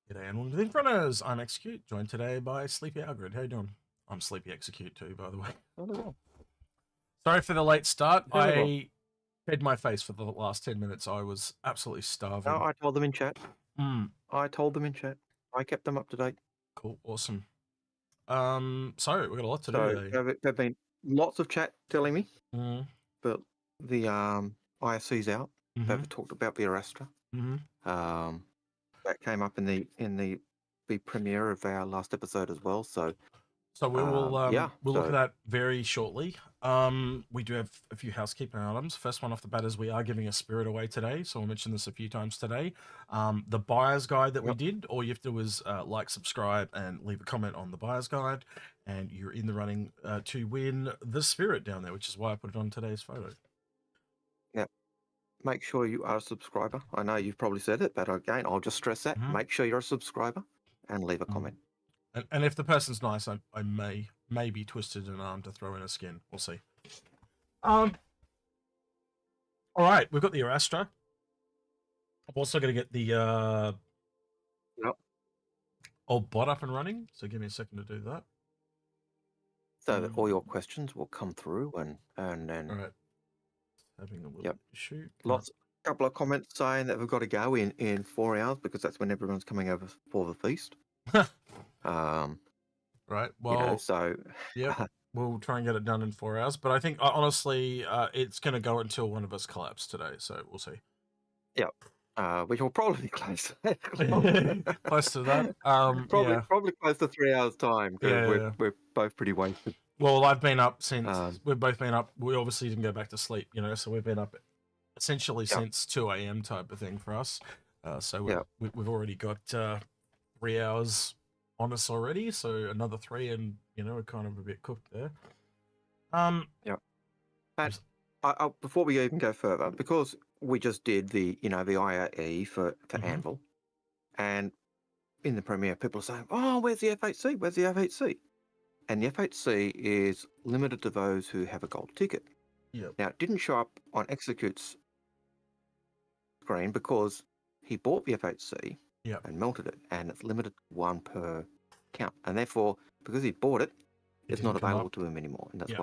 G'day and welcome to the Inforunners. I'm Execute, joined today by Sleepy Algared. How you doing? I'm Sleepy Execute too, by the way. Very well. Sorry for the late start. Very well. I fed my face for the last 10 minutes. I was absolutely starving. No, I told them in chat. Mm, I told them in chat. I kept them up to date. cool, awesome. So we've got a lot to do So today. there've been lots of chat telling me, Mm, but the ISC's out. mhm, They've talked about the Arastra. mhm. That came up in the premiere of our last episode as well. So we will yeah, we'll look at that very shortly. We do have a few housekeeping items. First one off the bat is we are giving a spirit away today, so we'll mention this a few times today. The buyer's guide that we did, all you have to do is like, subscribe, and leave a comment on the buyer's guide, and you're in the running to win the spirit down there, which is why I put it on today's photo. Yeah. Make sure you are a subscriber. I know you've probably said it, but again, I'll just stress that. Make sure you're a subscriber and leave a comment. And if the person's nice, I may be twisted an arm to throw in a skin. We'll see. All right, we've got the Arastra. I'm also going to get the old bot up and running. So give me a second to do that. So that all your questions will come through and then. All right. Having a little shoot. Couple of comments saying that we've got to go in 4 hours because that's when everyone's coming over for the feast. Right. Well, yeah, we'll try and get it done in 4 hours. But I think honestly, it's going to go until one of us collapse today. So we'll see. Yeah. Which will probably be close. Close to that. Probably close to 3 hours time because we're both pretty wasted. Well, I've been up since we've both been up. We obviously didn't go back to sleep, so we've been up essentially since 2 a.m. type of thing for us. So we've already got 3 hours on us already. So another 3, and we're kind of a bit cooked there. But before we even go further, because we just did the the IAE for Anvil, and in the premiere, people are saying, "Oh, where's the F8C? Where's the F8C?" And the F8C is limited to those who have a gold ticket. Yep. Now, it didn't show up on Execute's screen because he bought the F8C and melted it, and it's limited to 1 per count. And therefore, because he bought it, it's not available to him anymore, and that's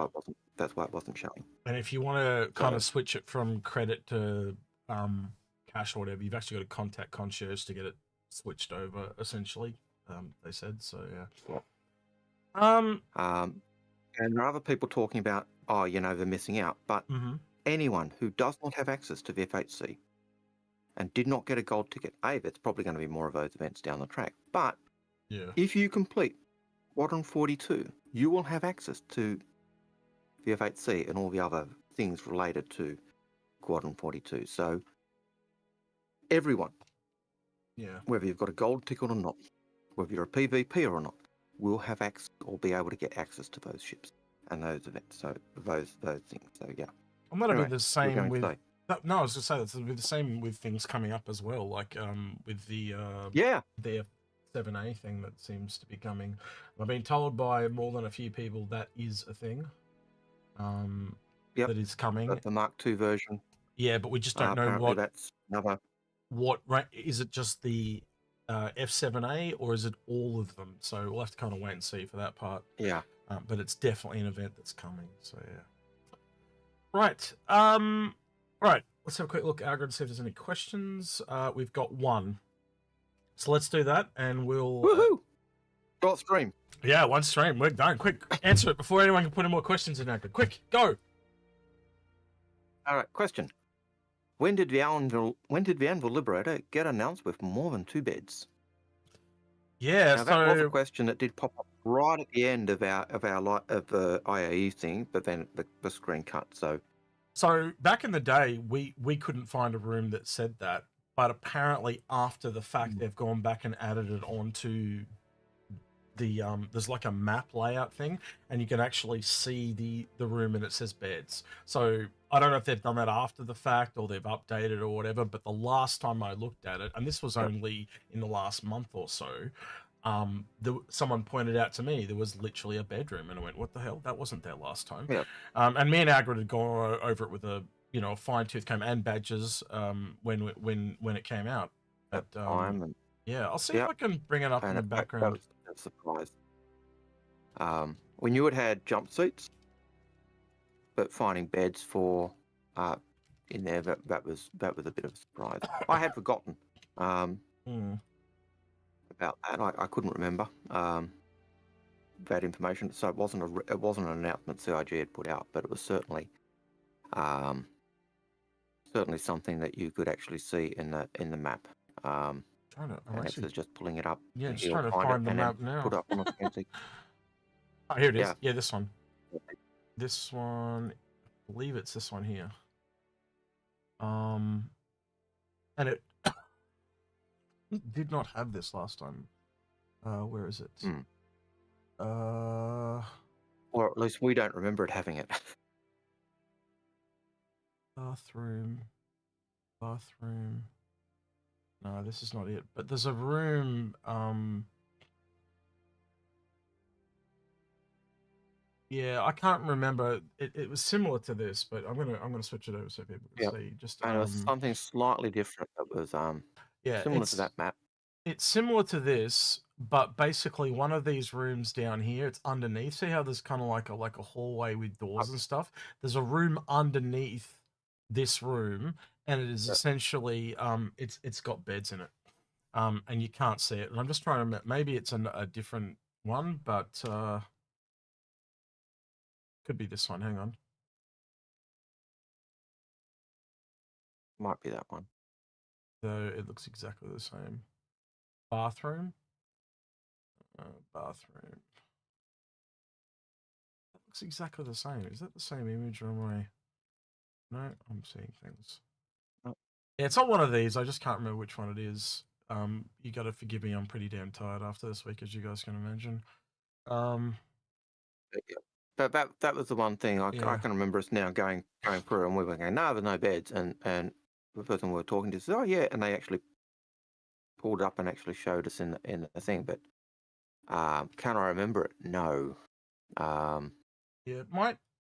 why it wasn't showing. And if you want to kind of switch it from credit to cash or whatever, you've actually got to contact concierge to get it switched over. Essentially, they said so. Yeah. And there are other people talking about, they're missing out. But anyone who does not have access to the F8C and did not get a gold ticket, there's probably going to be more of those events down the track. But if you complete Quadrant 42, you will have access to the F8C and all the other things related to Quadrant 42. So everyone, whether you've got a gold ticket or not, whether you're a PvP or not, will have access or be able to get access to those ships and those events. So those things. So I'm gonna be the same with. No, I was just saying it's the same with things coming up as well, like with the F7A thing that seems to be coming. I've been told by more than a few people that is a thing. That is coming. The Mark II version. Yeah, but we just don't know what. That's another. What is it? Just the F7A, or is it all of them? So we'll have to kind of wait and see for that part. Yeah. But it's definitely an event that's coming. So right. Right. Let's have a quick look, Algared, to see if there's any questions. We've got one. So let's do that, and we'll. Woohoo! Got stream. Yeah, one stream. We're done. Quick, answer it before anyone can put any more questions in, Algared. Quick, go. All right. Question. When did the Anvil Liberator get announced with more than 2 beds? Yeah, now, that was a question that did pop up right at the end of the IAE thing, but then the screen cut. So back in the day, we couldn't find a room that said that, but apparently after the fact, they've gone back and added it onto the there's like a map layout thing, and you can actually see the room and it says beds. So I don't know if they've done that after the fact or they've updated or whatever, but the last time I looked at it, and this was only in the last month or so, someone pointed out to me there was literally a bedroom, and I went, what the hell? That wasn't there last time. And me and Algared had gone over it with a fine tooth comb and badges when it came out. At time, Yeah, I'll see if I can bring it up in the background. That was a surprise. We knew it had jump seats, but finding beds for in there, that was a bit of a surprise. I had forgotten about that. I couldn't remember that information, so it wasn't an announcement CIG had put out, but it was certainly something that you could actually see in the map. I'm actually just pulling it up. Yeah, just trying to find the map now. Put up on the Oh, here it is. Yeah, this one. This one, I believe it's this one here. And it did not have this last time. Where is it? Or at least we don't remember it having it. Bathroom. No, this is not it. But there's a room. Yeah, I can't remember. It was similar to this, but I'm gonna switch it over so people can see. Just and it was something slightly different that was similar to that map. It's similar to this, but basically one of these rooms down here, it's underneath. See how there's kind of like a hallway with doors and stuff? There's a room underneath this room, and it is essentially it's got beds in it. And you can't see it. And I'm just trying to, maybe it's a different one, but could be this one. Hang on. Might be that one. So it looks exactly the same. Bathroom. Bathroom. That looks exactly the same. Is that the same image or am I? No, I'm seeing things. Oh. Yeah, it's not one of these. I just can't remember which one it is. You got to forgive me. I'm pretty damn tired after this week, as you guys can imagine. But that was the one thing I can remember us now going through, and we were going, no, there's no beds, and the person we were talking to said, oh yeah, and they actually pulled up and actually showed us in the thing. But can I remember it? No. Yeah,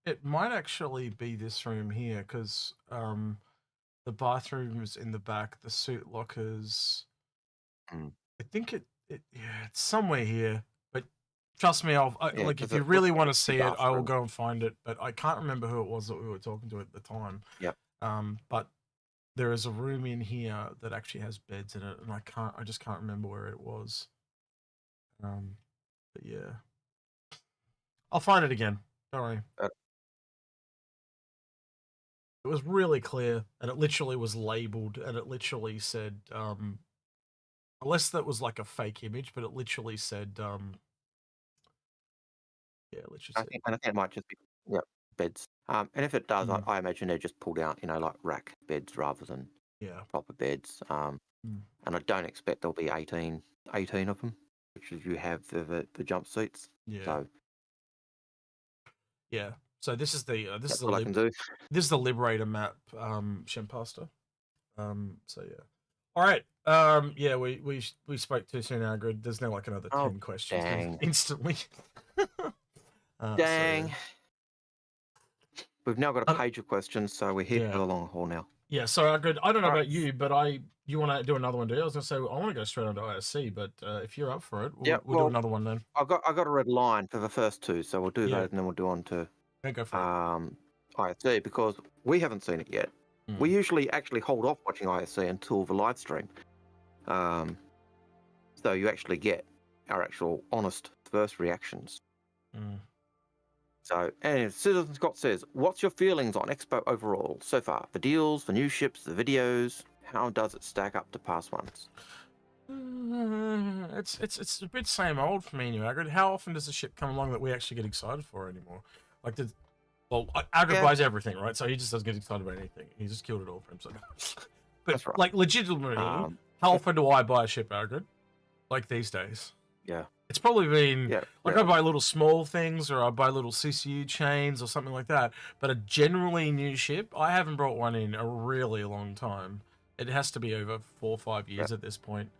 it might actually be this room here because the bathroom is in the back, the suit lockers. I think it's somewhere here. But trust me, like if you really want to see it, I will go and find it. But I can't remember who it was that we were talking to at the time. Yep. But there is a room in here that actually has beds in it, and I just can't remember where it was. But yeah, I'll find it again. Don't worry. It was really clear, and it literally was labeled, and it literally said, unless that was like a fake image, but it literally said, I think it might just be beds. And if it does, I imagine they're just pulled out, like rack beds rather than proper beds. And I don't expect there'll be 18 of them, which is you have the jump seats. Yeah. So yeah. So this is the this is all I can do. This is the Liberator map, Shempasta. So yeah. All right. Yeah, we spoke too soon, Algared. There's now like another 10 questions instantly. Dang. So, we've now got a page of questions, so we're here for the long haul now. Yeah, so Algared, I don't know about you, but you want to do another one, do you? I was going to say, I want to go straight on to ISC, but if you're up for it, we'll do another one then. I've got a red line for the first two, so we'll do those and then we'll do on to go for it. ISC, because we haven't seen it yet. We usually actually hold off watching ISC until the live stream. So you actually get our actual honest first reactions. So, and Citizen Scott says, what's your feelings on Expo overall so far? The deals, the new ships, the videos, how does it stack up to past ones? It's a bit same old for me and you, Algared. How often does a ship come along that we actually get excited for anymore? Like, Algared buys everything, right? So he just doesn't get excited about anything. He just killed it all for himself. But like, legitimately, how often do I buy a ship, Algared? Like these days? Yeah. It's probably been I buy little small things, or I buy little CCU chains or something like that. But a generally new ship, I haven't brought one in a really long time. It has to be over 4 or 5 years at this point.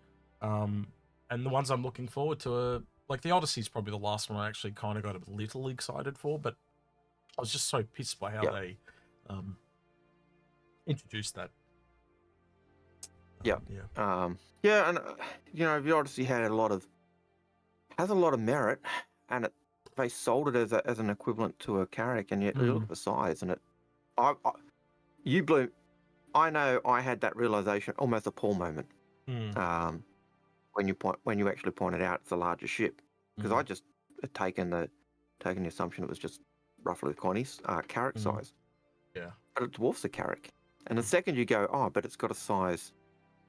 And the ones I'm looking forward to are like the Odyssey's probably the last one I actually kind of got a little excited for, but I was just so pissed by how they introduced that Yeah. Yeah, and the Odyssey has a lot of merit, and they sold it as an equivalent to a Carrack, and yet you look at the size, and you blew. I know I had that realization, almost a Paul moment, when you actually pointed out it's a larger ship, because I just had taken the assumption it was just roughly Connie's Carrack size. Yeah. But it dwarfs a Carrack. And the second you go, oh, but it's got a size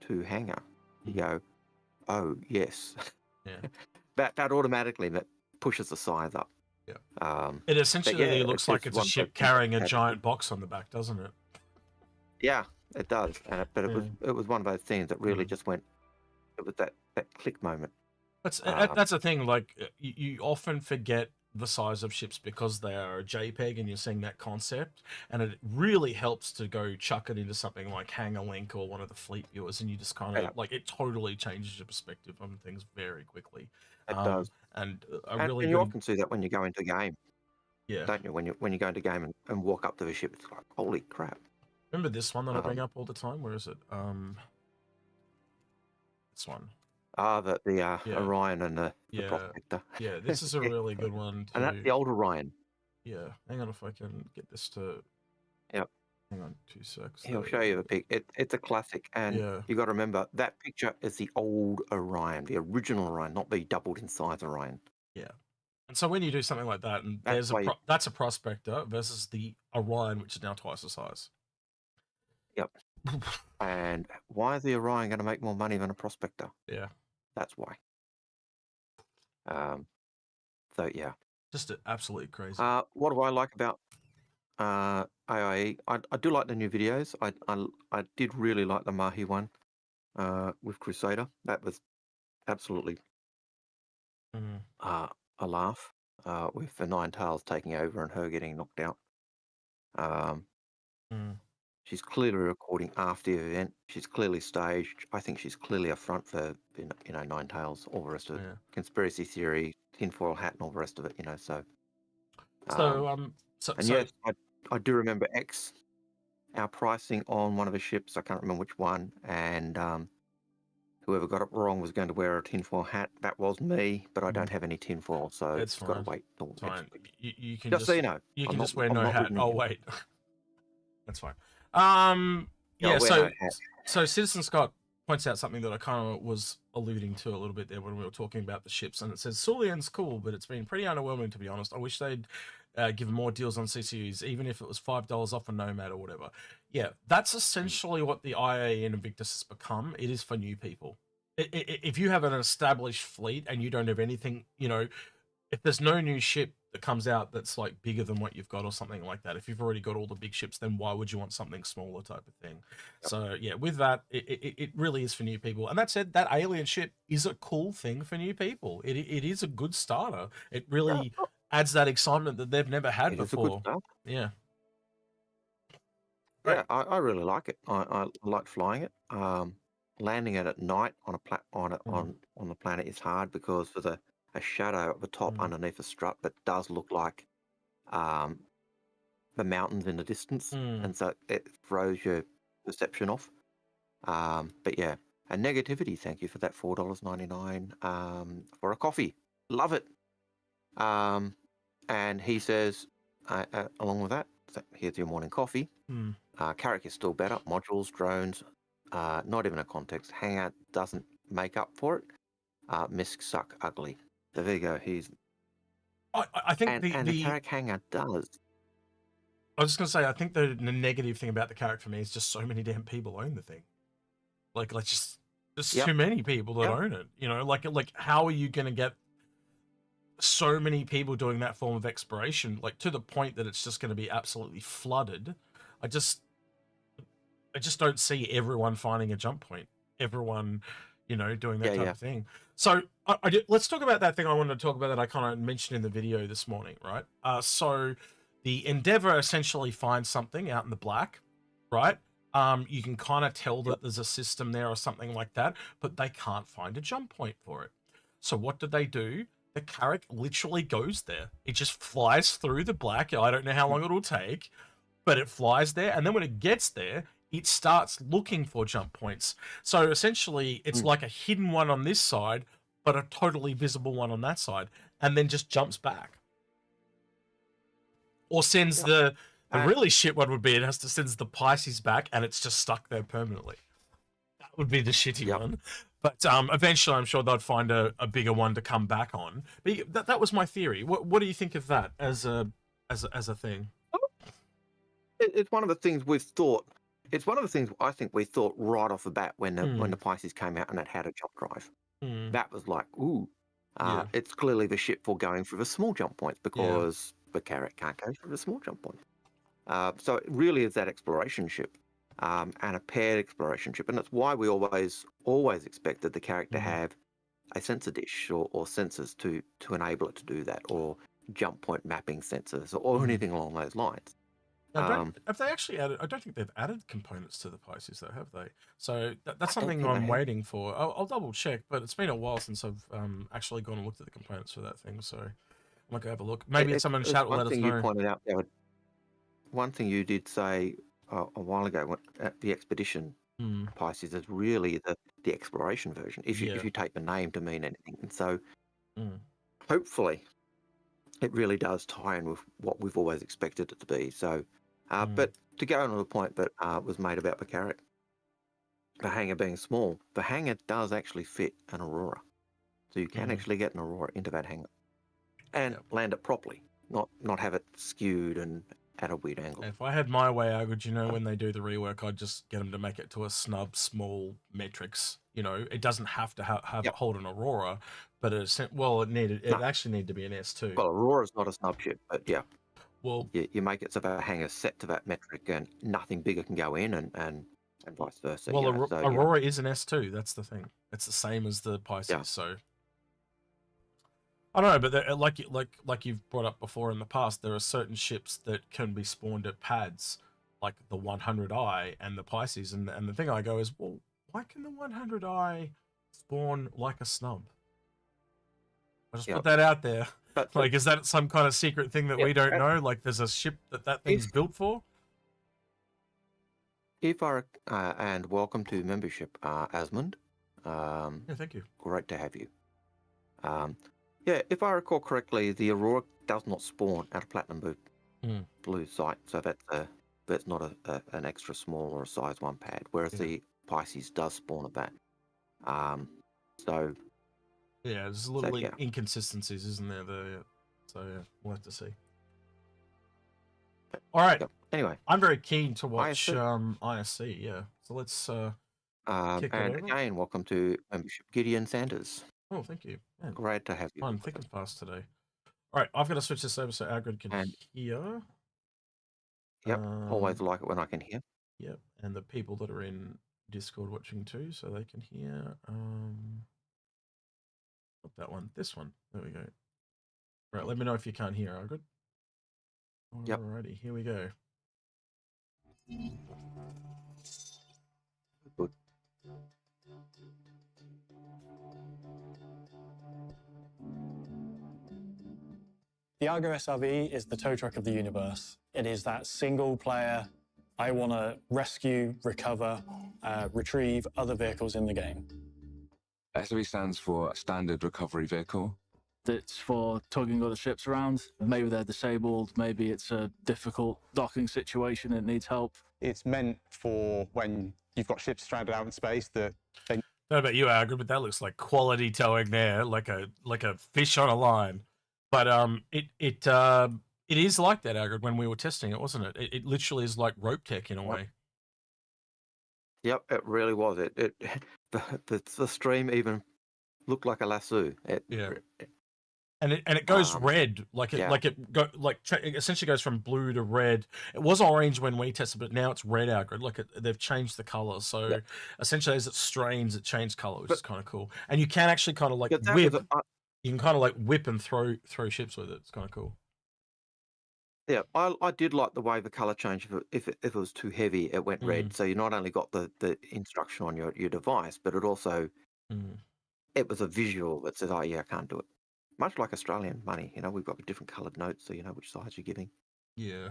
2 hangar, you go, oh yes. Yeah. that automatically pushes the size up. Yeah. It essentially looks like it's a ship carrying a giant box on the back, doesn't it? Yeah, it does. But it was one of those things that really just went. It was that click moment. That's the thing. Like you often forget the size of ships because they are a JPEG and you're seeing that concept, and it really helps to go chuck it into something like Hangar Link or one of the fleet viewers, and you just kind of like it totally changes your perspective on things very quickly. It does, and you often see that when you go into a game, yeah, don't you? When you go into a game and walk up to the ship, it's like holy crap. Remember this one that I bring up all the time? Where is it? This one. The Orion and the Prospector. Yeah, this is a really good one. And that's the old Orion. Yeah, hang on if I can get this to. Yep. Hang on 2 seconds. He'll show you the pic. It's a classic, and you got to remember that picture is the old Orion, the original Orion, not the doubled in size Orion. Yeah. And so when you do something like that, and that's a Prospector versus the Orion, which is now twice the size. Yep. And why is the Orion going to make more money than a Prospector? Yeah. That's why. So yeah. Just absolutely crazy. What do I like about AIE? I do like the new videos. I did really like the Mahi one with Crusader. That was absolutely a laugh with the Nine Tails taking over and her getting knocked out. She's clearly recording after the event. She's clearly staged. I think she's clearly a front for Nine Tails, all the rest of it. Conspiracy theory, tinfoil hat, and all the rest of it. Yes, I do remember our pricing on one of the ships. I can't remember which one, and whoever got it wrong was going to wear a tinfoil hat. That was me, but I don't have any tinfoil, so it's got to wait till next week. You can just so you know, you can just wear no hat. Oh wait, that's fine. So Citizen Scott points out something that I kind of was alluding to a little bit there when we were talking about the ships, and it says Sulian's cool, but it's been pretty underwhelming, to be honest. I wish they'd give more deals on CCUs, even if it was $5 off a Nomad or whatever. Yeah, that's essentially what the IA in Invictus has become. It is for new people. If you have an established fleet and you don't have anything, if there's no new ship that comes out that's like bigger than what you've got or something like that, if you've already got all the big ships, then why would you want something smaller type of thing? Yep. So yeah, with that, it really is for new people. And that said, that alien ship is a cool thing for new people. It is a good starter. It really adds that excitement that they've never had before. Yeah. Yeah, I really like it. I like flying it. Landing it at night on on the planet is hard because there's a shadow at the top underneath a strut that does look like the mountains in the distance, and so it throws your perception off. But yeah, and negativity. Thank you for that $4.99 for a coffee. Love it. And he says, along with that, here's your morning coffee. Carrack is still better. Modules, drones, not even a context. Hangout doesn't make up for it. Misc suck ugly. So there you go. I think the Carrack hangar does. I was just going to say, I think the negative thing about the Carrack for me is just so many damn people own the thing. Like just too many people that own it. Like how are you going to get so many people doing that form of exploration, like to the point that it's just going to be absolutely flooded? I just don't see everyone finding a jump point. Everyone, doing that type of thing. So let's talk about that thing I wanted to talk about that I kind of mentioned in the video this morning, right? So the Endeavour essentially finds something out in the black, right? You can kind of tell that there's a system there or something like that, but they can't find a jump point for it. So what do? The Carrack literally goes there. It just flies through the black. I don't know how long it'll take, but it flies there. And then when it gets there, it starts looking for jump points. So essentially, it's like a hidden one on this side, but a totally visible one on that side, and then just jumps back. Or sends the really shit one would be it has to sends the Pisces back, and it's just stuck there permanently. That would be the shitty one. But eventually, I'm sure they'd find a bigger one to come back on. But that was my theory. What do you think of that as a thing? It's one of the things we've thought. It's one of the things I think we thought right off the bat when the Pisces came out and it had a jump drive. That was like, ooh, it's clearly the ship for going for the small jump points because the Carrot can't go for the small jump points. So it really is that exploration ship. And a paired exploration ship, and it's why we always expected the character to have a sensor dish or sensors to enable it to do that, or jump point mapping sensors, or anything along those lines. Have they actually added? I don't think they've added components to the Pisces, though, have they? So that's something I'm waiting for. I'll double check, but it's been a while since I've actually gone and looked at the components for that thing. So I might go have a look. Maybe someone in chat will let us know. You pointed out, one thing you did say a while ago at the expedition Pisces is really the exploration version, if you take the name to mean anything. And so hopefully it really does tie in with what we've always expected it to be. So but to go on to the point that was made about the Carrot, the hangar being small, the hangar does actually fit an Aurora. So you can actually get an Aurora into that hangar and land it properly, not have it skewed and at a weird angle. If I had my way, Algared, when they do the rework, I'd just get them to make it to a snub, small Matrix. It doesn't have to have it hold an Aurora, but it actually needed to be an S2. Well, Aurora's not a snub ship, but well, you make it so that hangar's set to that metric, and nothing bigger can go in, and vice versa. Well, Aurora is an S2. That's the thing. It's the same as the Pisces. So I don't know, but like you've brought up before in the past, there are certain ships that can be spawned at pads, like the 100i and the Pisces, and the thing I go is, well, why can the 100i spawn like a snub? I just put that out there. Like, is that some kind of secret thing that we don't know? Like, there's a ship that thing's built for? And welcome to membership, Asmund. Thank you. Great to have you. If I recall correctly, the Aurora does not spawn at a Platinum Blue site, so that's not an extra small or a size 1 pad, whereas the Pisces does spawn at that. There's a little inconsistencies, isn't there? So we'll have to see. All right. Anyway, I'm very keen to watch ISC. Yeah. So let's kick it over. Again, welcome to membership, Gideon Sanders. Oh, thank you. Man, great to have you. I'm thinking fast today. All right, I've got to switch this over so Algared can hear. Yep, always like it when I can hear. Yep, and the people that are in Discord watching too, so they can hear. Not that one, this one. There we go. All right, let me know if you can't hear, Algared. Yep. Alrighty, here we go. Good. The Argo SRV is the tow truck of the universe. It is that single player, I want to rescue, recover, retrieve other vehicles in the game. SRV stands for Standard Recovery Vehicle. It's for tugging other ships around. Maybe they're disabled, maybe it's a difficult docking situation and it needs help. It's meant for when you've got ships stranded out in space that they... Not about you, Algared, but that looks like quality towing there, like a fish on a line. But it is like that, Algared, when we were testing it, wasn't it? It literally is like rope tech in a way. Yep, it really was. The stream even looked like a lasso. And it goes red, it essentially goes from blue to red. It was orange when we tested, but now it's red, Algared. They've changed the color, so essentially as it strains, it changed color, which is kind of cool. And you can actually kind of whip. You can kind of whip and throw ships with it. It's kind of cool. Yeah, I did like the way the color changed. If it was too heavy, it went red. So you not only got the instruction on your device, but it also it was a visual that says, "Oh yeah, I can't do it." Much like Australian money, we've got different coloured notes, so you know which size you're giving. Yeah.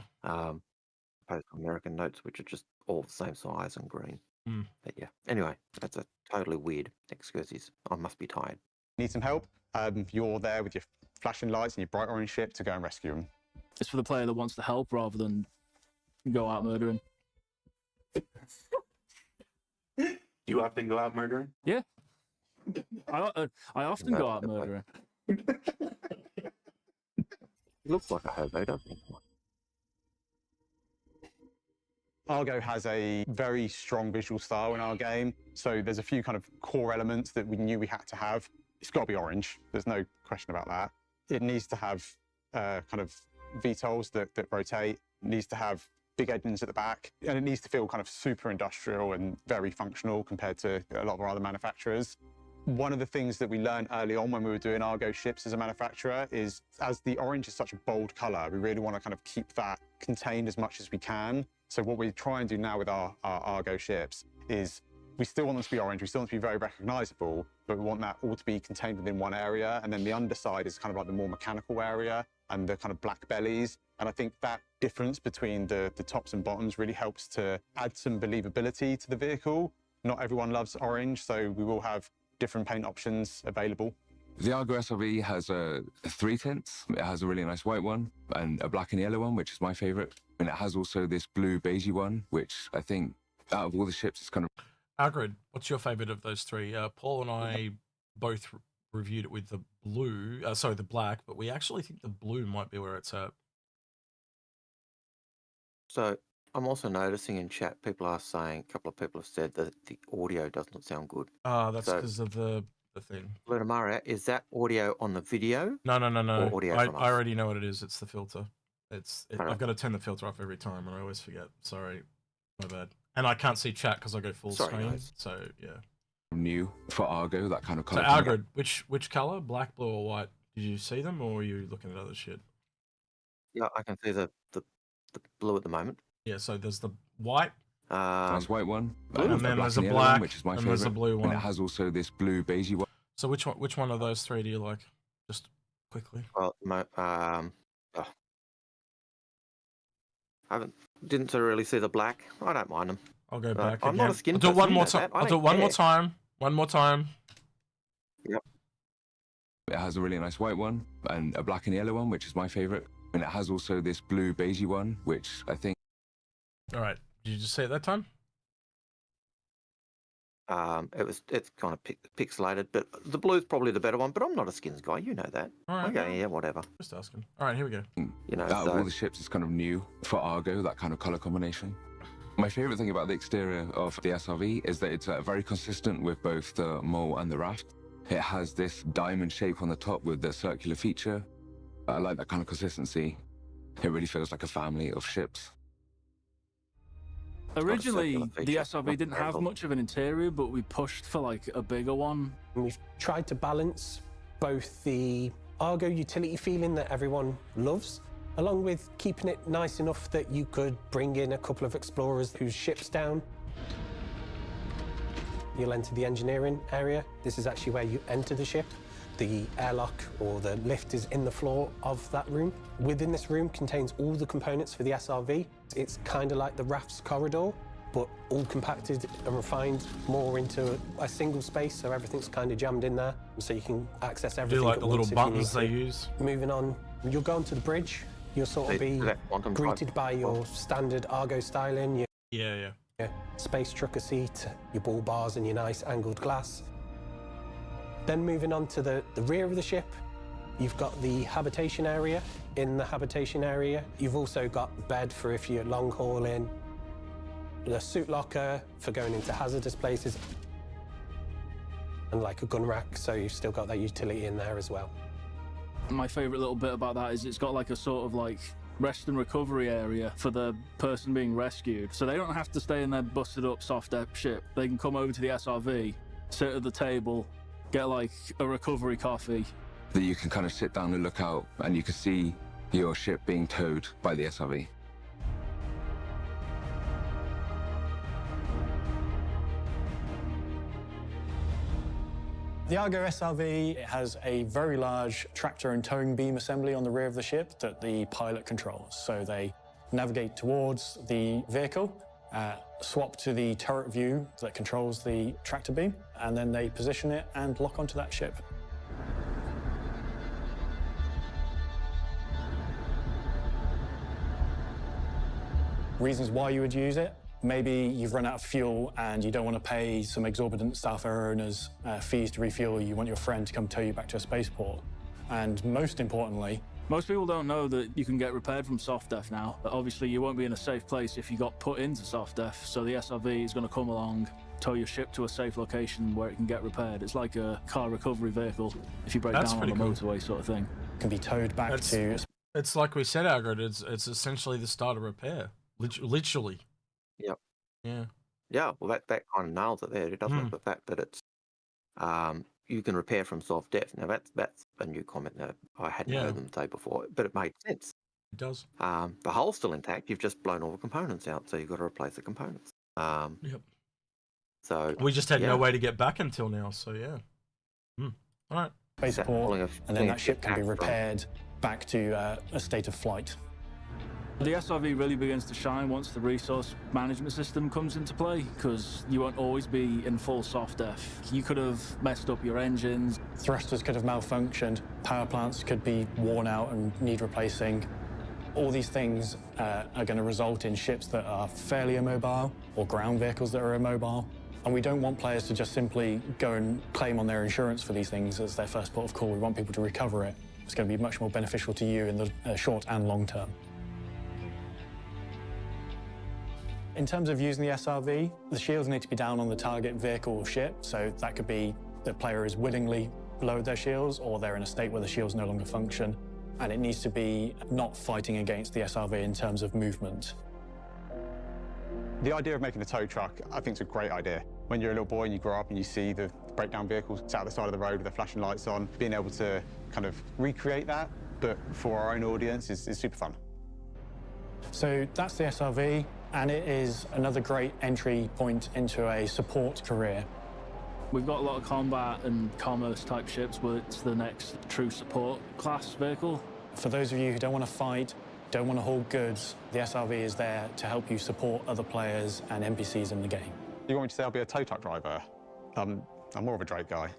opposed to American notes, which are just all the same size and green. Mm. But yeah, anyway, that's a totally weird excursus. I must be tired. Need some help? You're there with your flashing lights and your bright orange ship to go and rescue them. It's for the player that wants to help rather than go out murdering. You often go out murdering? Yeah. I often go out murdering. He looks like a hobo, doesn't he? Argo has a very strong visual style in our game, so there's a few kind of core elements that we knew we had to have. It's got to be orange, there's no question about that. It needs to have kind of VTOLs that rotate, it needs to have big engines at the back, and it needs to feel kind of super industrial and very functional compared to a lot of our other manufacturers. One of the things that we learned early on when we were doing Argo ships as a manufacturer is, as the orange is such a bold colour, we really want to kind of keep that contained as much as we can. So what we try and do now with our Argo ships is we still want them to be orange, we still want them to be very recognisable, but we want that all to be contained within one area, and then the underside is kind of like the more mechanical area and the kind of black bellies. And I think that difference between the tops and bottoms really helps to add some believability to the vehicle. Not everyone loves orange, so we will have different paint options available. The Argo SRV has 3 tints. It has a really nice white one and a black and yellow one, which is my favourite. And it has also this blue beigey one, which I think out of all the ships is kind of... Algared, what's your favourite of those 3? Paul and I both reviewed it with the blue, sorry, the black, but we actually think the blue might be where it's at. So I'm also noticing in chat, people are saying, a couple of people have said that the audio does not sound good. That's because of the thing. Lunamara, is that audio on the video? No. Or audio from us? I already know what it is. It's the filter. Alright. I've got to turn the filter off every time, and I always forget. Sorry, my bad. And I can't see chat because I go full screen. Guys. So yeah. new for Argo, that kind of So colour. Algared, which color? Black, blue, or white? Did you see them, or are you looking at other shit? Yeah, I can see the blue at the moment. Yeah. So there's the white, Nice white one. and then there's a and yellow black, one, which is my and favourite. there's a blue one. And it has also this blue beigey one. So which one of those 3 do you like? Just quickly. Well, didn't really see the black. I don't mind them. I'll go back. I'm not a skin I'll do it one person, more you know time. that. I I'll do it don't one more care. time. One more time. Yep. It has a really nice white one and a black and yellow one, which is my favourite. And it has also this blue beigey one, which I think... All right. Did you just say it that time? It's kind of pixelated, but the blue's probably the better one. But I'm not a skins guy, you know that. All right. Okay, yeah, whatever. Just asking. All right, here we go. You know, out of so- all the ships, it's kind of new for Argo, that kind of colour combination. My favourite thing about the exterior of the SRV is that it's very consistent with both the mole and the raft. It has this diamond shape on the top with the circular feature. I like that kind of consistency. It really feels like a family of ships. Originally, circular the feature, SRV not didn't have vertical. much of an interior, but we pushed for like a bigger one. We've tried to balance both the Argo utility feeling that everyone loves, along with keeping it nice enough that you could bring in a couple of explorers whose ship's down. You'll enter the engineering area. This is actually where you enter the ship. The airlock or the lift is in the floor of that room. Within this room contains all the components for the SRV. It's kind of like the RAF's corridor, but all compacted and refined more into a single space, so everything's kind of jammed in there, so you can access Do everything. you like at the little once if you buttons need they to. use? Moving on, you'll go onto the bridge. You'll sort of be that quantum greeted type- by your standard Argo styling, Yeah. your space trucker seat, your ball bars and your nice angled glass. Then moving on to the rear of the ship, you've got the habitation area. In the habitation area, you've also got bed for if you're long hauling, the suit locker for going into hazardous places, and like a gun rack, so you've still got that utility in there as well. My favourite little bit about that is it's got like a sort of like rest and recovery area for the person being rescued. So they don't have to stay in their busted up soft ship. They can come over to the SRV, sit at the table, get like a recovery coffee. That you can kind of sit down and look out and you can see your ship being towed by the SRV. The Argo SRV has a very large tractor and towing beam assembly on the rear of the ship that the pilot controls. So they navigate towards the vehicle, swap to the turret view that controls the tractor beam, and then they position it and lock onto that ship. Reasons why you would use it: maybe you've run out of fuel and you don't want to pay some exorbitant Starfarer owners fees to refuel. You want your friend to come tow you back to a spaceport. And most importantly, most people don't know that you can get repaired from soft def now. But obviously, you won't be in a safe place if you got put into soft def. So the SRV is going to come along, tow your ship to a safe location where it can get repaired. It's like a car recovery vehicle if you break down on the motorway, sort of thing. Can be towed back to. It's like we said, Algared. It's essentially the start of repair. Literally. Yep. Yeah. Yeah. Well, that kind of nails it there. It doesn't have the fact that it's you can repair from soft def. Now that's a new comment that I hadn't heard them say before, but it made sense. It does. The hull's still intact. You've just blown all the components out, so you've got to replace the components. Yep. So we just had no way to get back until now. So yeah. All right. Spaceport, and then that ship can be repaired back to a state of flight. The SRV really begins to shine once the resource management system comes into play, because you won't always be in full soft def. You could have messed up your engines. Thrusters could have malfunctioned. Power plants could be worn out and need replacing. All these things are going to result in ships that are fairly immobile, or ground vehicles that are immobile. And we don't want players to just simply go and claim on their insurance for these things as their first port of call. We want people to recover it. It's going to be much more beneficial to you in the short and long term. In terms of using the SRV, the shields need to be down on the target vehicle or ship, so that could be the player has willingly lowered their shields, or they're in a state where the shields no longer function, and it needs to be not fighting against the SRV in terms of movement. The idea of making a tow truck, I think, is a great idea. When you're a little boy and you grow up and you see the breakdown vehicles sat at the side of the road with their flashing lights on, being able to kind of recreate that, but for our own audience, is super fun. So that's the SRV, and it is another great entry point into a support career. We've got a lot of combat and commerce type ships, but it's the next true support class vehicle. For those of you who don't want to fight, don't want to haul goods, the SRV is there to help you support other players and NPCs in the game. You want me to say I'll be a tow truck driver? I'm more of a Drake guy.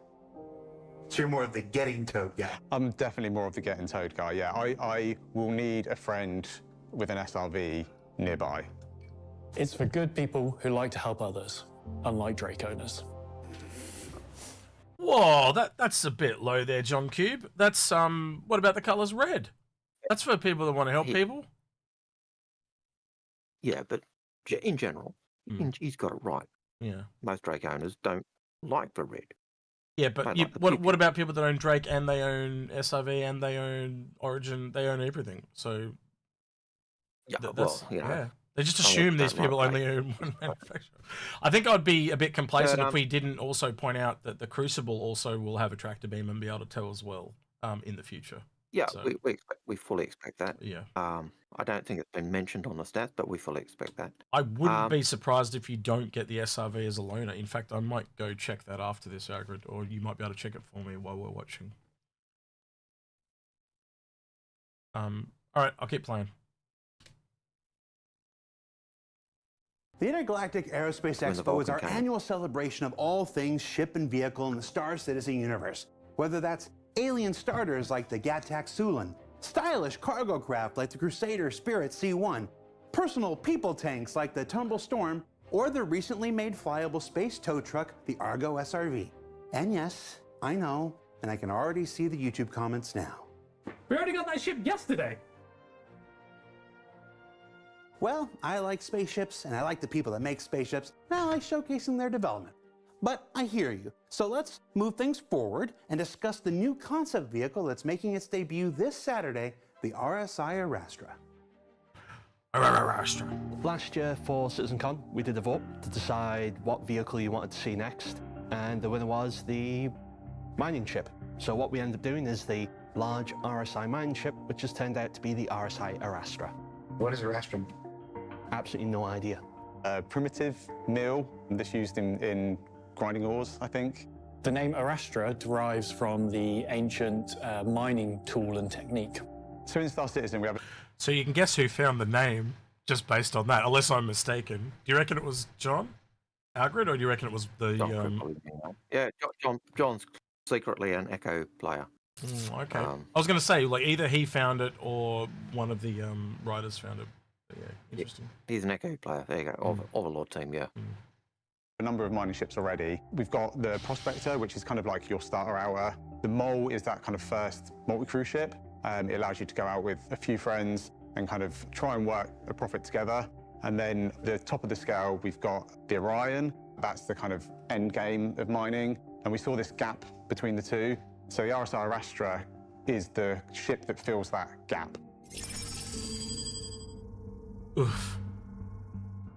So you're more of the getting towed guy? I'm definitely more of the getting towed guy, yeah. I will need a friend with an SRV nearby. It's for good people who like to help others, unlike Drake owners. Whoa, that's a bit low there, John Cube. That's what about the colours red? That's for people that want to help people. Yeah, but in general, he's got it right. Yeah. Most Drake owners don't like the red. Yeah, but what about people that own Drake and they own SRV and they own Origin? They own everything. So yeah, they just assume these people only own one manufacturer. I think I'd be a bit complacent if we didn't also point out that the Crucible also will have a tractor beam and be able to tow as well in the future. Yeah, so, we fully expect that. Yeah. I don't think it's been mentioned on the stats, but we fully expect that. I wouldn't be surprised if you don't get the SRV as a loaner. In fact, I might go check that after this, Algared, or you might be able to check it for me while we're watching. All right, I'll keep playing. The Intergalactic Aerospace Expo is our annual celebration of all things ship and vehicle in the Star Citizen universe. Whether that's alien starters like the Gattac Sulin, stylish cargo craft like the Crusader Spirit C1, personal people tanks like the Tumble Storm, or the recently made flyable space tow truck, the Argo SRV. And yes, I know, and I can already see the YouTube comments now. We already got that ship yesterday. Well, I like spaceships, and I like the people that make spaceships, and I like showcasing their development. But I hear you. So let's move things forward and discuss the new concept vehicle that's making its debut this Saturday, the RSI Arastra. Last year for CitizenCon, we did a vote to decide what vehicle you wanted to see next, and the winner was the mining ship. So what we ended up doing is the large RSI mining ship, which has turned out to be the RSI Arastra. What is Arastra? Absolutely no idea. Primitive mill, that's used in grinding ores, I think. The name Arastra derives from the ancient mining tool and technique. So in Star Citizen, we have... So you can guess who found the name. just based on that, unless I'm mistaken. Do you reckon it was John Algared, or do you reckon it was the? Yeah, John's secretly an Echo player. Okay. I was going to say, like, either he found it or one of the writers found it. But yeah, interesting. He's an Echo player. There you go. Overlord team, yeah. A number of mining ships already. We've got the Prospector, which is kind of like your starter hour. The Mole is that kind of first multi-crew ship. It allows you to go out with a few friends and kind of try and work a profit together. And then the top of the scale, we've got the Orion. That's the kind of end game of mining. And we saw this gap between the two. So the RSI Arastra is the ship that fills that gap. Oof.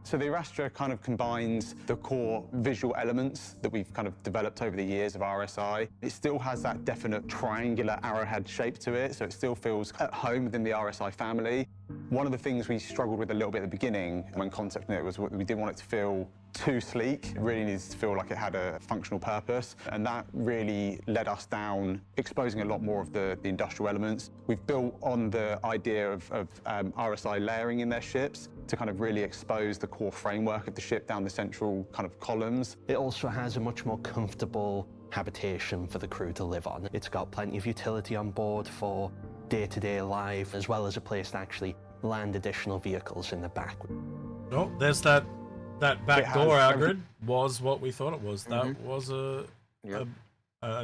So the Arastra kind of combines the core visual elements that we've kind of developed over the years of RSI. It still has that definite triangular arrowhead shape to it, so it still feels at home within the RSI family. One of the things we struggled with a little bit at the beginning when concepting it was we didn't want it to feel too sleek. It really needs to feel like it had a functional purpose, and that really led us down exposing a lot more of the industrial elements. We've built on the idea of RSI layering in their ships to kind of really expose the core framework of the ship down the central kind of columns. It also has a much more comfortable habitation for the crew to live on. It's got plenty of utility on board for day-to-day life, as well as a place to actually land additional vehicles in the back. Oh, there's that back door, Algared, was what we thought it was. That was a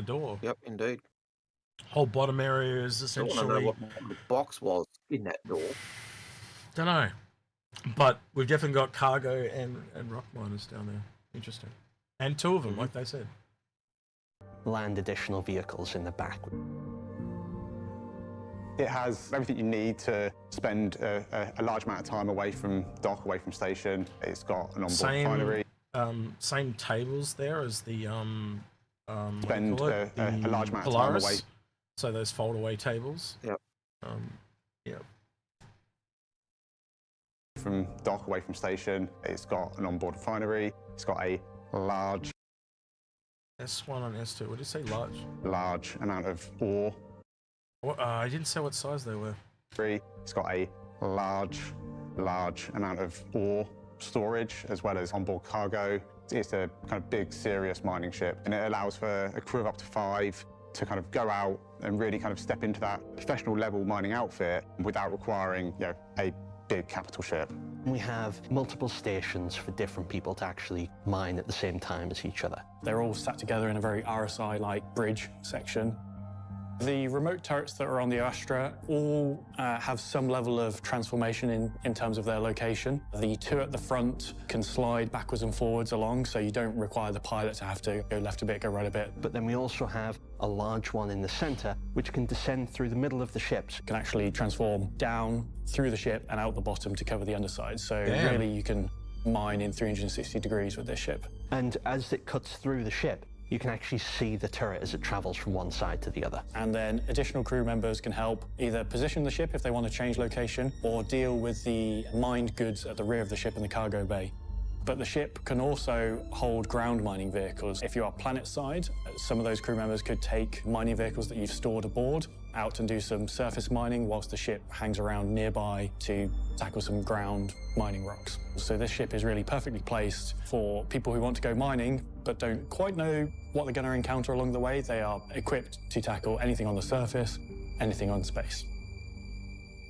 door. Yep, indeed. Whole bottom area is essentially... I don't know what the box was in that door. Don't know. But we've definitely got cargo and rock miners down there. Interesting. And two of them, like they said. Land additional vehicles in the back. It has everything you need to spend a large amount of time away from dock, away from station. It's got an onboard refinery. Same tables there as the spend a large amount Polaris, of time away. So those fold-away tables. Yep. Yep. From dock, away from station. It's got an onboard refinery. It's got a large S1 and S2. What did you say? Large. Large amount of ore. I didn't say what size they were. It's got a large amount of ore storage as well as onboard cargo. It's a kind of big, serious mining ship, and it allows for a crew of up to 5 to kind of go out and really kind of step into that professional level mining outfit without requiring, you know, a big capital ship. We have multiple stations for different people to actually mine at the same time as each other. They're all sat together in a very RSI-like bridge section. The remote turrets that are on the Arastra all have some level of transformation in terms of their location. The two at the front can slide backwards and forwards along, so you don't require the pilot to have to go left a bit, go right a bit. But then we also have a large one in the center, which can descend through the middle of the ships. Can actually transform down through the ship and out the bottom to cover the underside. So really you can mine in 360 degrees with this ship. And as it cuts through the ship, you can actually see the turret as it travels from one side to the other. And then additional crew members can help either position the ship if they want to change location or deal with the mined goods at the rear of the ship in the cargo bay. But the ship can also hold ground mining vehicles. If you are planet side, some of those crew members could take mining vehicles that you've stored aboard out and do some surface mining whilst the ship hangs around nearby to tackle some ground mining rocks. So this ship is really perfectly placed for people who want to go mining but don't quite know what they're going to encounter along the way. They are equipped to tackle anything on the surface, anything on space.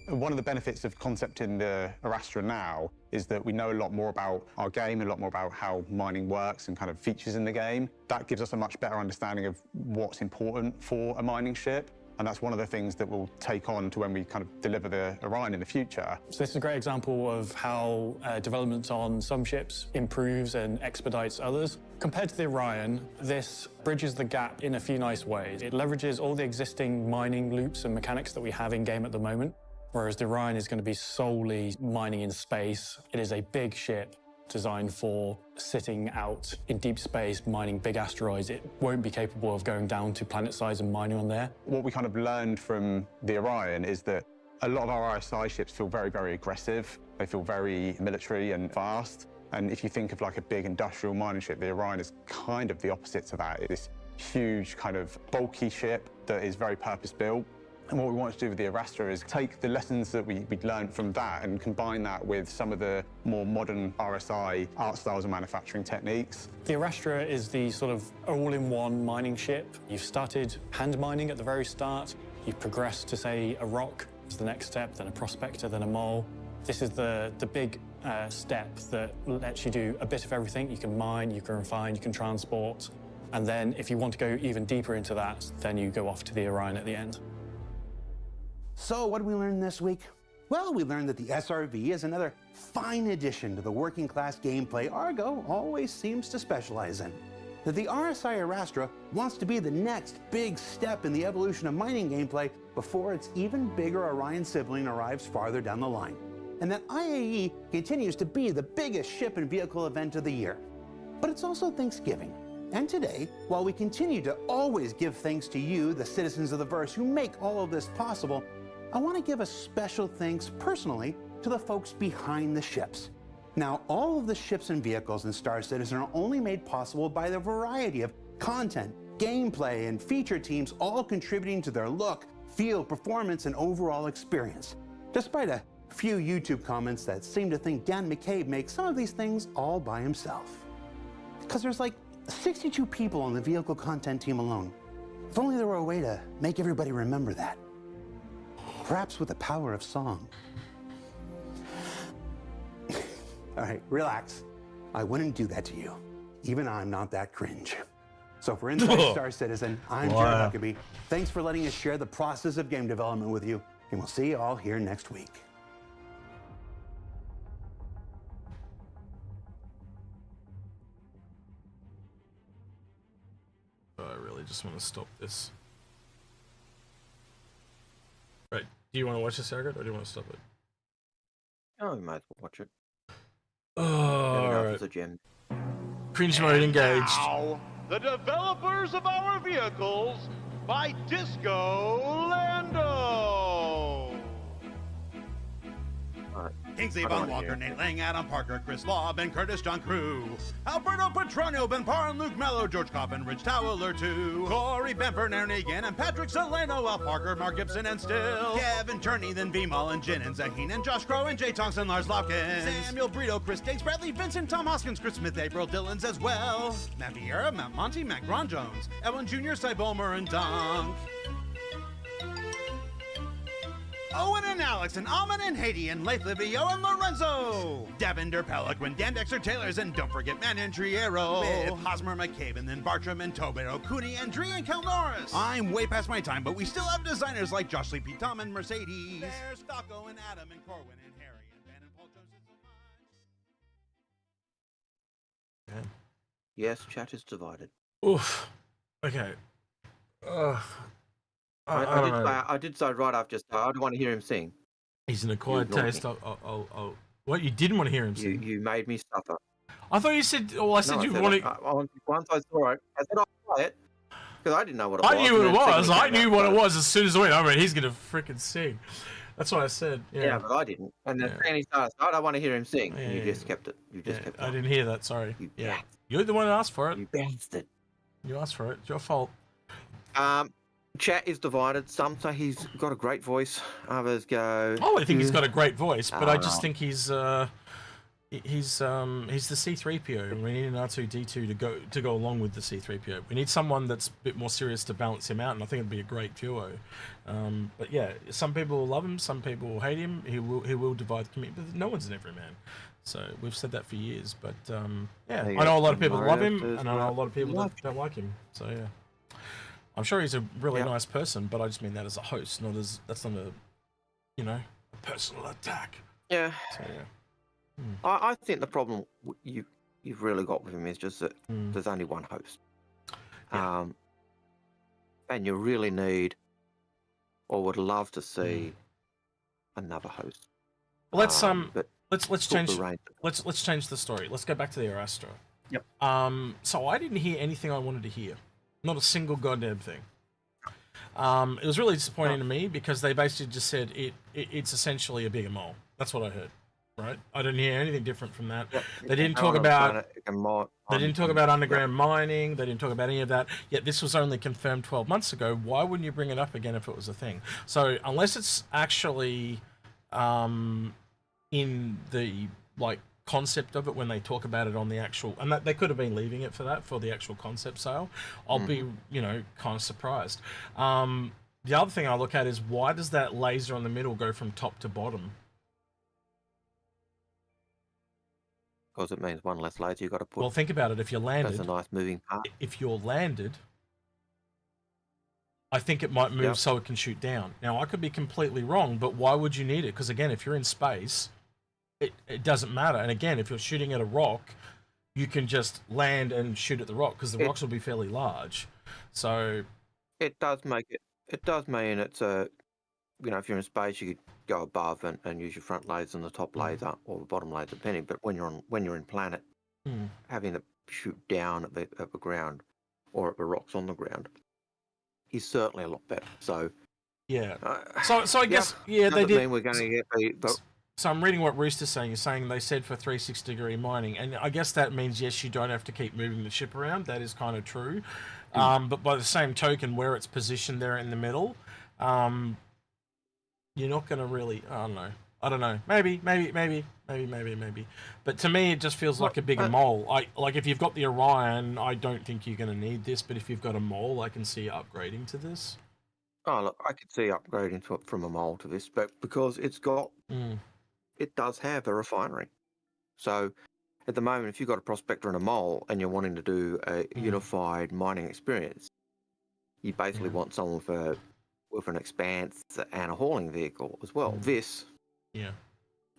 One of the benefits of concepting the Arastra now is that we know a lot more about our game, a lot more about how mining works and kind of features in the game. That gives us a much better understanding of what's important for a mining ship. And that's one of the things that we'll take on to when we kind of deliver the Orion in the future. So this is a great example of how development on some ships improves and expedites others. Compared to the Orion, this bridges the gap in a few nice ways. It leverages all the existing mining loops and mechanics that we have in-game at the moment, whereas the Orion is going to be solely mining in space. It is a big ship designed for sitting out in deep space, mining big asteroids. It won't be capable of going down to planet size and mining on there. What we kind of learned from the Orion is that a lot of our RSI ships feel very, very aggressive. They feel very military and fast. And if you think of like a big industrial mining ship, the Orion is kind of the opposite to that. It's this huge kind of bulky ship that is very purpose-built. And what we want to do with the Arastra is take the lessons that we learned from that and combine that with some of the more modern RSI art styles and manufacturing techniques. The Arastra is the sort of all-in-one mining ship. You've started hand mining at the very start. You've progressed to, say, a rock as the next step, then a prospector, then a mole. This is the big step that lets you do a bit of everything. You can mine, you can refine, you can transport. And then if you want to go even deeper into that, then you go off to the Orion at the end. So what did we learn this week? Well, we learned that the SRV is another fine addition to the working class gameplay Argo always seems to specialize in. That the RSI Arastra wants to be the next big step in the evolution of mining gameplay before its even bigger Orion sibling arrives farther down the line. And that IAE continues to be the biggest ship and vehicle event of the year. But it's also Thanksgiving. And today, while we continue to always give thanks to you, the citizens of the verse who make all of this possible, I want to give a special thanks personally to the folks behind the ships. Now, all of the ships and vehicles in Star Citizen are only made possible by the variety of content, gameplay, and feature teams all contributing to their look, feel, performance, and overall experience. Despite a few YouTube comments that seem to think Dan McCabe makes some of these things all by himself. Because there's like 62 people on the vehicle content team alone. If only there were a way to make everybody remember that. Perhaps with the power of song. All right, relax. I wouldn't do that to you. Even I'm not that cringe. So for Inside Star Citizen, I'm Jared Huckabee. Thanks for letting us share the process of game development with you, and we'll see you all here next week. I really just want to stop this. Right. Do you want to watch this, Algared, or do you want to stop it? Oh, you might as well watch it. Oh, right. Gem. Cringe mode engaged. Now, the developers of our vehicles by Disco Lando. Kingsley Von Walker, Nate Lang, Adam Parker, Chris Law, Ben Curtis, John Crew, Alberto Petronio, Ben Parr, Luke Mello, George Coffin, Rich Towler, too, Corey Benford, Aaron Egan, and Patrick Solano, Al Parker, Mark Gibson, and Still, Kevin Turney, then Vimal, and Jin, and Zaheen, and Josh Crow, and Jay Thompson, Lars Lopkins, Samuel Brito, Chris Diggs, Bradley Vincent, Tom Hoskins, Chris Smith, April Dillons as well, Matt Vieira, Matt Monty, Matt Gron Jones, Evan Jr., Cy Bulmer, and Dunk. Owen and Alex and Alman and Haiti and Leif Livio and Lorenzo. Davinder Peliquin, Dan Dexter Taylors, and don't forget Man and Triero. With Hosmer McCabe and then Bartram and Tobero, Cooney and Dree and Cal Norris. I'm way past my time, but we still have designers like Josh Lee, Pete Tom, and Mercedes. There's Stocko and Adam and Corwin and Harry and Ben and Paul Jones and so much. Yes, chat is divided. Oof. Okay. I did say right after I don't want to hear him sing. He's an acquired taste. What, you didn't want to hear him sing? You made me suffer. I thought you said. Oh, I said you wanted. Once I saw it, I said I'll play it because I didn't know what it was. I knew what it was. I knew what it was as soon as I went. I mean, he's gonna freaking sing. That's what I said. Yeah, but I didn't. And then he started. I don't want to hear him sing. And you just kept it. You just kept it. I didn't hear that. Sorry. You're the one that asked for it. You bastard. You asked for it. It's your fault. Chat is divided. Some say he's got a great voice. Others go. Oh, I think he's got a great voice, but I just think he's the C-3PO, and we need an R2-D2 to go along with the C-3PO. We need someone that's a bit more serious to balance him out, and I think it'd be a great duo. But yeah, some people will love him, some people will hate him. He will divide the community, but no one's an everyman. So we've said that for years. But yeah, I know a lot of people love him, and I know a lot of people that don't like him. So yeah. I'm sure he's a really nice person, but I just mean that as a host, not as that's not a personal attack. Yeah. So yeah. I think the problem you've really got with him is just that there's only one host, and you really need, or would love to see, another host. Well, let's change. Let's change the story. Let's go back to the Arastra. Yep. So I didn't hear anything I wanted to hear. Not a single goddamn thing. It was really disappointing to me because they basically just said it's essentially a bigger mole. That's what I heard. right? I didn't hear anything different from that. Yep. They didn't talk about. They didn't talk about underground mining. They didn't talk about any of that. Yet this was only confirmed 12 months ago. Why wouldn't you bring it up again if it was a thing? So unless it's actually in the concept of it when they talk about it on the actual, and that they could have been leaving it for the actual concept sale, I'll be kind of surprised. The other thing I look at is, why does that laser on the middle go from top to bottom? Because it means one less laser you got to put. Well, think about it. If you're landed, that's a nice moving part. If you're landed, I think it might move so it can shoot down. Now, I could be completely wrong, but why would you need it? Because again, if you're in space, it doesn't matter. And again, if you're shooting at a rock, you can just land and shoot at the rock, because the rocks will be fairly large. So it does make it. It does mean it's a, if you're in space, you could go above and use your front laser and the top laser or the bottom laser, depending. But when you're in planet, having to shoot down at the ground or at the rocks on the ground is certainly a lot better. So yeah. So I guess they did. Mean we're going to get the. So I'm reading what Rooster's saying. He's saying they said for 360-degree mining, and I guess that means yes, you don't have to keep moving the ship around. That is kind of true. But by the same token, where it's positioned there in the middle, you're not going to really. I don't know. Maybe. But to me, it just feels like a bigger mole. Like if you've got the Orion, I don't think you're going to need this. But if you've got a mole, I can see upgrading to this. Oh, look, I could see upgrading from a mole to this, but because it's got. It does have a refinery. So at the moment, if you've got a prospector and a mole and you're wanting to do a unified mining experience, you basically want someone with an expanse and a hauling vehicle as well. This, the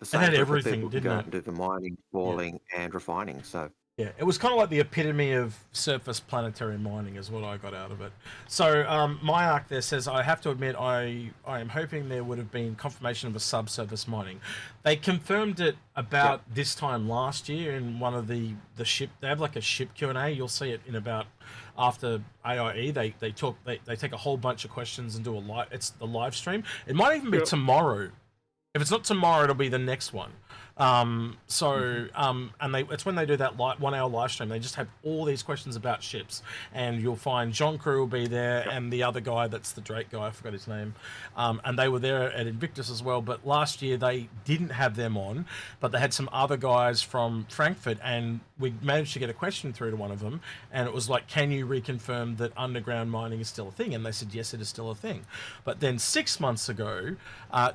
same had everything, didn't it? Do the mining, hauling, and refining. So yeah, it was kind of like the epitome of surface planetary mining is what I got out of it. So my arc there says, I have to admit, I am hoping there would have been confirmation of a subsurface mining. They confirmed it about this time last year in one of the ship. They have like a ship Q&A. You'll see it in about after AIE. They take a whole bunch of questions and do it's the live stream. It might even be tomorrow. If it's not tomorrow, it'll be the next one. And it's when they do that 1 hour live stream, they just have all these questions about ships, and you'll find John Crew will be there and the other guy that's the Drake guy, I forgot his name, and they were there at Invictus as well. But last year they didn't have them on, but they had some other guys from Frankfurt, and we managed to get a question through to one of them, and it was like, can you reconfirm that underground mining is still a thing? And they said yes, it is still a thing. But then 6 months ago,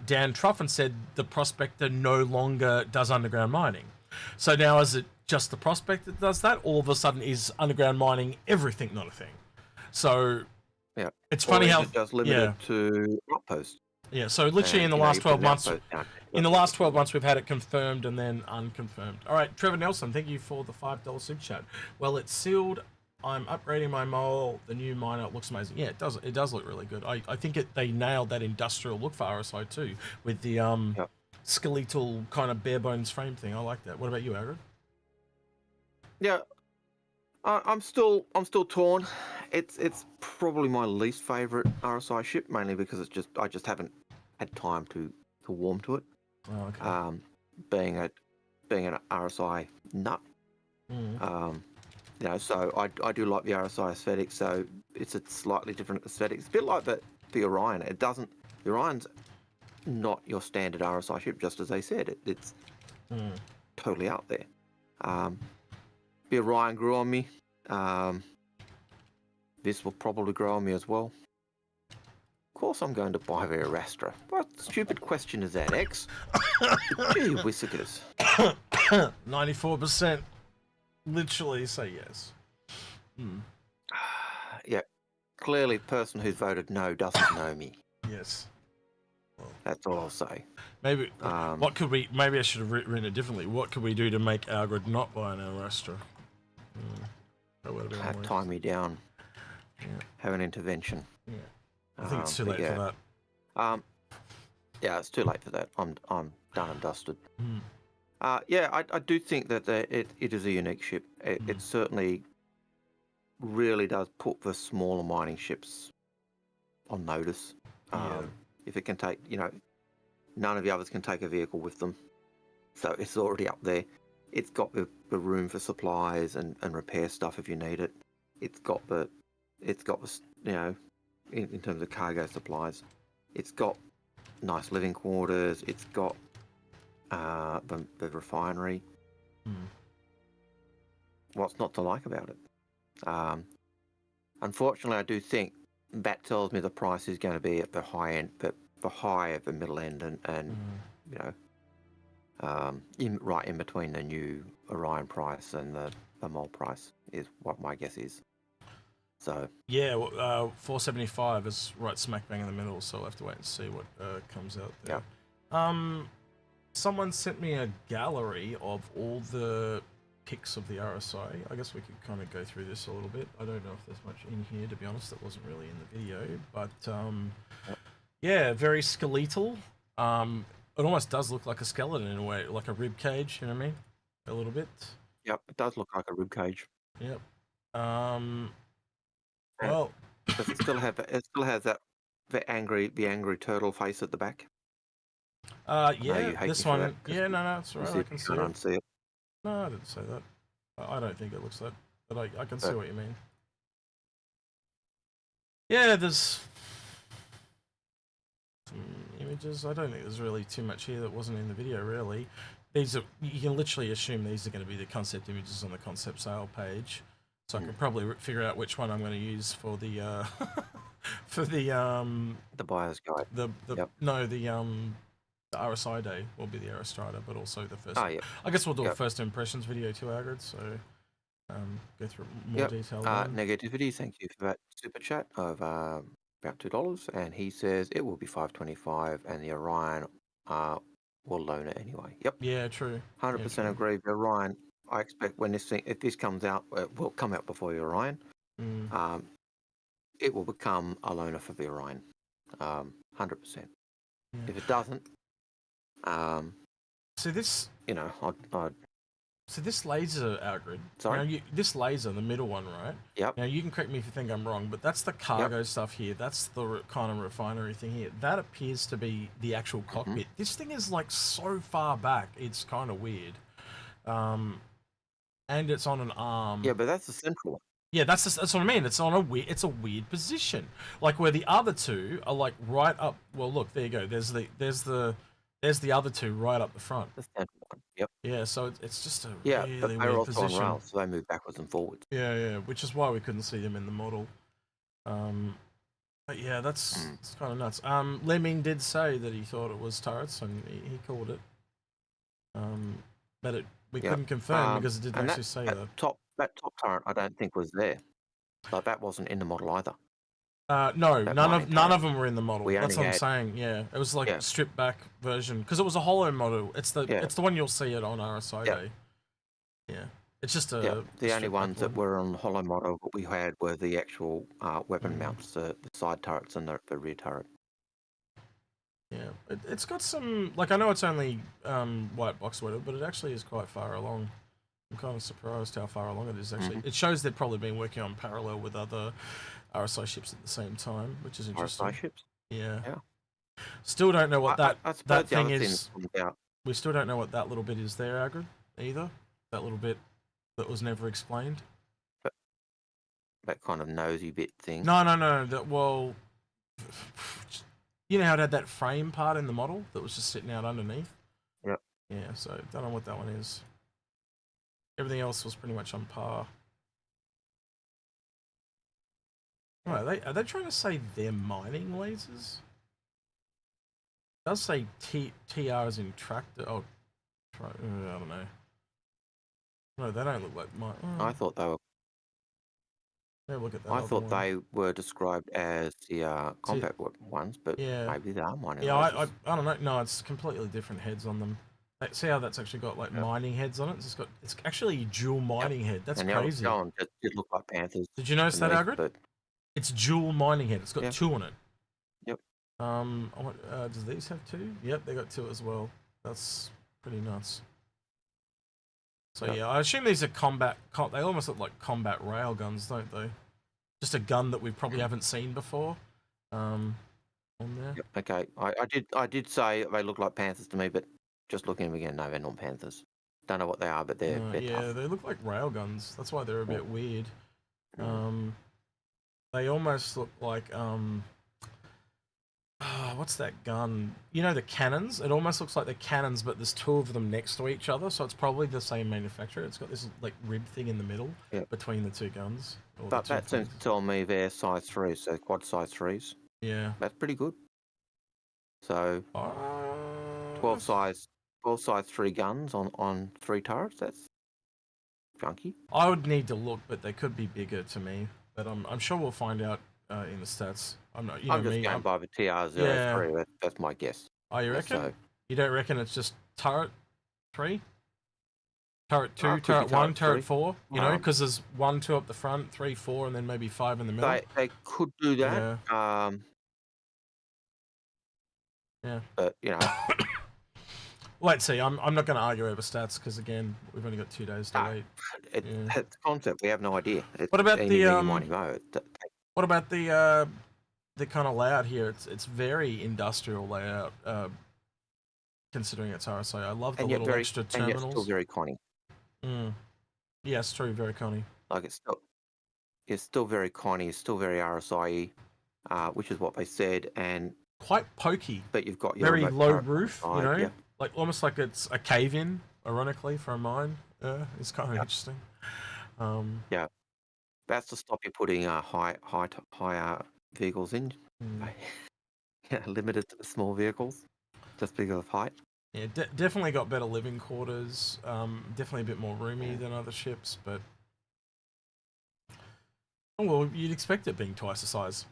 Dan Truffin said the prospector no longer does underground mining. So now is it just the prospect that does that? All of a sudden is underground mining everything not a thing? So it's funny how it's just limited to outposts. Yeah, so literally in the last 12 months, we've had it confirmed and then unconfirmed. All right, Trevor Nelson, thank you for the $5 super chat. Well, it's sealed. I'm upgrading my mole. The new miner looks amazing. Yeah, it does look really good. I think they nailed that industrial look for RSI too, with the skeletal kind of bare bones frame thing. I like that. What about you, Algared? Yeah, I'm still torn. It's probably my least favorite RSI ship, mainly because I just haven't had time to warm to it. Oh, okay. Being an RSI nut. So I do like the RSI aesthetic. So it's a slightly different aesthetic. It's a bit like the Orion. The Orion's not your standard RSI ship, just as they said. It's totally out there. The Orion grew on me. This will probably grow on me as well. Of course I'm going to buy the Arastra. What stupid question is that, X? Gee whiskers. 94% literally say yes. Yeah. Clearly the person who's voted no doesn't know me. Yes. That's all I'll say. Maybe maybe I should have written it differently. What could we do to make Algared not buy an Arastra? Tie me down. Yeah. Have an intervention. Yeah. I think it's too late for that. Yeah, it's too late for that. I'm done and dusted. I do think that it is a unique ship. It certainly really does put the smaller mining ships on notice. If it can take, none of the others can take a vehicle with them. So it's already up there. It's got the room for supplies and repair stuff if you need it. It's got the you know, in terms of cargo supplies, it's got nice living quarters. It's got the refinery. What's not to like about it? Unfortunately, I do think that tells me the price is going to be at the high end, the high of the middle end, and you know, right in between the new Orion price and the MOL price is what my guess is. So yeah, 475 is right smack bang in the middle, so I'll have to wait and see what comes out there. Yep. Someone sent me a gallery of all the pics of the RSI. I guess we could kind of go through this a little bit. I don't know if there's much in here, to be honest. That wasn't really in the video, but yeah, very skeletal. It almost does look like a skeleton in a way, like a rib cage, you know what I mean? A little bit. Yep, it does look like a rib cage. Yep. Well, does it still have the angry turtle face at the back? Yeah, this one. Yeah, no, it's all right. I can see it. See it. No, I didn't say that. I don't think it looks that, but I can see what you mean. Yeah, there's some images. I don't think there's really too much here that wasn't in the video, really. These are, you can literally assume these are going to be the concept images on the concept sale page. So I can probably figure out which one I'm going to use for the for the buyer's guide. The RSI day will be the Aristrata, but also the first. Yeah. I guess we'll do a first impressions video too, Algared. So go through more detail. Negativity, thank you for that super chat of about $2, and he says it will be $5.25, and the Orion will loan it anyway. Yep. Yeah, true. 100% agree. The Orion, I expect when if this comes out, it will come out before the Orion. It will become a loaner for the Orion. 100%. If it doesn't, so this, you know, I'd so this laser, Algared. Sorry? Now this laser, the middle one, right? Yep. Now you can correct me if you think I'm wrong, but that's the cargo stuff here. That's the kind of refinery thing here. That appears to be the actual cockpit. This thing is like so far back, it's kind of weird. And it's on an arm. Yeah, but that's the central one. Yeah, that's what I mean. It's on a weird position, like where the other two are like right up. Well, look, there you go. There's the other two right up the front. The central one. Yep. Yeah, so it's just a really but they're weird also on rails, so they move backwards and forwards. Yeah, which is why we couldn't see them in the model. But yeah, that's kind of nuts. Lemming did say that he thought it was turrets, and he called it. But we couldn't confirm because it didn't actually say that. That top turret, I don't think was there. Like that wasn't in the model either. No, none of them were in the model. That's what I'm saying. Yeah, it was like a stripped back version because it was a hollow model. It's the one you'll see it on RSI Day. Yeah, it's just a. The only ones that were on the hollow model that we had were the actual weapon mounts, the side turrets and the rear turret. Yeah, it's got some, like, I know it's only white box weather, but it actually is quite far along. I'm kind of surprised how far along it is, actually. It shows they've probably been working on parallel with other RSI ships at the same time, which is interesting. RSI ships? Yeah. Still don't know what that thing is. Yeah. We still don't know what that little bit is there, Algared, either. That little bit that was never explained. That kind of nosy bit thing. No. Well, you know how it had that frame part in the model that was just sitting out underneath? Yep. Yeah, so don't know what that one is. Everything else was pretty much on par. Oh, are they trying to say they're mining lasers? It does say TR as in tractor. Oh, I don't know. No, they don't look like mine. I thought they were. Look at that. I thought they were described as the combat ones, but maybe they are mining. Yeah, I don't know. No, it's completely different heads on them. See how that's actually got like mining heads on it? It's actually dual mining head. That's crazy. It did look like Panthers. Did you notice that, Algared? It's dual mining head. It's got two on it. Yep. Does these have two? Yep, they got two as well. That's pretty nuts. So yeah, I assume these are they almost look like combat rail guns, don't they? Just a gun that we probably haven't seen before. On there. Okay, I did say they look like Panthers to me, but just looking at them again, no, they're not Panthers. Don't know what they are, but they're tough. They look like railguns. That's why they're a bit weird. They almost look like what's that gun? You know, the cannons? It almost looks like the cannons, but there's two of them next to each other, so it's probably the same manufacturer. It's got this like rib thing in the middle between the two guns. But that seems to tell me they're size 3s, so quad size 3s. Yeah. That's pretty good. So 12 size 3 guns on 3 turrets, that's funky. I would need to look, but they could be bigger to me. But I'm sure we'll find out in the stats. I'm just going by the TR-03. Yeah. That's my guess. Oh, you reckon? So, you don't reckon it's just turret 3? Turret 2, turret 1, turret 4? You know, because there's 1, 2 up the front, 3, 4, and then maybe 5 in the middle. They could do that. Yeah. But, you know. Let's see. I'm not going to argue over stats because, again, we've only got 2 days to wait. It's concept. We have no idea. What about the kind of layout here? It's very industrial layout, considering it's RSA. I love the little extra terminals. And yet still very conny. Yeah, it's true. Very conny. Like it's still very conny. It's still very RSI, which is what they said, and quite pokey. But you've got your very low roof, you know, like almost like it's a cave-in. Ironically, for a mine, it's kind of interesting. Yeah, that's to stop you putting high vehicles in. Yeah, limited to the small vehicles, just because of height. Yeah, definitely got better living quarters. Definitely a bit more roomy than other ships, but well, you'd expect it being twice the size.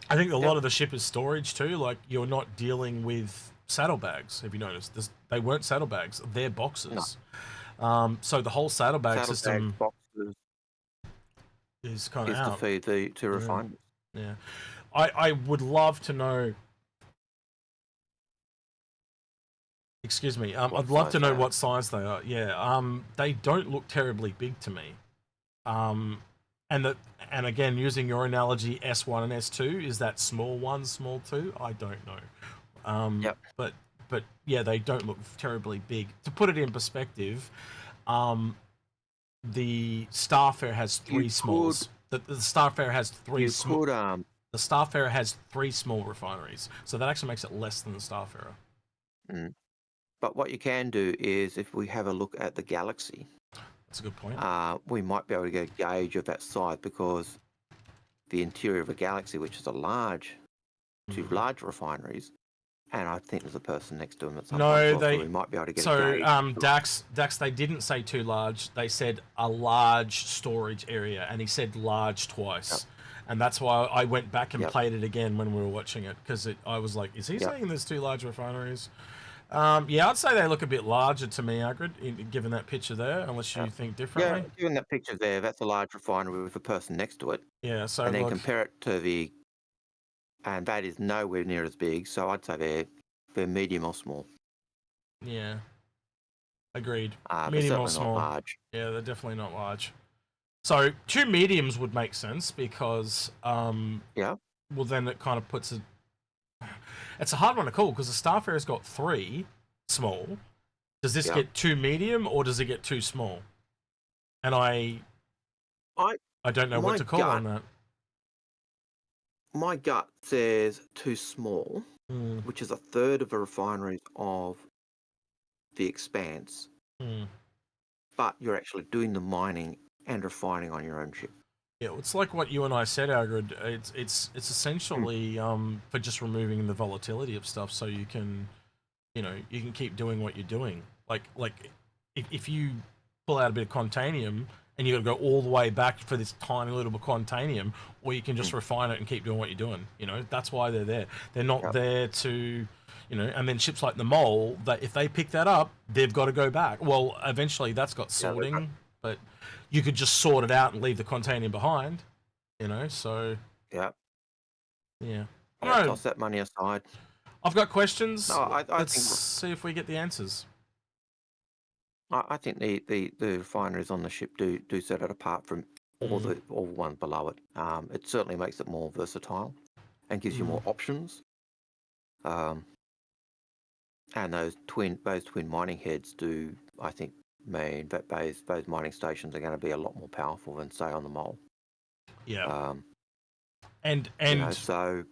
I think a lot of the ship is storage too. Like you're not dealing with saddlebags. Have you noticed? They weren't saddlebags; they're boxes. No. So the whole saddlebag system is kind of out. To feed the two refineries. Yeah, I would love to know. Excuse me. I'd love to know what size they are. Yeah. They don't look terribly big to me. And again, using your analogy, S1 and S2, is that small 1, small 2? I don't know. But yeah, they don't look terribly big. To put it in perspective, the Starfarer has 3 smalls. The Starfarer has 3 small. The Starfarer has 3 small refineries, so that actually makes it less than the Starfarer. But what you can do is, if we have a look at the Galaxy, that's a good point. We might be able to get a gauge of that size, because the interior of a Galaxy, which is a large, 2 large refineries, and I think there's a person next to them at some point. So we might be able to get a gauge. Dax, they didn't say too large. They said a large storage area, and he said large twice. And that's why I went back and played it again when we were watching it, because I was like, is he saying there's 2 large refineries? Yeah, I'd say they look a bit larger to me, Algared, given that picture there, unless you think differently. Yeah, given that picture there, that's a large refinery with a person next to it. Yeah, so and then compare it to and that is nowhere near as big, so I'd say they're medium or small. Yeah, agreed. Medium or small. Not large. Yeah, they're definitely not large. So 2 mediums would make sense, because well, then it kind of puts it. It's a hard one to call, because the Starfarer's got 3 small. Does this get 2 medium, or does it get 2 small? And I don't know what to call on that. My gut says 2 small, which is a third of the refineries of the Expanse. But you're actually doing the mining and refining on your own ship. Yeah, it's like what you and I said, Algared. It's essentially for just removing the volatility of stuff, so you can, you can keep doing what you're doing. Like if you pull out a bit of Contanium and you got to go all the way back for this tiny little bit of Contanium, or you can just refine it and keep doing what you're doing. That's why they're there. They're not there to, and then ships like the Mole, that if they pick that up, they've got to go back. Well, eventually that's got sorting, but you could just sort it out and leave the Contanium behind, so... Yeah. Toss that money aside. I've got questions. No, Let's see if we get the answers. I think the refineries on the ship do set it apart from all the ones below it. It certainly makes it more versatile and gives you more options. And those twin mining heads do, I think, mean that those mining stations are going to be a lot more powerful than, say, on the mole. Yeah. So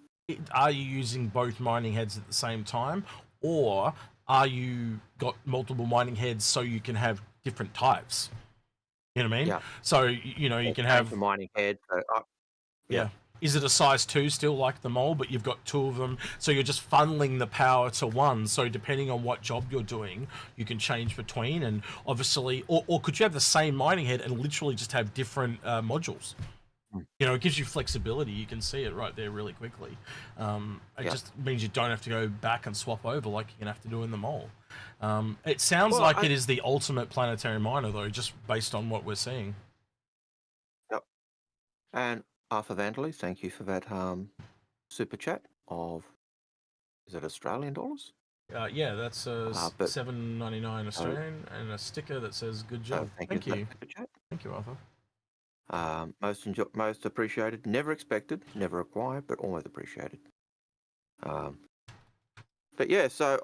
are you using both mining heads at the same time, or are you got multiple mining heads so you can have different types? You know what I mean? Yeah. So you can have a mining head. So, yeah. Is it a size 2 still like the mole, but you've got 2 of them, so you're just funneling the power to one, so depending on what job you're doing, you can change between, and obviously, or could you have the same mining head and literally just have different modules? It gives you flexibility. You can see it right there really quickly. It just means you don't have to go back and swap over like you're going to have to do in the mole. It sounds like it is the ultimate planetary miner, though, just based on what we're seeing. Yep. And Arthur Vanderley, thank you for that super chat of, is it Australian dollars? Yeah, that's $7.99 Australian, and a sticker that says "Good job." Thank you. Thank you, Arthur. Most appreciated, never expected, never required, but always appreciated. But yeah, so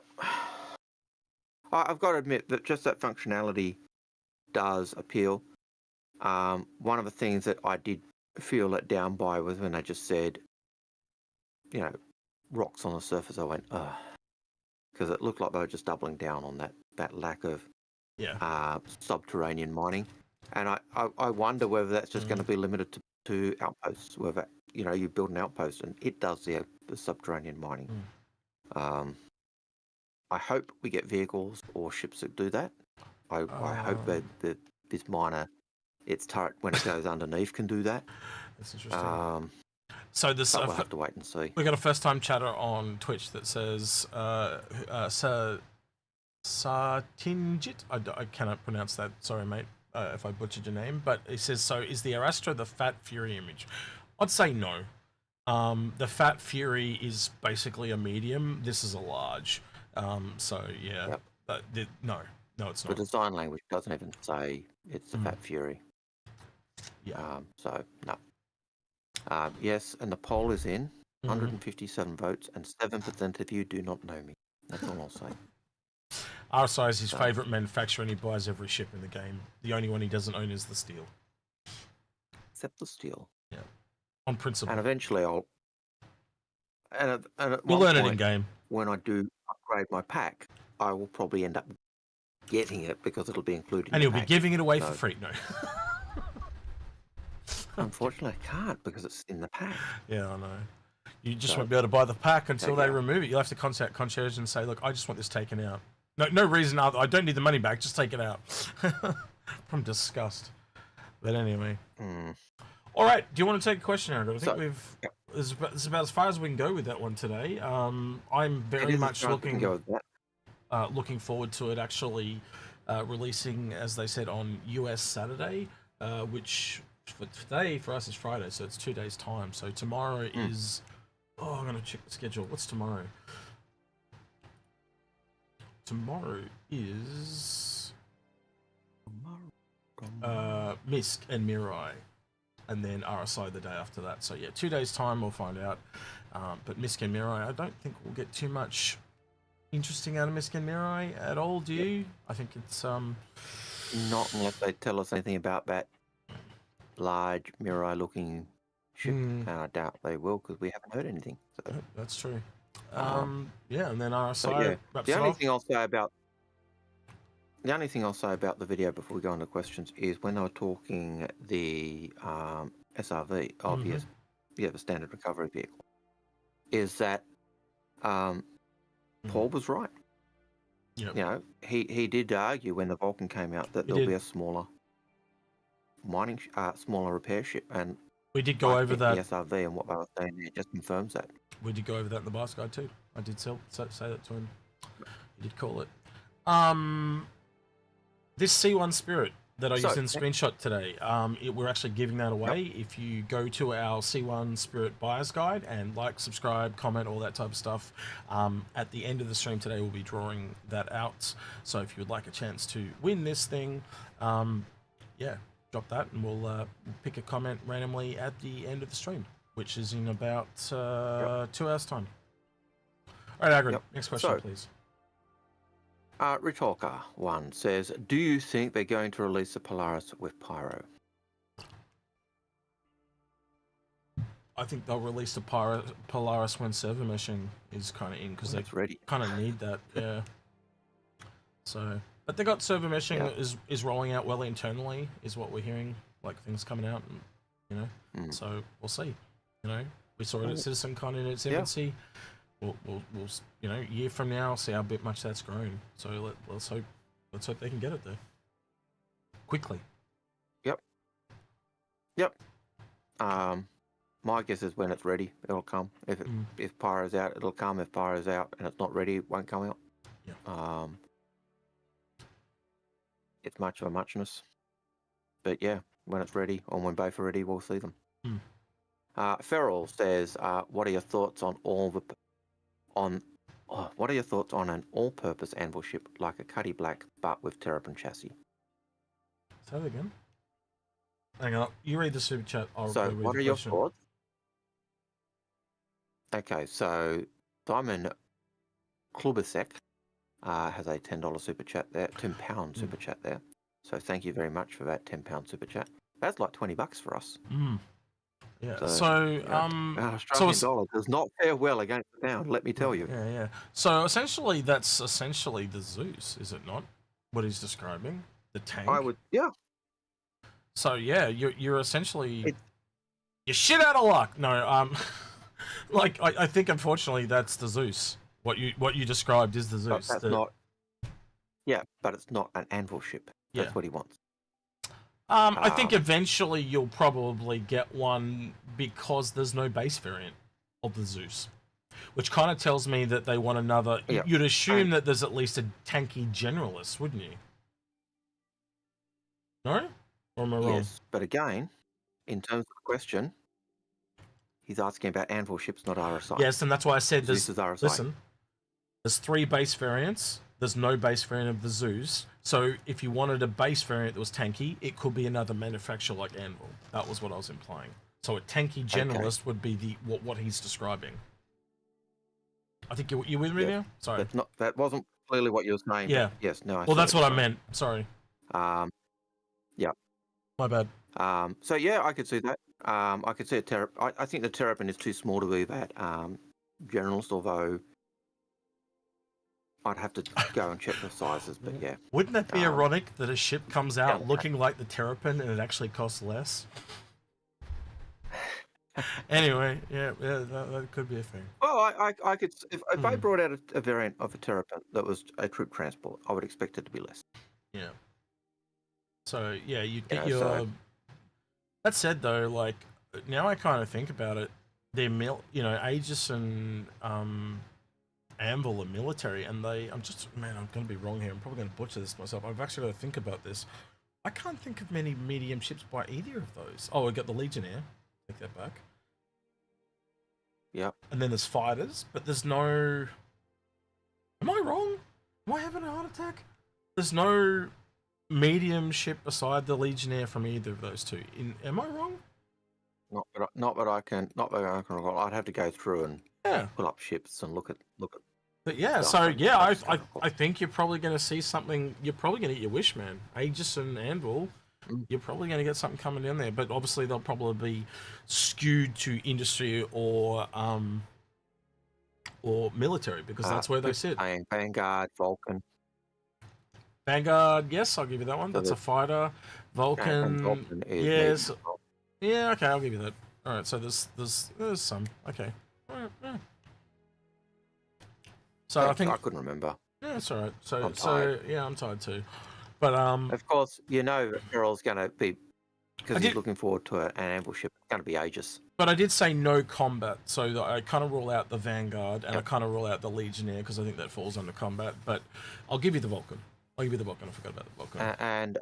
I've got to admit that just that functionality does appeal. One of the things that I did feel let down by was when they just said, rocks on the surface. I went, ugh, because it looked like they were just doubling down on that lack of subterranean mining. And I wonder whether that's just going to be limited to outposts, whether you build an outpost and it does the subterranean mining. I hope we get vehicles or ships that do that. I hope that this miner, its turret when it goes underneath can do that. That's interesting. So this we'll have to wait and see. We got a first-time chatter on Twitch that says Satinjit. I cannot pronounce that. Sorry, mate, if I butchered your name. But it says, so is the Arastra the Fat Fury image? I'd say no. The Fat Fury is basically a medium. This is a large. So yeah, no, it's not. The design language doesn't even say it's the Fat Fury. Yeah. So no. Yes, and the poll is in. 157 votes, and 7% of you do not know me. That's all I'll say. RSI is his favourite manufacturer, and he buys every ship in the game. The only one he doesn't own is the steel. Except the steel. Yeah. On principle. And eventually I'll... And we'll learn it in game. When I do upgrade my pack, I will probably end up getting it because it'll be included and in you'll be giving it away for free. No. Unfortunately, I can't because it's in the pack. Yeah, I know. You just won't be able to buy the pack until they remove it. You'll have to contact concierge and say, look, I just want this taken out. No reason. I don't need the money back. Just take it out. From disgust. But anyway. All right. Do you want to take a question, Aaron? I think it's about as far as we can go with that one today. I'm very much looking forward to it actually releasing, as they said, on US Saturday, which for today for us is Friday, so it's 2 days time. So tomorrow is I'm gonna check the schedule. What's tomorrow? Tomorrow is Misk and Mirai, and then RSI the day after that. So yeah, 2 days time we'll find out. But Misk and Mirai, I don't think we'll get too much interesting out of Misk and Mirai at all. Do you? I think it's not unless they tell us anything about that large Mirai looking ship, and I doubt they will because we haven't heard anything. So. That's true. Yeah, and then RSI wraps the it only off. thing I'll say about the video before we go on to questions is when they were talking the SRV, the standard recovery vehicle, is that Paul was right. Yep. He did argue when the Vulcan came out that there'll be a smaller smaller repair ship, and we did go over that. The SRV and what they were saying there just confirms that. We did go over that in the Bias Guide too. I did say that to him. He did call it. This C1 Spirit that I used in the screenshot today, we're actually giving that away. If you go to our C1 Spirit Buyer's Guide and like, subscribe, comment, all that type of stuff, at the end of the stream today, we'll be drawing that out. So if you would like a chance to win this thing, drop that and we'll pick a comment randomly at the end of the stream, which is in about 2 hours time. All right, Algared, next question, please. Retalker 1 says, do you think they're going to release the Polaris with Pyro? I think they'll release the Polaris when server meshing is kind of in, because they kind of need that. Yeah. So, but they got server meshing is rolling out well internally, is what we're hearing. Like things coming out, and, you know. So we'll see. You know, we saw it at CitizenCon in its infancy. We'll you know, a year from now, see how much that's grown. So let's hope they can get it there quickly. Yep. My guess is when it's ready, it'll come. If Pyro's out, it'll come. If Pyro's out and it's not ready, it won't come out. Yeah. It's much of a muchness. But yeah, when it's ready, or when both are ready, we'll see them. Feral says, what are your thoughts on what are your thoughts on an all-purpose anvil ship like a Cuddy Black but with Terrapin chassis? Say that again. Hang on, you read the super chat. So, what are your thoughts? Okay, so Simon Klubasek has a $10 super chat there, £10 super chat there. So thank you very much for that £10 super chat. That's like $20 for us. Yeah. Australian dollar does not fare well against the pound, let me tell you. Yeah. So essentially, that's essentially the Zeus, is it not? What he's describing, the tank. I would, yeah. So yeah, you're essentially you're shit out of luck. No, like I think unfortunately that's the Zeus. What you described is the Zeus. But that's not. Yeah, but it's not an anvil ship. That's what he wants. I think eventually you'll probably get one because there's no base variant of the Zeus, which kind of tells me that they want another. Yeah. You'd assume that there's at least a tanky generalist, wouldn't you? No? Or am I wrong? Yes, but again, in terms of the question, he's asking about anvil ships, not RSI. Yes, and that's why I said Zeus is RSI. Listen, there's 3 base variants. There's no base variant of the Zeus. So if you wanted a base variant that was tanky, it could be another manufacturer like Anvil. That was what I was implying. So a tanky generalist would be the what he's describing. I think you with me now? Sorry. That wasn't clearly what you were saying. Yeah. Yes. No. Well, that's what I meant. Sorry. Yeah. My bad. So yeah, I could see that. I could see a Terrapin. I think the Terrapin is too small to be that generalist, although I'd have to go and check the sizes, but yeah. Wouldn't that be ironic that a ship comes out looking like the Terrapin and it actually costs less? Anyway, yeah, that could be a thing. Well, I could, if I brought out a variant of a Terrapin that was a troop transport, I would expect it to be less. Yeah. So yeah, you'd get your. That said, though, like now I kind of think about it, they're Aegis and Anvil are military, and I'm going to be wrong here. I'm probably going to butcher this myself. I've actually got to think about this. I can't think of many medium ships by either of those. Oh, we got the Legionnaire. Take that back. Yep. And then there's fighters, but there's no. Am I wrong? Am I having a heart attack? There's no medium ship aside the Legionnaire from either of those two. Am I wrong? Not that I can recall. I'd have to go through and pull up ships and look at. But yeah, so yeah, I think you're probably going to see something. You're probably going to get your wish, man. Aegis and Anvil. You're probably going to get something coming in there, but obviously they'll probably be skewed to industry or military because that's where they sit. Vanguard, Vulcan. Vanguard, yes, I'll give you that one. That's a fighter. Vulcan, yes. Yeah, okay, I'll give you that. All right, so there's some. Okay. All right, yeah. So I think I couldn't remember. Yeah, that's all right. So yeah, I'm tired too. But of course, that Errol's going to be because he's looking forward to an Anvil ship. It's going to be Aegis. But I did say no combat, so I kind of rule out the Vanguard and I kind of rule out the Legionnaire because I think that falls under combat. But I'll give you the Vulcan. I forgot about the Vulcan. And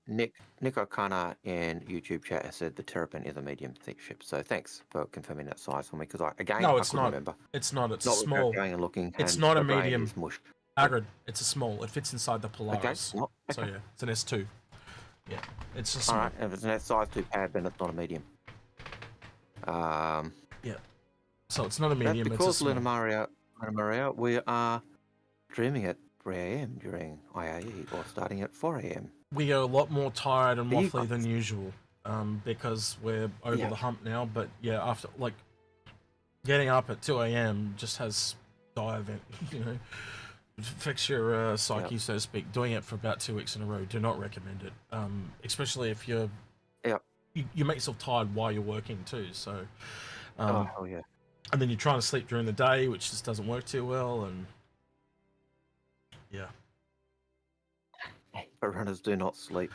Nick O'Connor in YouTube chat has said the Terrapin is a medium thick ship. So thanks for confirming that size for me because I couldn't remember. It's not. It's small. Going and looking. It's not a medium. Algared. It's a small. It fits inside the Polaris. Okay. So yeah, it's an S2. Yeah, it's just small. All right. If it's an size 2 pad, then it's not a medium. Yeah. So it's not a medium. Because Luna Maria, we are dreaming it 3 a.m. during IAE or starting at 4 a.m. We are a lot more tired and waffly than usual because we're over the hump now. But yeah, after like getting up at 2 a.m. just has event, you know, affects your psyche, so to speak. Doing it for about 2 weeks in a row, do not recommend it. Especially if you're you make yourself tired while you're working too. So and then you're trying to sleep during the day, which just doesn't work too well. And yeah, but runners do not sleep.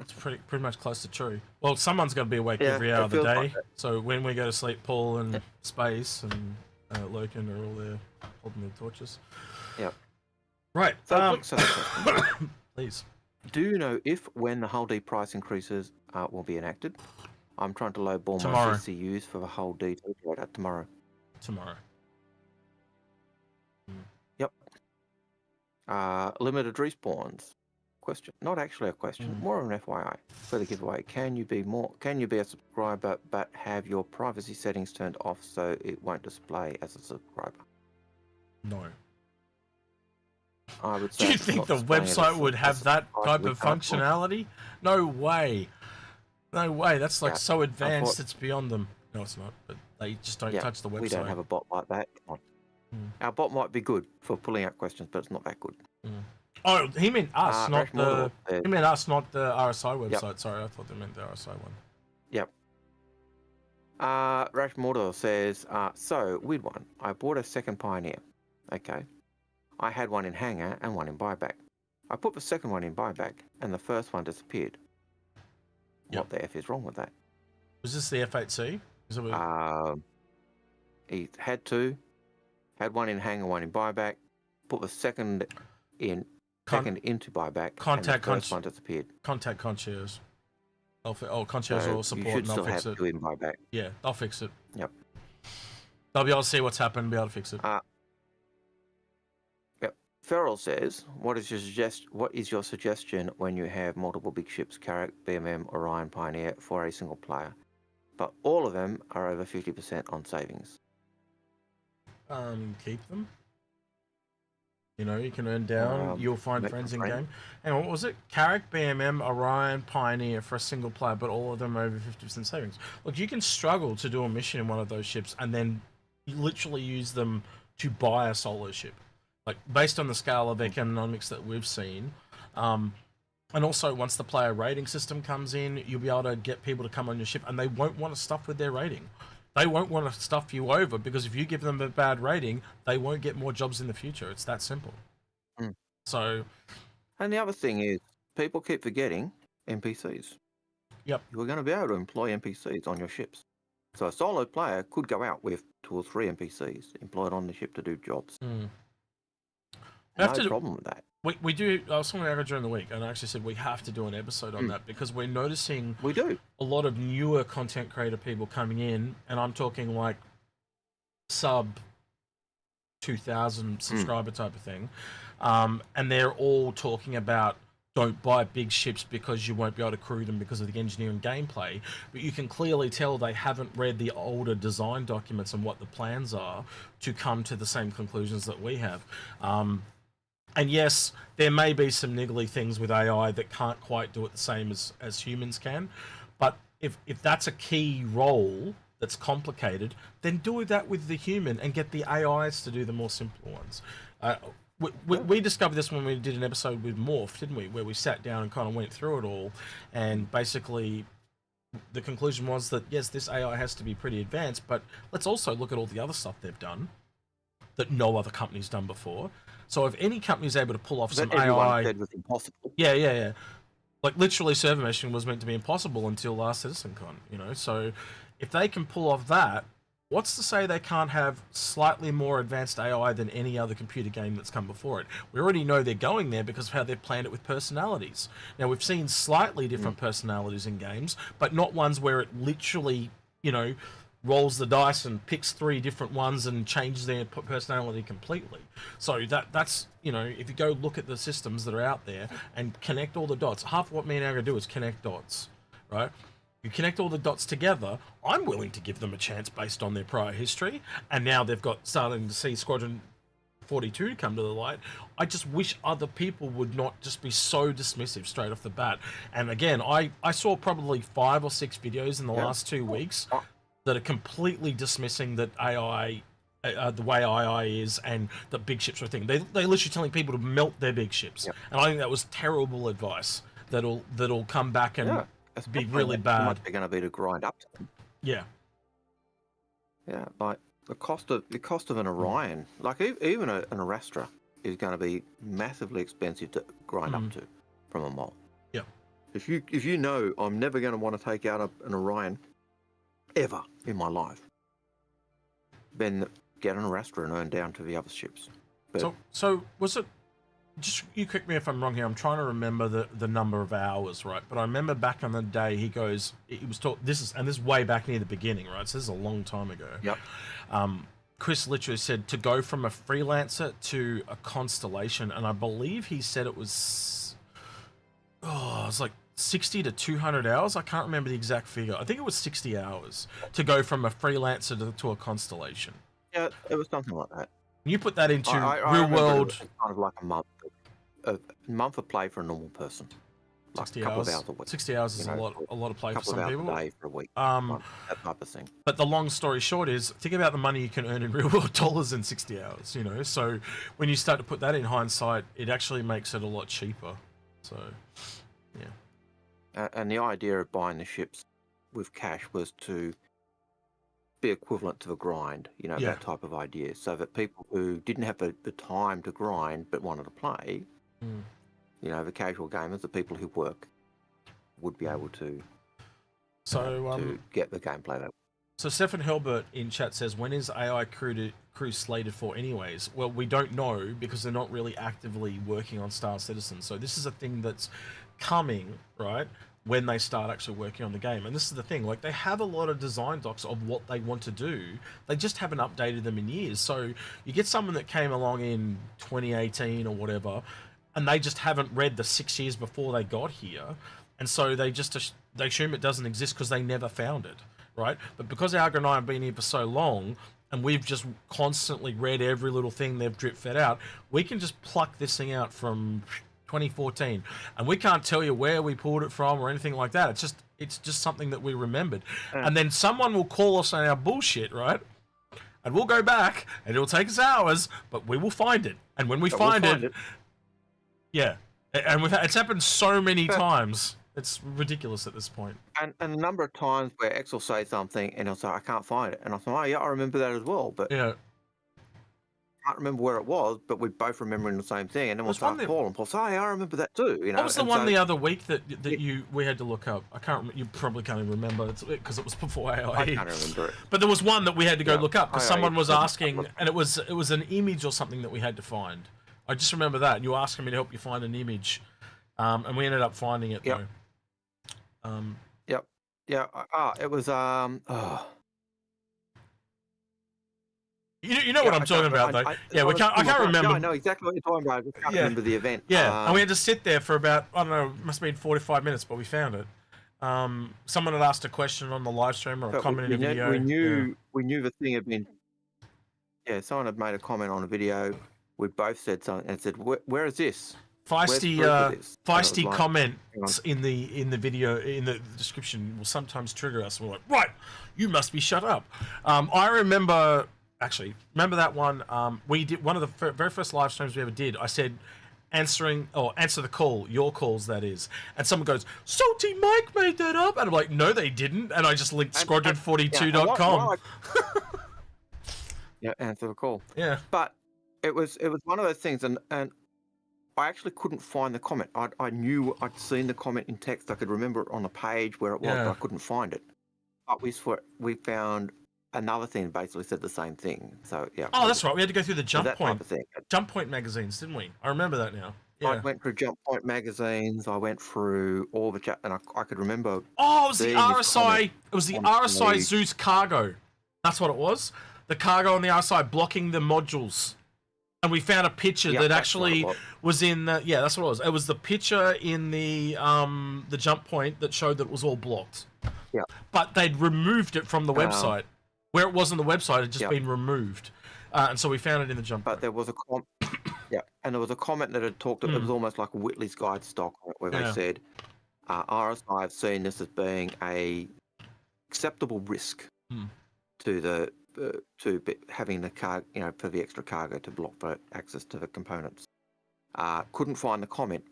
It's pretty much close to true. Well, someone's got to be awake every hour of the day. Like so when we go to sleep, Paul and Space and Loken are all there holding their torches. Right. So, please. Do you know if when the Hull D price increases will be enacted? I'm trying to lowball my CCUs for the Hull D to tomorrow. Tomorrow. Yep. Limited respawns. Question. Not actually a question. More of an FYI for the giveaway. Can you be a subscriber but have your privacy settings turned off so it won't display as a subscriber? No. I would say. Do you think the website would have that type of functionality? No way. No way. That's like so advanced it's beyond them. No, it's not. But they just don't touch the website. We don't have a bot like that. Our bot might be good for pulling out questions, but it's not that good. Oh, he meant us, not the. He meant us, not the RSI website. Sorry, I thought they meant the RSI one. Yep. Rash Mordor says, so weird one. I bought a second Pioneer. Okay. I had one in hangar and one in buyback. I put the second one in buyback, and the first one disappeared. What the F is wrong with that? Was this the F8C? Is it he had two. Had one in hangar, one in buyback. Put the second into buyback. Contact and the first one disappeared. Contact concierge. Concierge will support. You should and still they'll fix have it. two in buyback. Yeah, they'll fix it. Yep. They'll be able to see what's happened, be able to fix it. Yep. Feral says, what is your suggestion when you have multiple big ships, Carrack, BMM, Orion, Pioneer, for a single player, but all of them are over 50% on savings? Keep them. You know, you can earn down. You'll find friends in game. And what was it? Carrack, BMM, Orion, Pioneer for a single player, but all of them over 50% savings. Look, you can struggle to do a mission in one of those ships and then you literally use them to buy a solo ship. Like, based on the scale of economics that we've seen. And also, once the player rating system comes in, you'll be able to get people to come on your ship and they won't want to stuff with their rating. They won't want to stuff you over because if you give them a bad rating, they won't get more jobs in the future. It's that simple. So, and the other thing is, people keep forgetting NPCs. Yep. You're going to be able to employ NPCs on your ships. So a solo player could go out with 2 or 3 NPCs employed on the ship to do jobs. No problem with that. We do. I was talking about it during the week, and I actually said we have to do an episode on that because we're noticing a lot of newer content creator people coming in, and I'm talking like sub 2,000 subscriber type of thing, and they're all talking about don't buy big ships because you won't be able to crew them because of the engineering gameplay. But you can clearly tell they haven't read the older design documents and what the plans are to come to the same conclusions that we have. And yes, there may be some niggly things with AI that can't quite do it the same as humans can. But if that's a key role that's complicated, then do that with the human and get the AIs to do the more simple ones. We discovered this when we did an episode with Morph, didn't we? Where we sat down and kind of went through it all. And basically, the conclusion was that, yes, this AI has to be pretty advanced, but let's also look at all the other stuff they've done that no other company's done before. So if any company is able to pull off some AI, said was impossible. Yeah. Like literally, server meshing was meant to be impossible until last CitizenCon. You know, so if they can pull off that, what's to say they can't have slightly more advanced AI than any other computer game that's come before it? We already know they're going there because of how they've planned it with personalities. Now we've seen slightly different personalities in games, but not ones where it literally, you know, rolls the dice and picks 3 different ones and changes their personality completely. So that's, you know, if you go look at the systems that are out there and connect all the dots, half of what me and Aga do is connect dots, right? You connect all the dots together, I'm willing to give them a chance based on their prior history, and now they've got starting to see Squadron 42 to come to the light. I just wish other people would not just be so dismissive straight off the bat. And again, I saw probably 5 or 6 videos in the last 2 weeks that are completely dismissing that AI, the way AI is, and that big ships are a thing. They're literally telling people to melt their big ships. And I think that was terrible advice that'll come back and be really bad. How much they're going to be to grind up to them. Yeah. Yeah, like the cost of an Orion, like even an Arastra, is going to be massively expensive to grind up to from a mole. Yeah. If you know I'm never going to want to take out an Orion ever in my life, then get an Arastra and earn down to the other ships. But so was it? Just you correct me if I'm wrong here. I'm trying to remember the number of hours, right? But I remember back in the day, he was taught this is way back near the beginning, right? So this is a long time ago. Yep. Chris literally said to go from a freelancer to a constellation, and I believe he said it was like 60 to 200 hours. I can't remember the exact figure. I think it was 60 hours to go from a freelancer to a constellation. Yeah, it was something like that. You put that into I real world. It was kind of like a month of play for a normal person. Like 60 a couple hours. of hours a week. 60 hours is a lot of play for some people. A couple of hours a day for a week. That type of thing. But the long story short is, think about the money you can earn in real world dollars in 60 hours. You know, so when you start to put that in hindsight, it actually makes it a lot cheaper. So, yeah. And the idea of buying the ships with cash was to be equivalent to the grind, you know, that type of idea, so that people who didn't have the time to grind but wanted to play, you know, the casual gamers, the people who work, would be able to to get the gameplay that. So Stefan Hilbert in chat says, when is AI crew slated for anyways? Well, we don't know because they're not really actively working on Star Citizen. So this is a thing that's coming, right, when they start actually working on the game. And this is the thing, like, they have a lot of design docs of what they want to do. They just haven't updated them in years. So you get someone that came along in 2018 or whatever, and they just haven't read the 6 years before they got here. And so they assume it doesn't exist because they never found it, right? But because Algared and I have been here for so long, and we've just constantly read every little thing they've drip fed out, we can just pluck this thing out from 2014, and we can't tell you where we pulled it from or anything like that. It's just something that we remembered. And then someone will call us on our bullshit, right? And we'll go back, and it'll take us hours, but we will find it. And when we find it, yeah. And it's happened so many times. It's ridiculous at this point. And a number of times where X will say something, and he'll say, "I can't find it," and I'll say, "Oh yeah, I remember that as well," but yeah. Can't remember where it was, but we're both remembering the same thing, and then we'll start calling. Paul say, "Oh, yeah, I remember that too." You know, what was the one the other week that we had to look up? I can't remember. You probably can't even remember because it was before AI. I can't remember it. But there was one that we had to go look up because someone was asking, and it was an image or something that we had to find. I just remember that. And you were asking me to help you find an image, and we ended up finding it though. Yeah. It was You know what I'm talking about, though. I can't remember. I know exactly what you're talking about. I just can't remember the event. Yeah, and we had to sit there for about, I don't know, it must have been 45 minutes, but we found it. Someone had asked a question on the live stream or a comment in a video. We knew the thing had been. Yeah, someone had made a comment on a video. We both said something and said, "Where is this?" Feisty comments in the video in the description will sometimes trigger us. We're like, right, you must be shut up. I remember. Actually, remember that one? We did one of the very first live streams we ever did. I said, answer the call, your calls, that is. And someone goes, Salty Mike made that up. And I'm like, no, they didn't. And I just linked squadron42.com. Yeah, answer the call. Yeah. But it was one of those things, and I actually couldn't find the comment. I knew I'd seen the comment in text. I could remember it on the page where it was, but I couldn't find it. But we found another thing basically said the same thing. So yeah. Oh, that's right. We had to go through the Jump Point magazines, didn't we? I remember that now. Yeah. I went through Jump Point magazines. I went through all the chat, and I could remember. Oh, it was the RSI. It was the RSI Zeus cargo. That's what it was. The cargo on the RSI blocking the modules, and we found a picture that actually was in the. Yeah, that's what it was. It was the picture in the Jump Point that showed that it was all blocked. Yeah. But they'd removed it from the website. Where it was on the website had just been removed. And so we found it in the jump. But there was a and there was a comment that had talked. It was almost like a Whitley's Guide stock, where they said, RSI have seen this as being a acceptable risk to the having the car, for the extra cargo to block the access to the components. Couldn't find the comment,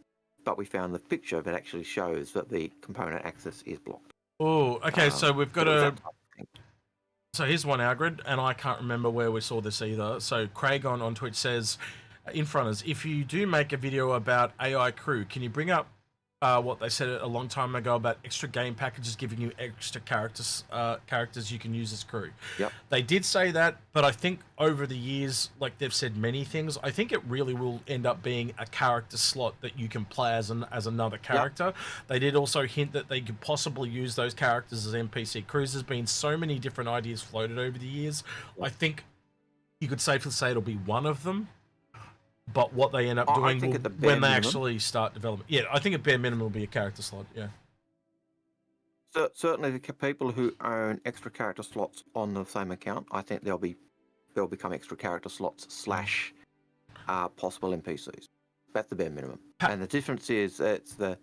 but we found the picture that actually shows that the component access is blocked. Oh, okay. So we've got a. So here's one, Algared, and I can't remember where we saw this either. So Craig on Twitch says, Inforunners, if you do make a video about AI crew, can you bring up what they said a long time ago about extra game packages giving you extra characters you can use as crew? Yep. They did say that, but I think over the years, like they've said many things, I think it really will end up being a character slot that you can play as another character. Yep. They did also hint that they could possibly use those characters as NPC crews. There's been so many different ideas floated over the years. I think you could safely say it'll be one of them. But what they end up doing when they actually start development. Yeah, I think at bare minimum will be a character slot, yeah. So, certainly the people who own extra character slots on the same account, I think they'll become extra character slots / possible NPCs. That's the bare minimum. And the difference is it's the...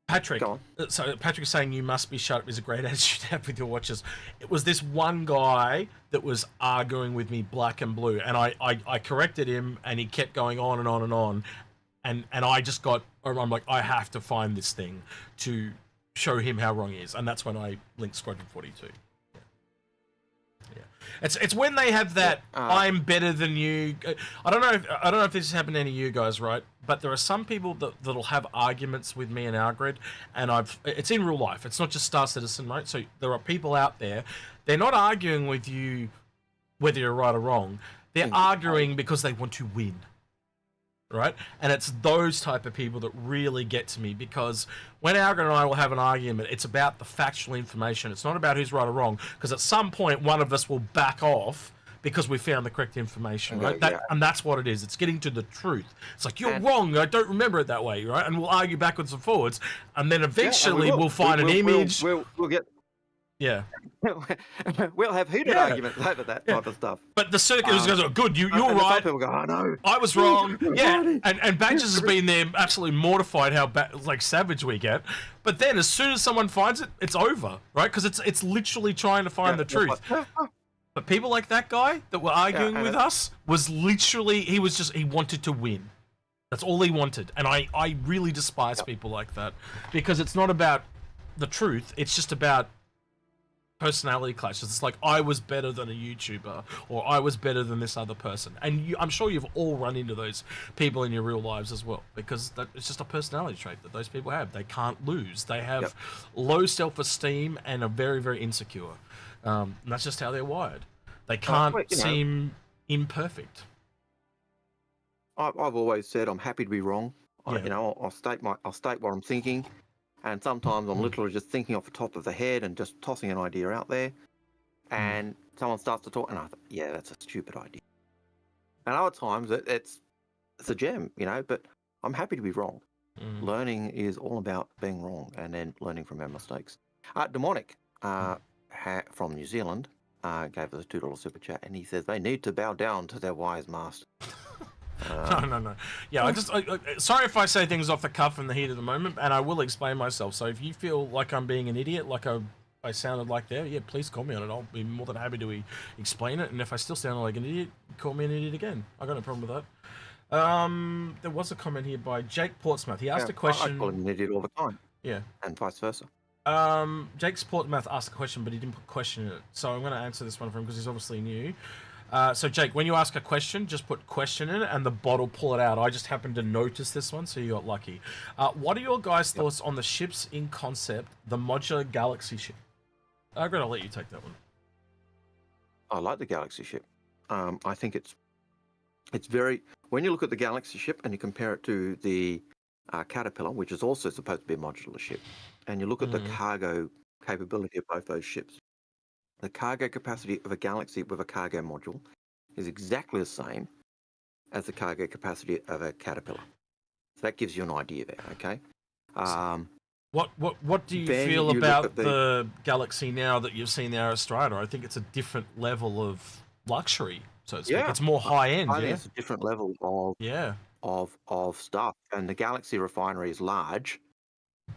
Patrick, so Patrick's saying you must be shut up is a great attitude to have with your watchers. It was this one guy that was arguing with me black and blue, and I corrected him, and he kept going on and on and on, and I'm like, I have to find this thing to show him how wrong he is, and that's when I linked Squadron 42. It's when they have that I'm better than you. I don't know if this has happened to any of you guys, right? But there are some people that'll have arguments with me and Algared, and it's in real life. It's not just Star Citizen, right? So there are people out there. They're not arguing with you whether you're right or wrong. They're arguing because they want to win. Right? And it's those type of people that really get to me, because when Algared and I will have an argument, it's about the factual information. It's not about who's right or wrong, because at some point one of us will back off because we found the correct information, right? And that's what it is. It's getting to the truth. It's like, you're wrong. I don't remember it that way, right? And we'll argue backwards and forwards, and then eventually we'll find an image. We'll get... Yeah. We'll have heated arguments over that type of stuff. But the circuit goes, good, you're right. Some people go, oh, no. I was wrong. Yeah. And Badges has been there absolutely mortified how savage we get. But then as soon as someone finds it, it's over, right? Because it's literally trying to find the truth. But people like that guy that were arguing with us was literally, he wanted to win. That's all he wanted. And I really despise people like that, because it's not about the truth. It's just about personality clashes. It's like, I was better than a YouTuber, or I was better than this other person. And I'm sure you've all run into those people in your real lives as well, because it's just a personality trait that those people have. They can't lose. They have low self-esteem and are very, very insecure. And that's just how they're wired. They can't seem imperfect. I've always said I'm happy to be wrong. I'll state what I'm thinking. And sometimes I'm literally just thinking off the top of the head and just tossing an idea out there. And someone starts to talk, and I thought, yeah, that's a stupid idea. And other times it's a gem, but I'm happy to be wrong. Learning is all about being wrong and then learning from our mistakes. Demonic from New Zealand gave us a $2 super chat, and he says they need to bow down to their wise master. No. Yeah, sorry if I say things off the cuff in the heat of the moment, and I will explain myself. So if you feel like I'm being an idiot, like I sounded like there, yeah, please call me on it. I'll be more than happy to explain it. And if I still sound like an idiot, call me an idiot again. I got no problem with that. There was a comment here by Jake Portsmouth. He asked a question. I call him an idiot all the time. Yeah. And vice versa. Jake Portsmouth asked a question, but he didn't put question in it. So I'm going to answer this one for him because he's obviously new. So Jake, when you ask a question, just put question in it and the bot will pull it out. I just happened to notice this one, so you got lucky. What are your guys' thoughts on the ships in concept, the modular Galaxy ship? I'm going to let you take that one. I like the Galaxy ship. I think it's very... When you look at the Galaxy ship and you compare it to the Caterpillar, which is also supposed to be a modular ship, and you look at the cargo capability of both those ships, the cargo capacity of a Galaxy with a cargo module is exactly the same as the cargo capacity of a Caterpillar. So that gives you an idea there, okay? What do you feel about the Galaxy now that you've seen the Aerostrata? I think it's a different level of luxury, so to speak. It's more high end. I think it's a different level of stuff. And the Galaxy refinery is large,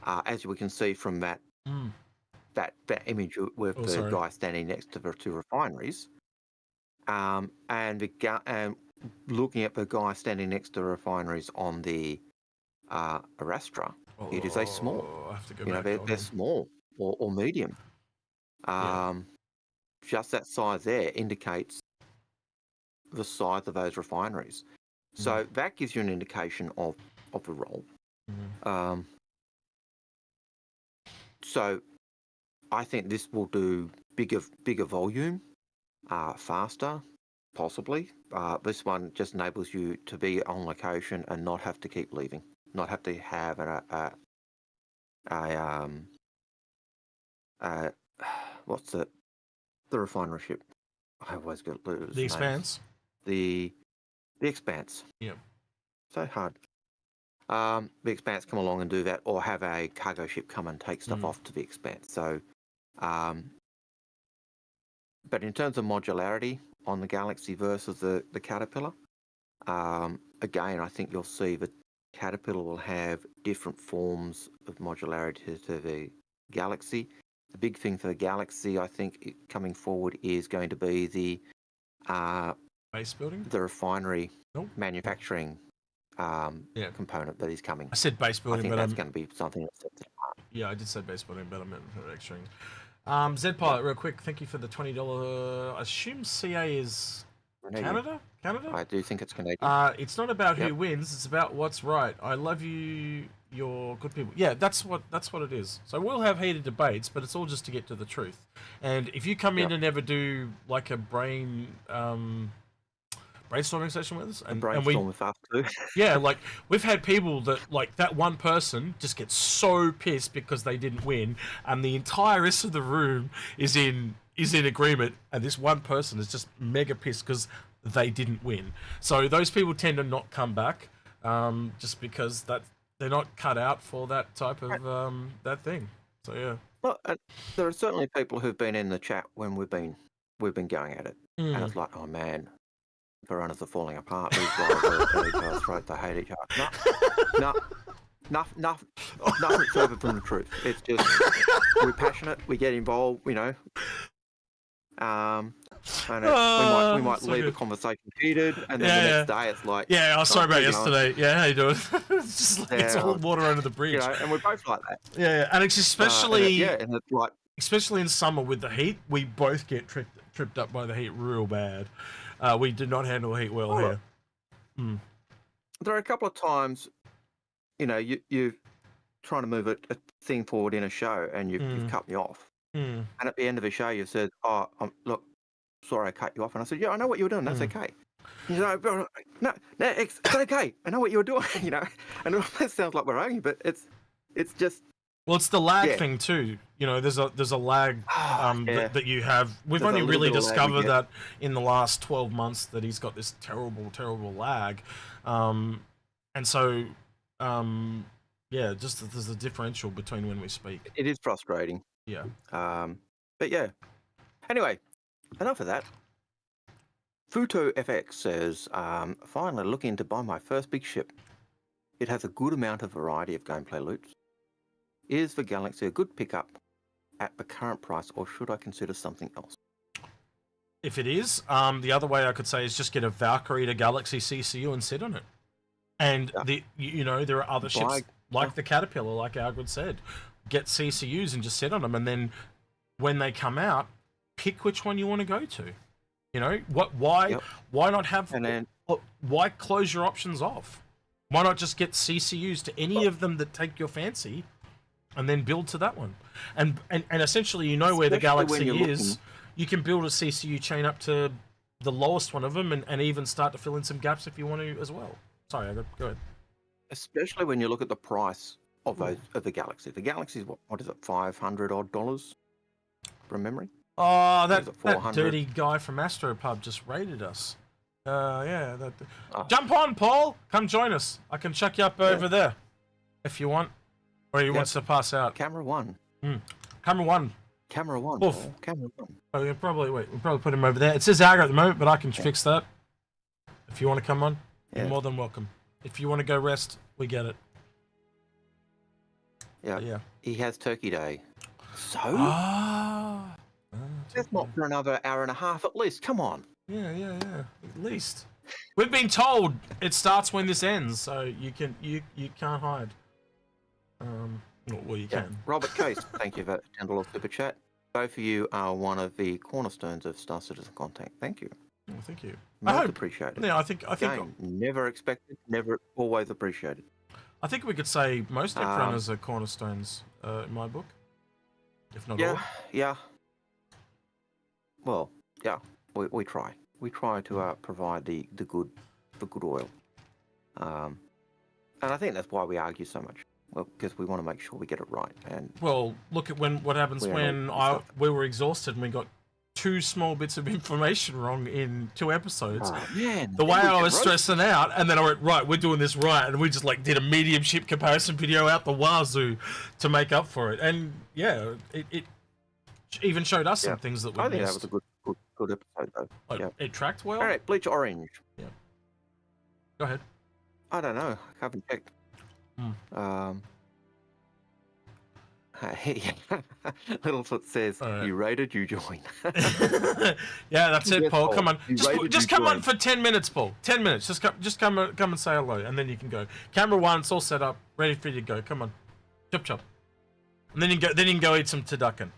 as we can see from that that image with the guy standing next to the two refineries. And looking at the guy standing next to the refineries on the Arastra, it is a small. I have to go back. They're small or medium. Just that size there indicates the size of those refineries. So that gives you an indication of the role. So I think this will do bigger volume, faster, possibly. This one just enables you to be on location and not have to keep leaving, not have to have what's the refinery ship? I always get lose. The Expanse. The Expanse. Yeah. So hard. The Expanse come along and do that, or have a cargo ship come and take stuff off to the Expanse. So, but in terms of modularity on the Galaxy versus the Caterpillar, again, I think you'll see that Caterpillar will have different forms of modularity to the Galaxy. The big thing for the Galaxy, I think, coming forward is going to be the base building, the refinery manufacturing component that is coming. I said base building, I think but that's going to be something that's set apart. Yeah, I did say base building, but I meant manufacturing. Zed Pilot, real quick, thank you for the $20. I assume CA is Canada? I do think it's Canadian. It's not about who wins; it's about what's right. I love you, you're good people. Yeah, that's what it is. So we'll have heated debates, but it's all just to get to the truth. And if you come in and never do like a brainstorming session with us, and we with us too. yeah, like we've had people that like that one person just gets so pissed because they didn't win, and the entire rest of the room is in agreement, and this one person is just mega pissed because they didn't win. So those people tend to not come back, just because that they're not cut out for that type of that thing. So yeah. Well, there are certainly people who've been in the chat when we've been going at it, and it's like, oh man, the runners are falling apart. These guys are at each other's throat. They hate each other. Nothing further from the truth. It's just we're passionate. We get involved. We might leave the conversation heated, and then the next day it's like, sorry about yesterday. Yeah, how you doing? It's just like it's all water under the bridge. And we're both like that. Yeah, and it's especially and it's like, especially in summer with the heat, we both get tripped up by the heat real bad. We did not handle heat well here. There are a couple of times, you're trying to move a thing forward in a show, and you've cut me off. And at the end of the show, you said, "Oh, look, sorry, I cut you off." And I said, "Yeah, I know what you were doing. That's okay." No, it's okay. I know what you were doing. And it sounds like we're arguing, but it's just. Well, it's the lag thing too. There's a lag that you have. We've only really discovered that in the last 12 months that he's got this terrible lag, and so just there's a differential between when we speak. It is frustrating. Yeah. But yeah. Anyway, enough of that. Futo FX says, finally looking to buy my first big ship. It has a good amount of variety of gameplay loots. Is the Galaxy a good pickup at the current price, or should I consider something else? If it is, the other way I could say is just get a Valkyrie to Galaxy CCU and sit on it. And there are other ships like the Caterpillar, like Algared said. Get CCUs and just sit on them, and then when they come out, pick which one you want to go to. Why not have? Why close your options off? Why not just get CCUs to any of them that take your fancy, and then build to that one? And essentially, where the Galaxy is. You can build a CCU chain up to the lowest one of them, and even start to fill in some gaps if you want to as well. Sorry, go ahead. Especially when you look at the price of the Galaxy. The Galaxy is what is it, $500 odd from memory? Oh, that dirty guy from Astropub just raided us. Jump on, Paul. Come join us. I can chuck you up over there if you want, or he wants to pass out. Camera one. Camera one. Camera 1. Oof. Paul. Camera 1. Oh, we'll probably put him over there. It says Algared at the moment, but I can fix that. If you want to come on, you're more than welcome. If you want to go rest, we get it. Yeah. He has Turkey Day. So? That's not for another hour and a half at least. Come on. Yeah. At least. We've been told it starts when this ends, so you can't hide. Well, you can. Robert Case, thank you for $10 super chat. Both of you are one of the cornerstones of Star Citizen content. Thank you. Oh, thank you. Most appreciated. Yeah, I think never expected, never always appreciated. I think we could say most Inforunners are cornerstones in my book, if not all. Yeah. Well, yeah, we try. We try to provide the good oil, and I think that's why we argue so much. Well, because we want to make sure we get it right. And well, look at what happens when we were exhausted and we got 2 small bits of information wrong in 2 episodes. Oh, man, the way I was stressing out, and then I went, right, we're doing this right, and we just did a mediumship comparison video out the wazoo to make up for it. And yeah, it even showed us some things that we missed. I think that was a good episode though. It tracked well. All right, Bleach Orange. Yeah. Go ahead. I don't know. I haven't checked. Littlefoot says, you rated, you join. Yeah, that's it, Paul. Come on. Just come on for 10 minutes, Paul. 10 minutes. Just come and say hello, and then you can go. Camera 1, it's all set up, ready for you to go. Come on. Chop. And then you can go eat some turducken.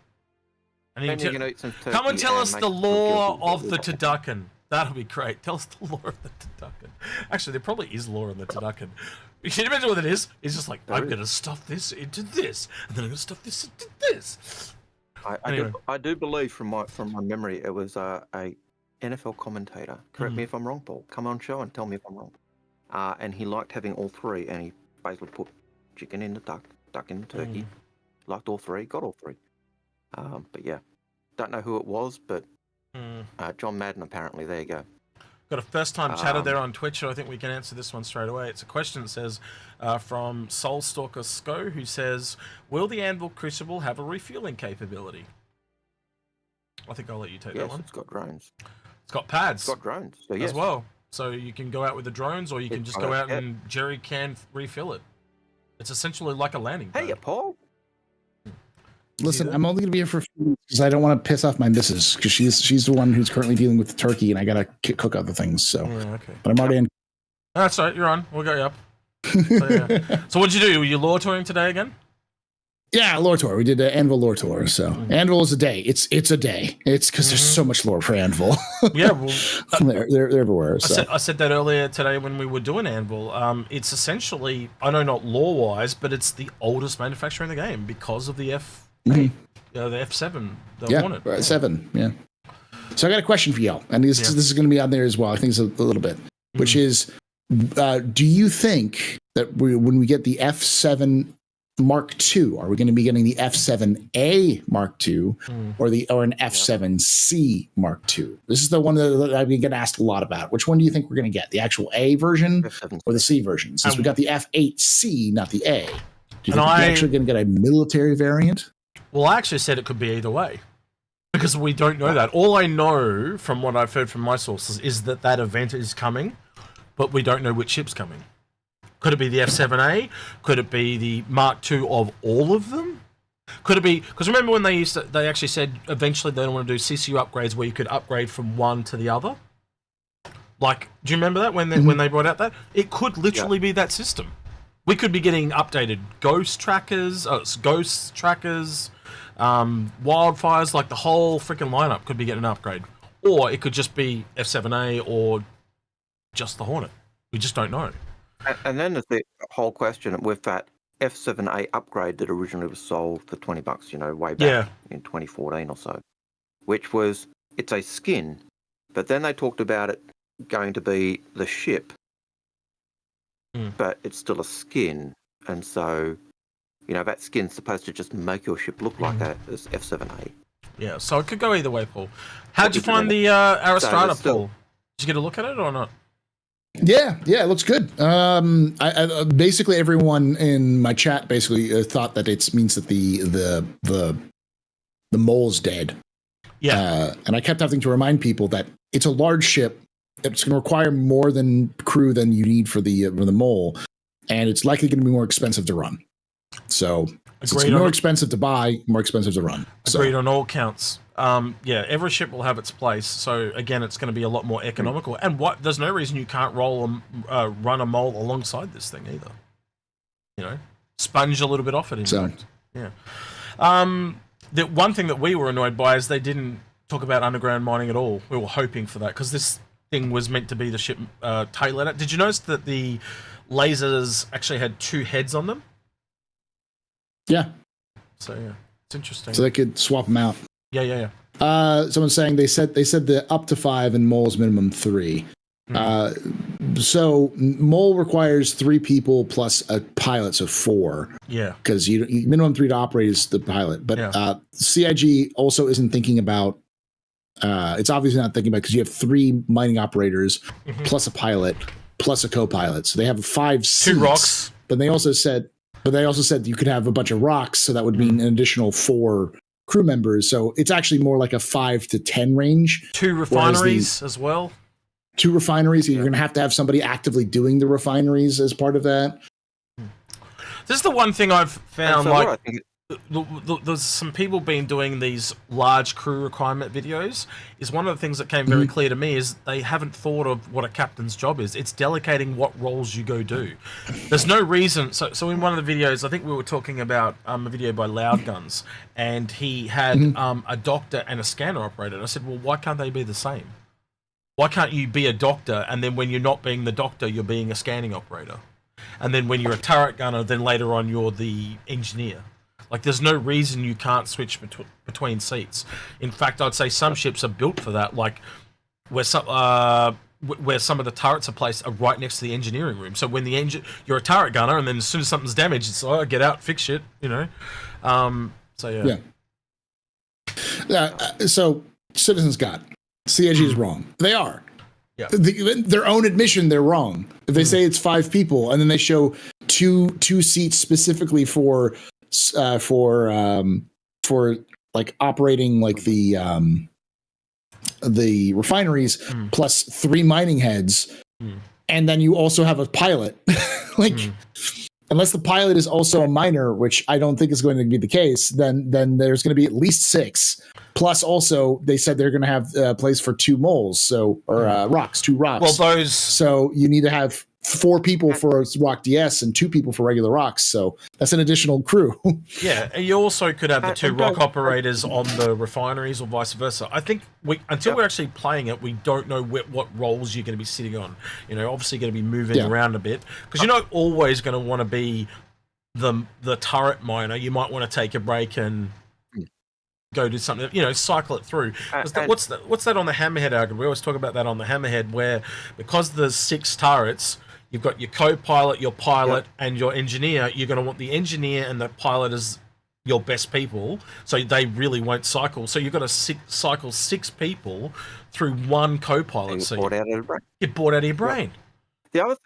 And you can eat some turkey. Come and tell us the lore of the turducken. That'll be great. Tell us the lore of the turducken. Actually, there probably is lore in the turducken. You can imagine what it is. It's just I'm going to stuff this into this, and then I'm going to stuff this into this. I do believe from my memory, it was a NFL commentator. Correct me if I'm wrong, Paul. Come on show and tell me if I'm wrong. And he liked having all 3, and he basically put chicken in the duck in the turkey. Liked all 3, got all 3. But yeah, don't know who it was, but John Madden apparently. There you go. Got a first-time chatter there on Twitch, so I think we can answer this one straight away. It's a question that says from Soulstalker Sco, who says, will the Anvil Crucible have a refueling capability? I think I'll let you take that one. It's got drones. It's got pads. It's got drones. So as well. So you can go out with the drones, or you can just go out and jerry can refill it. It's essentially like a landing pad. Hey, Paul. Listen, I'm only going to be here for a few minutes because I don't want to piss off my missus because she's the one who's currently dealing with the turkey and I got to cook other things. So, but I'm already in. That's right. You're on. We'll get you up. So what'd you do? Were you lore touring today again? Yeah, lore tour. We did an Anvil lore tour. So Anvil is a day. It's a day. It's because there's so much lore for Anvil. Yeah, well, they're everywhere. So. I said that earlier today when we were doing Anvil. It's essentially, I know not lore-wise, but it's the oldest manufacturer in the game because of the the F7, the Hornet. 7, yeah. So I got a question for y'all, and this is going to be on there as well. I think it's a little bit, which is, do you think that when we get the F7 Mark II, are we going to be getting the F7A Mark II or an F7C Mark II? This is the one that I've been getting asked a lot about. Which one do you think we're going to get, the actual A version or the C version? Since we got the F8C, not the A. Do you think we're actually going to get a military variant? Well, I actually said it could be either way because we don't know that. All I know from what I've heard from my sources is that event is coming, but we don't know which ship's coming. Could it be the F7A? Could it be the Mark II of all of them? Could it be, because remember when they actually said eventually they don't want to do CCU upgrades where you could upgrade from one to the other? Like, do you remember that when they brought out that? It could literally be that system. We could be getting updated ghost trackers, wildfires, like the whole freaking lineup could be getting an upgrade. Or it could just be F7A or just the Hornet. We just don't know. And then there's the whole question with that F7A upgrade that originally was sold for $20, way back in 2014 or so, which was, it's a skin, but then they talked about it going to be the ship, but it's still a skin, and so, that skin's supposed to just make your ship look like that as F7A. Yeah, so it could go either way, Paul. How'd you find the Aristrata, Paul? Did you get a look at it or not? Yeah, it looks good. I basically everyone in my chat basically thought that it means that the the mole's dead. Yeah. And I kept having to remind people that it's a large ship. It's going to require more than crew than you need for the mole, and it's likely going to be more expensive to run. So it's more expensive to buy, more expensive to run. Agreed on all counts. Yeah, every ship will have its place. So again, it's going to be a lot more economical. And there's no reason you can't run a mole alongside this thing either. You know, sponge a little bit off it. In fact, yeah. The one thing that we were annoyed by is they didn't talk about underground mining at all. We were hoping for that because this thing was meant to be the ship tail end. Did you notice that the lasers actually had 2 heads on them? Yeah. So yeah, it's interesting. So they could swap them out. Yeah. Someone's saying they said the up to 5 and mole's minimum 3. So mole requires 3 people plus a pilot, so 4. Yeah. Because you minimum 3 to operate is the pilot. But CIG also isn't thinking about. It's obviously not thinking about because you have 3 mining operators plus a pilot plus a co-pilot, so they have 5 seats. 2 rocks. But they also said you could have a bunch of rocks, so that would mean an additional 4 crew members. So it's actually more like a 5 to 10 range. 2 refineries as well. 2 refineries. You're going to have somebody actively doing the refineries as part of that. This is the one thing I've found. There's some people been doing these large crew requirement videos. Is one of the things that came very clear to me is they haven't thought of what a captain's job is. It's delegating what roles you go do. There's no reason. So in one of the videos, I think we were talking about a video by Loud Guns, and he had a doctor and a scanner operator. And I said, well, why can't they be the same? Why can't you be a doctor, and then when you're not being the doctor, you're being a scanning operator? And then when you're a turret gunner, then later on you're the engineer. Like, there's no reason you can't switch between seats. In fact, I'd say some ships are built for that, like where some of the turrets are placed are right next to the engineering room. So when you're a turret gunner, and then as soon as something's damaged, it's like, oh, get out, fix shit, you know. So so Citizens got CIG is wrong. They are. Yeah. Their own admission, they're wrong. If they say it's 5 people, and then they show two seats specifically for like operating like the refineries plus 3 mining heads, and then you also have a pilot. Unless the pilot is also a miner, which I don't think is going to be the case, then there's going to be at least 6. Plus, also they said they're going to have a place for 2 moles, rocks, 2 rocks. Well, so you need to have 4 people for rock DS and 2 people for regular rocks. So that's an additional crew. Yeah, you also could have the 2 rock operators on the refineries or vice versa. I think until we're actually playing it, we don't know what roles you're going to be sitting on. You know, obviously you're going to be moving around a bit because you're not always going to want to be the turret miner. You might want to take a break and go do something, you know, cycle it through. What's that on the Hammerhead argument? We always talk about that on the Hammerhead, where because there's 6 turrets, you've got your co-pilot, your pilot, and your engineer. You're going to want the engineer and the pilot as your best people, so they really won't cycle. So you've got to cycle 6 people through 1 co-pilot. So bored out of your brain. You're bored out of your brain. The other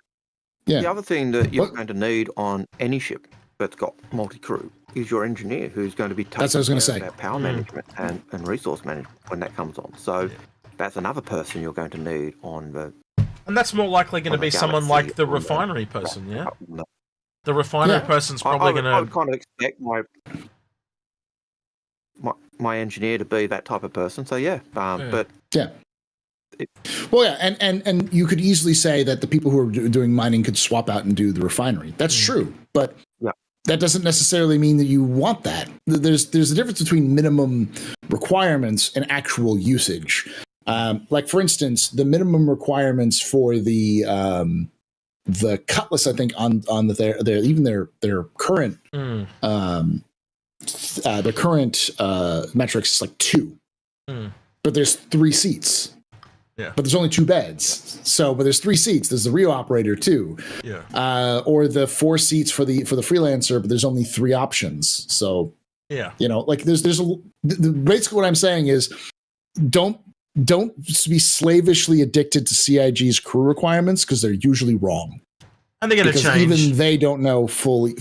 thing that you're going to need on any ship that's got multi-crew is your engineer, who's going to be taking care about power management and resource management when that comes on. So that's another person you're going to need on the... And that's more likely going to be someone like the refinery person, yeah? The refinery person's probably going to... I would kind of expect my engineer to be that type of person, so but... Yeah. Well, yeah, and you could easily say that the people who are doing mining could swap out and do the refinery. That's true, but that doesn't necessarily mean that you want that. There's a difference between minimum requirements and actual usage. Like, for instance, the minimum requirements for the Cutlass, I think, on their current metrics is like 2, but there's 3 seats. Yeah. But there's only 2 beds. But there's 3 seats. There's the Rio operator too. Yeah. Or the 4 seats for the freelancer, but there's only 3 options. So yeah, you know, like there's basically what I'm saying is don't be slavishly addicted to CIG's crew requirements, because they're usually wrong. And they're going to change. Even they don't know fully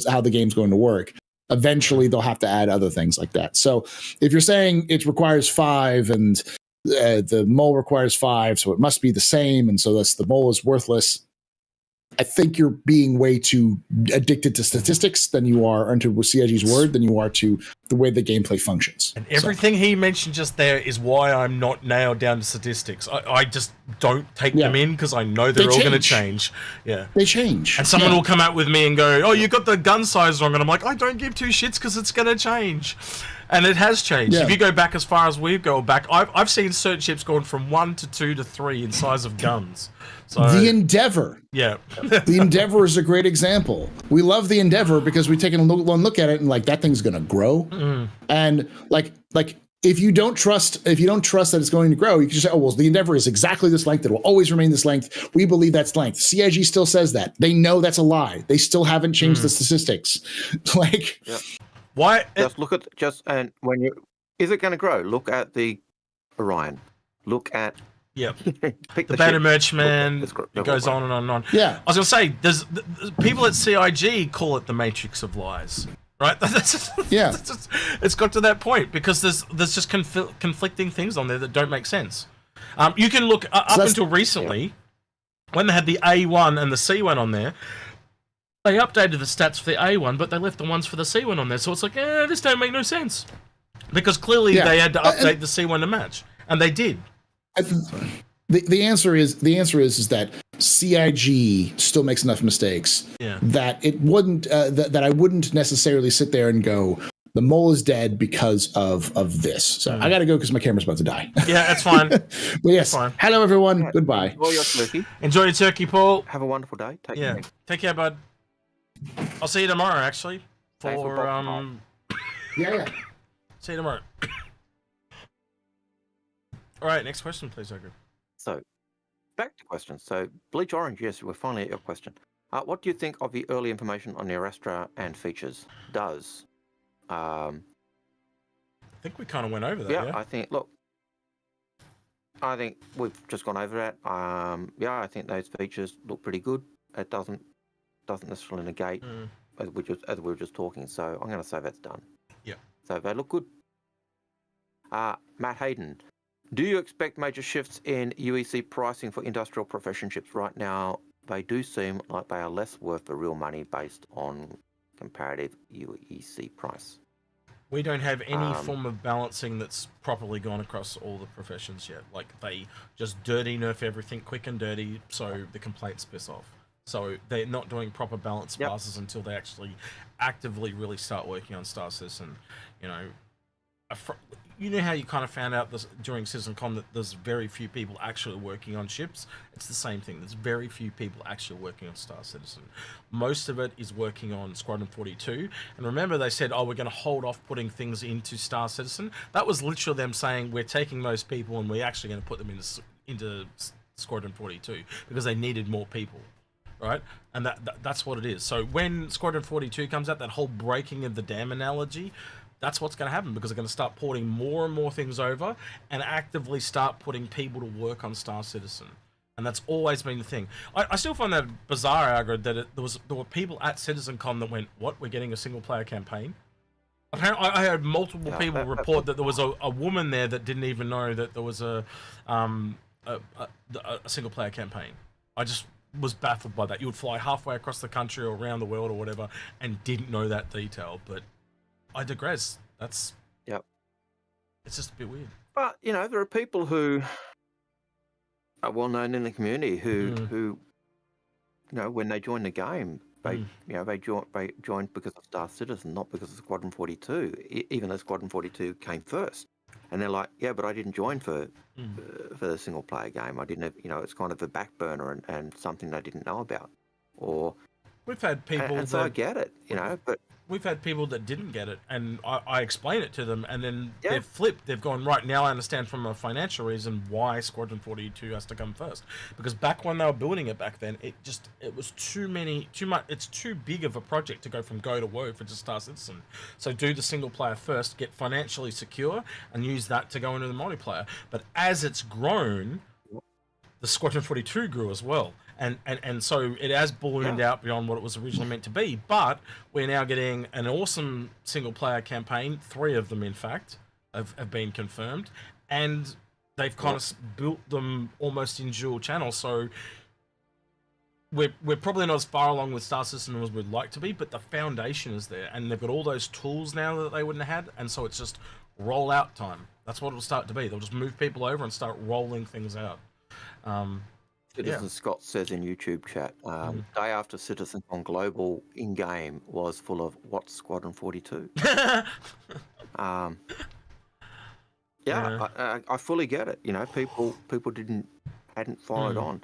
how the game's going to work. Eventually, they'll have to add other things like that. So if you're saying it requires 5 and the mole requires 5, so it must be the same, and so thus the mole is worthless, I think you're being way too addicted to statistics than you are, or to CIG's word, than you are to the way the gameplay functions. And everything he mentioned just there is why I'm not nailed down to statistics. I just don't take them in because I know they're all going to change. Yeah, they change. And someone will come out with me and go, "Oh, you got the gun size wrong," and I'm like, "I don't give two shits because it's going to change." And it has changed. If you go back as far as we go back, I've seen certain ships going from 1 to 2 to 3 in size of guns. So, the Endeavor. Yeah. The Endeavor is a great example. We love the Endeavor because we've taken one look at it and like, that thing's going to grow. And like if you don't trust that it's going to grow, you can just say, oh, well, the Endeavor is exactly this length. It will always remain this length. We believe that's length. CIG still says that. They know that's a lie. They still haven't changed the statistics. Like, why? Just look at and when you is it going to grow? Look at the Orion. Look at the Banner Merchman. It goes on and on and on. Yeah, I was going to say, there's people at CIG call it the Matrix of Lies. Right? It's got to that point because there's just conflicting things on there that don't make sense. You can look up until recently when they had the A1 and the C1 on there. They updated the stats for the A1, but they left the ones for the C1 on there. So it's like, this don't make no sense because clearly they had to update the C1 to match, and they did. The answer is that CIG still makes enough mistakes that it wouldn't that I wouldn't necessarily sit there and go, the mole is dead because of this. So I got to go because my camera's about to die. Yeah, that's fine. But yes, hello everyone. Goodbye. Enjoy your turkey. Enjoy your turkey, Paul. Have a wonderful day. Take care. Take care, bud. I'll see you tomorrow, actually. See you tomorrow. All right, next question, please, Ogre. So, back to questions. So, Bleach Orange, yes, we're finally at your question. What do you think of the early information on the Arastra and features? I think we kind of went over that. Yeah, I think we've just gone over that. I think those features look pretty good. It doesn't necessarily negate as we were just talking. So I'm going to say that's done. Yeah. So they look good. Matt Hayden. Do you expect major shifts in UEC pricing for industrial profession ships? Right now, they do seem like they are less worth the real money based on comparative UEC price. We don't have any form of balancing that's properly gone across all the professions yet. Like, they just dirty nerf everything quick and dirty, so the complaints piss off. So they're not doing proper balance passes until they actually actively really start working on Star Citizen. You know how you kind of found out this during CitizenCon that there's very few people actually working on ships? It's the same thing. There's very few people actually working on Star Citizen. Most of it is working on Squadron 42. And remember, they said, we're going to hold off putting things into Star Citizen. That was literally them saying, we're taking those people and we're actually going to put them into Squadron 42 because they needed more people. Right? And that's what it is. So when Squadron 42 comes out, that whole breaking of the dam analogy, that's what's going to happen because they're going to start porting more and more things over and actively start putting people to work on Star Citizen. And that's always been the thing. I still find that bizarre, Algared, that there were people at CitizenCon that went, what, we're getting a single-player campaign? Apparently, I heard multiple people report that there was a woman there that didn't even know that there was a single-player campaign. I just was baffled by that. You would fly halfway across the country or around the world or whatever and didn't know that detail, but I digress. It's just a bit weird. But there are people who are well known in the community who when they join the game, they joined because of Star Citizen, not because of Squadron 42. Even though Squadron 42 came first, and they're like, but I didn't join for the single player game. I didn't have, it's kind of a back burner and something they didn't know about, or. We've had people and so I get it, but we've had people that didn't get it, and I explain it to them, and then they've flipped. They've gone, right, now I understand from a financial reason why Squadron 42 has to come first. Because back when they were building it back then, it was too much. It's too big of a project to go from go to woe for just Star Citizen. So do the single player first, get financially secure, and use that to go into the multiplayer. But as it's grown, the Squadron 42 grew as well. And so it has ballooned out beyond what it was originally meant to be. But we're now getting an awesome single-player campaign. 3 of them, in fact, have been confirmed. And they've kind of built them almost in dual channel. So we're probably not as far along with Star System as we'd like to be, but the foundation is there. And they've got all those tools now that they wouldn't have had. And so it's just rollout time. That's what it'll start to be. They'll just move people over and start rolling things out. Citizen Scott says in YouTube chat, day after CitizenCon Global in-game was full of what's Squadron 42. I fully get it. You know, people hadn't followed on.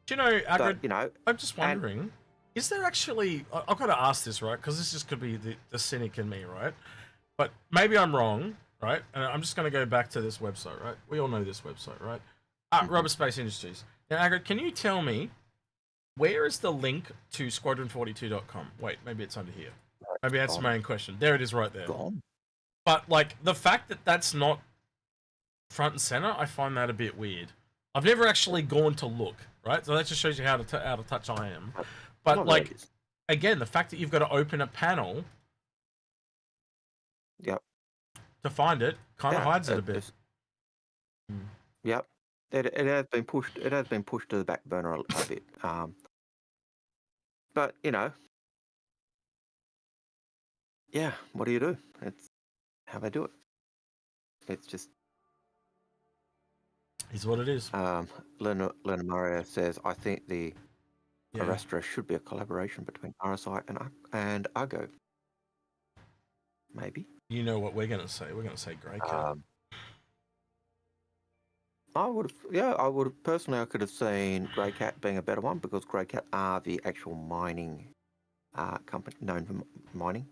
Do you know, Algared, you know, I'm just wondering, is there actually? I've got to ask this, right? Because this just could be the cynic in me, right? But maybe I'm wrong, right? And I'm just going to go back to this website, right? We all know this website, right? Rubber Space Industries. Now, Algared, can you tell me where is the link to squadron42.com? Wait, maybe it's under here. Maybe that's the main question. There it is right there. But, like, the fact that that's not front and center, I find that a bit weird. I've never actually gone to look, right? So that just shows you how out of touch I am. But, like, again, the fact that you've got to open a panel to find it kind of hides it a bit. Yep. It has been pushed. It has been pushed to the back burner a bit. But you know, what do you do? It's how they do it. It's just is what it is. Lena Maria says, I think the Arastra should be a collaboration between RSI and Argo. Maybe. You know what we're going to say? We're going to say Grey Cat. I would have personally. I could have seen Grey Cat being a better one because Grey Cat are the actual mining company known for mining.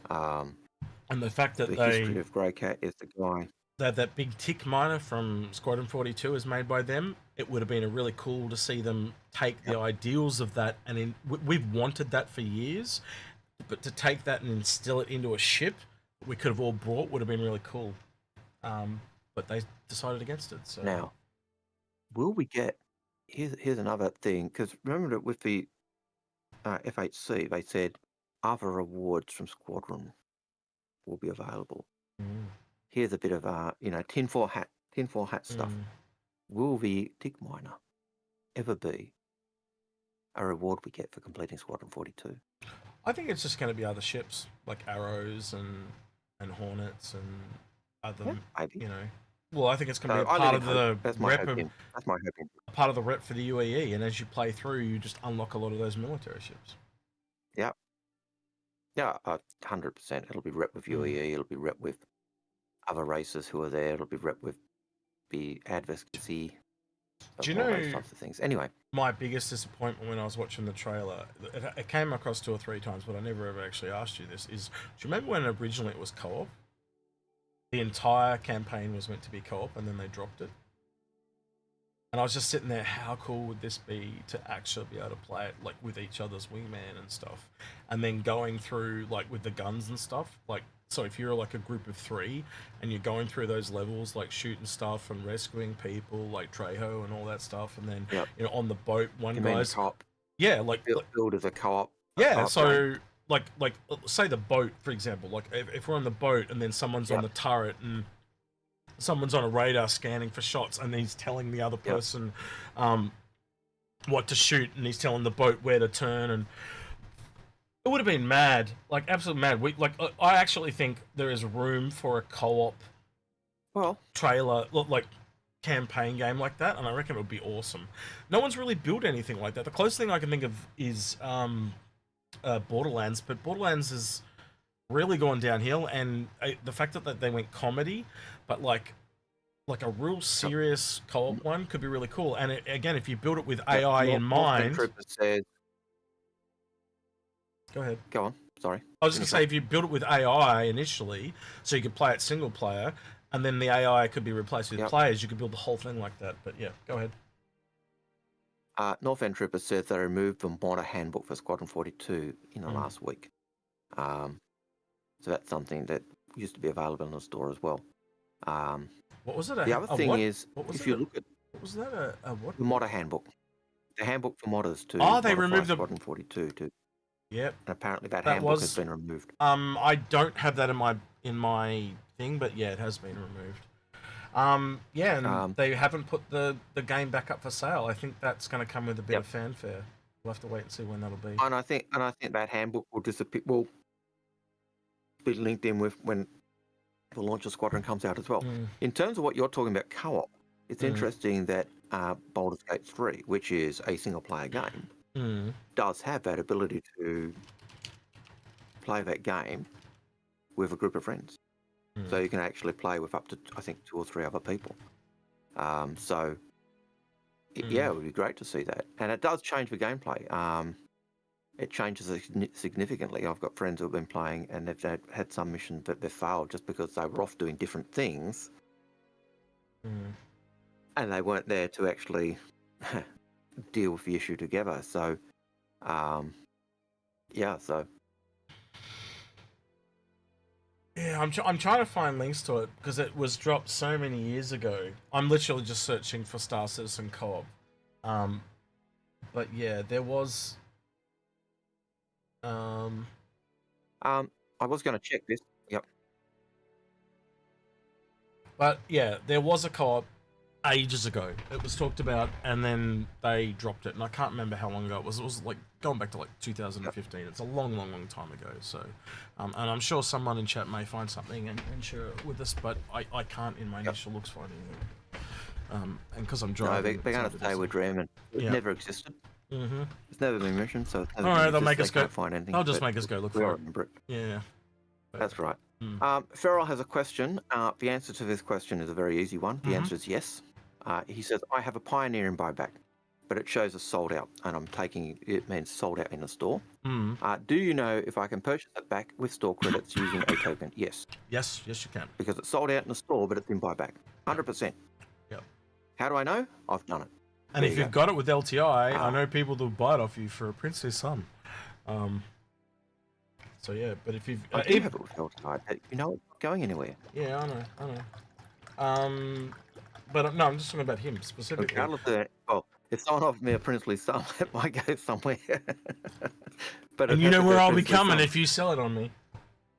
And the fact that the history of Grey Cat is the guy that big tick miner from Squadron 42 is made by them. It would have been really cool to see them take the ideals of that, and we've wanted that for years, but to take that and instill it into a ship we could have all brought would have been really cool. But they decided against it. So now, will we get? Here's another thing, because remember that with the FHC, they said other rewards from Squadron will be available. Here's a bit of tinfoil hat stuff. Will the tick miner ever be a reward we get for completing Squadron 42? I think it's just going to be other ships like Arrows and Hornets and other, you know. Well, I think it's going to be a part of the rep. That's my hoping. Part of the rep for the UAE, and as you play through, you just unlock a lot of those military ships. Yeah, 100%. It'll be rep with UAE. It'll be rep with other races who are there. It'll be rep with the advocacy. Do you know those types of things? Anyway, my biggest disappointment when I was watching the trailer, it came across 2 or 3 times, but I never ever actually asked you this. Is, do you remember when originally it was co-op? The entire campaign was meant to be co-op, and then they dropped it. And I was just sitting there, how cool would this be to actually be able to play it like with each other's wingman and stuff, and then going through like with the guns and stuff. Like, so if you're like a group of 3 and you're going through those levels, like shooting stuff and rescuing people, like Trejo and all that stuff, and then you know, on the boat, one guy's co-op. Yeah, like build as a co-op. Yeah, so like say the boat, for example. Like if we're on the boat and then someone's on the turret and someone's on a radar scanning for shots, and he's telling the other person what to shoot, and he's telling the boat where to turn, and it would have been mad, like absolutely mad. I actually think there is room for a co-op, trailer like campaign game like that, and I reckon it would be awesome. No one's really built anything like that. The closest thing I can think of is Borderlands, but Borderlands has really gone downhill, and the fact that they went comedy, but like a real serious co-op one could be really cool. And again, if you build it with AI in mind. Go ahead. Go on. Sorry. I was going to say, if you build it with AI initially, so you could play it single player, and then the AI could be replaced with players, you could build the whole thing like that. But yeah, go ahead. North End Trooper says they removed the modder handbook for Squadron 42 in the last week. So that's something that used to be available in the store as well. What was it? The other thing is, if you look at what was that? What? The modder handbook. The handbook for modders to they modify removed Squadron 42 too. Yep. And apparently that handbook has been removed. I don't have that in my thing, but yeah, it has been removed. They haven't put the game back up for sale. I think that's going to come with a bit of fanfare. We'll have to wait and see when that'll be. And I think that handbook will disappear. Will be linked in with when the Launcher Squadron comes out as well. In terms of what you're talking about, co-op, it's interesting that Baldur's Gate 3, which is a single-player game, does have that ability to play that game with a group of friends. So you can actually play with up to, I think, 2 or 3 other people. Yeah, it would be great to see that. And it does change the gameplay. It changes significantly. I've got friends who have been playing and they've had some missions that they failed just because they were off doing different things. And they weren't there to actually deal with the issue together. So, yeah, so... Yeah, I'm trying to find links to it because it was dropped so many years ago. I'm literally just searching for Star Citizen co-op. But yeah, there was... I was going to check this. Yep. But yeah, there was a co-op ages ago. It was talked about, and then they dropped it, and I can't remember how long ago it was. It was like going back to like 2015. It's a long time ago. So, and I'm sure someone in chat may find something and share it with us, but I can't in my initial looks find anything. And because I'm driving, they're going to say we're dreaming. It never existed. It's never been mentioned, so all right, they'll make us go find anything. They'll just make us go look for it. Remember it. Yeah, that's right. Feral has a question. The answer to this question is a very easy one. The answer is yes. He says, I have a Pioneer in buyback, but it shows as sold out, and I'm taking it means sold out in a store. Do you know if I can purchase it back with store credits using a token? Yes. Yes, you can. Because it's sold out in the store, but it's in buyback. 100%. Yep. How do I know? I've done it. And if you've got it with LTI, I know people that will buy it off you for a Princess Son. So yeah, but if you've... I do have it with LTI. You know, it's not going anywhere. Yeah, I know. But no, I'm just talking about him specifically. Regardless of that, well, if someone offers me a princely sum, it might go somewhere. But and you know where I'll be coming if you sell it on me.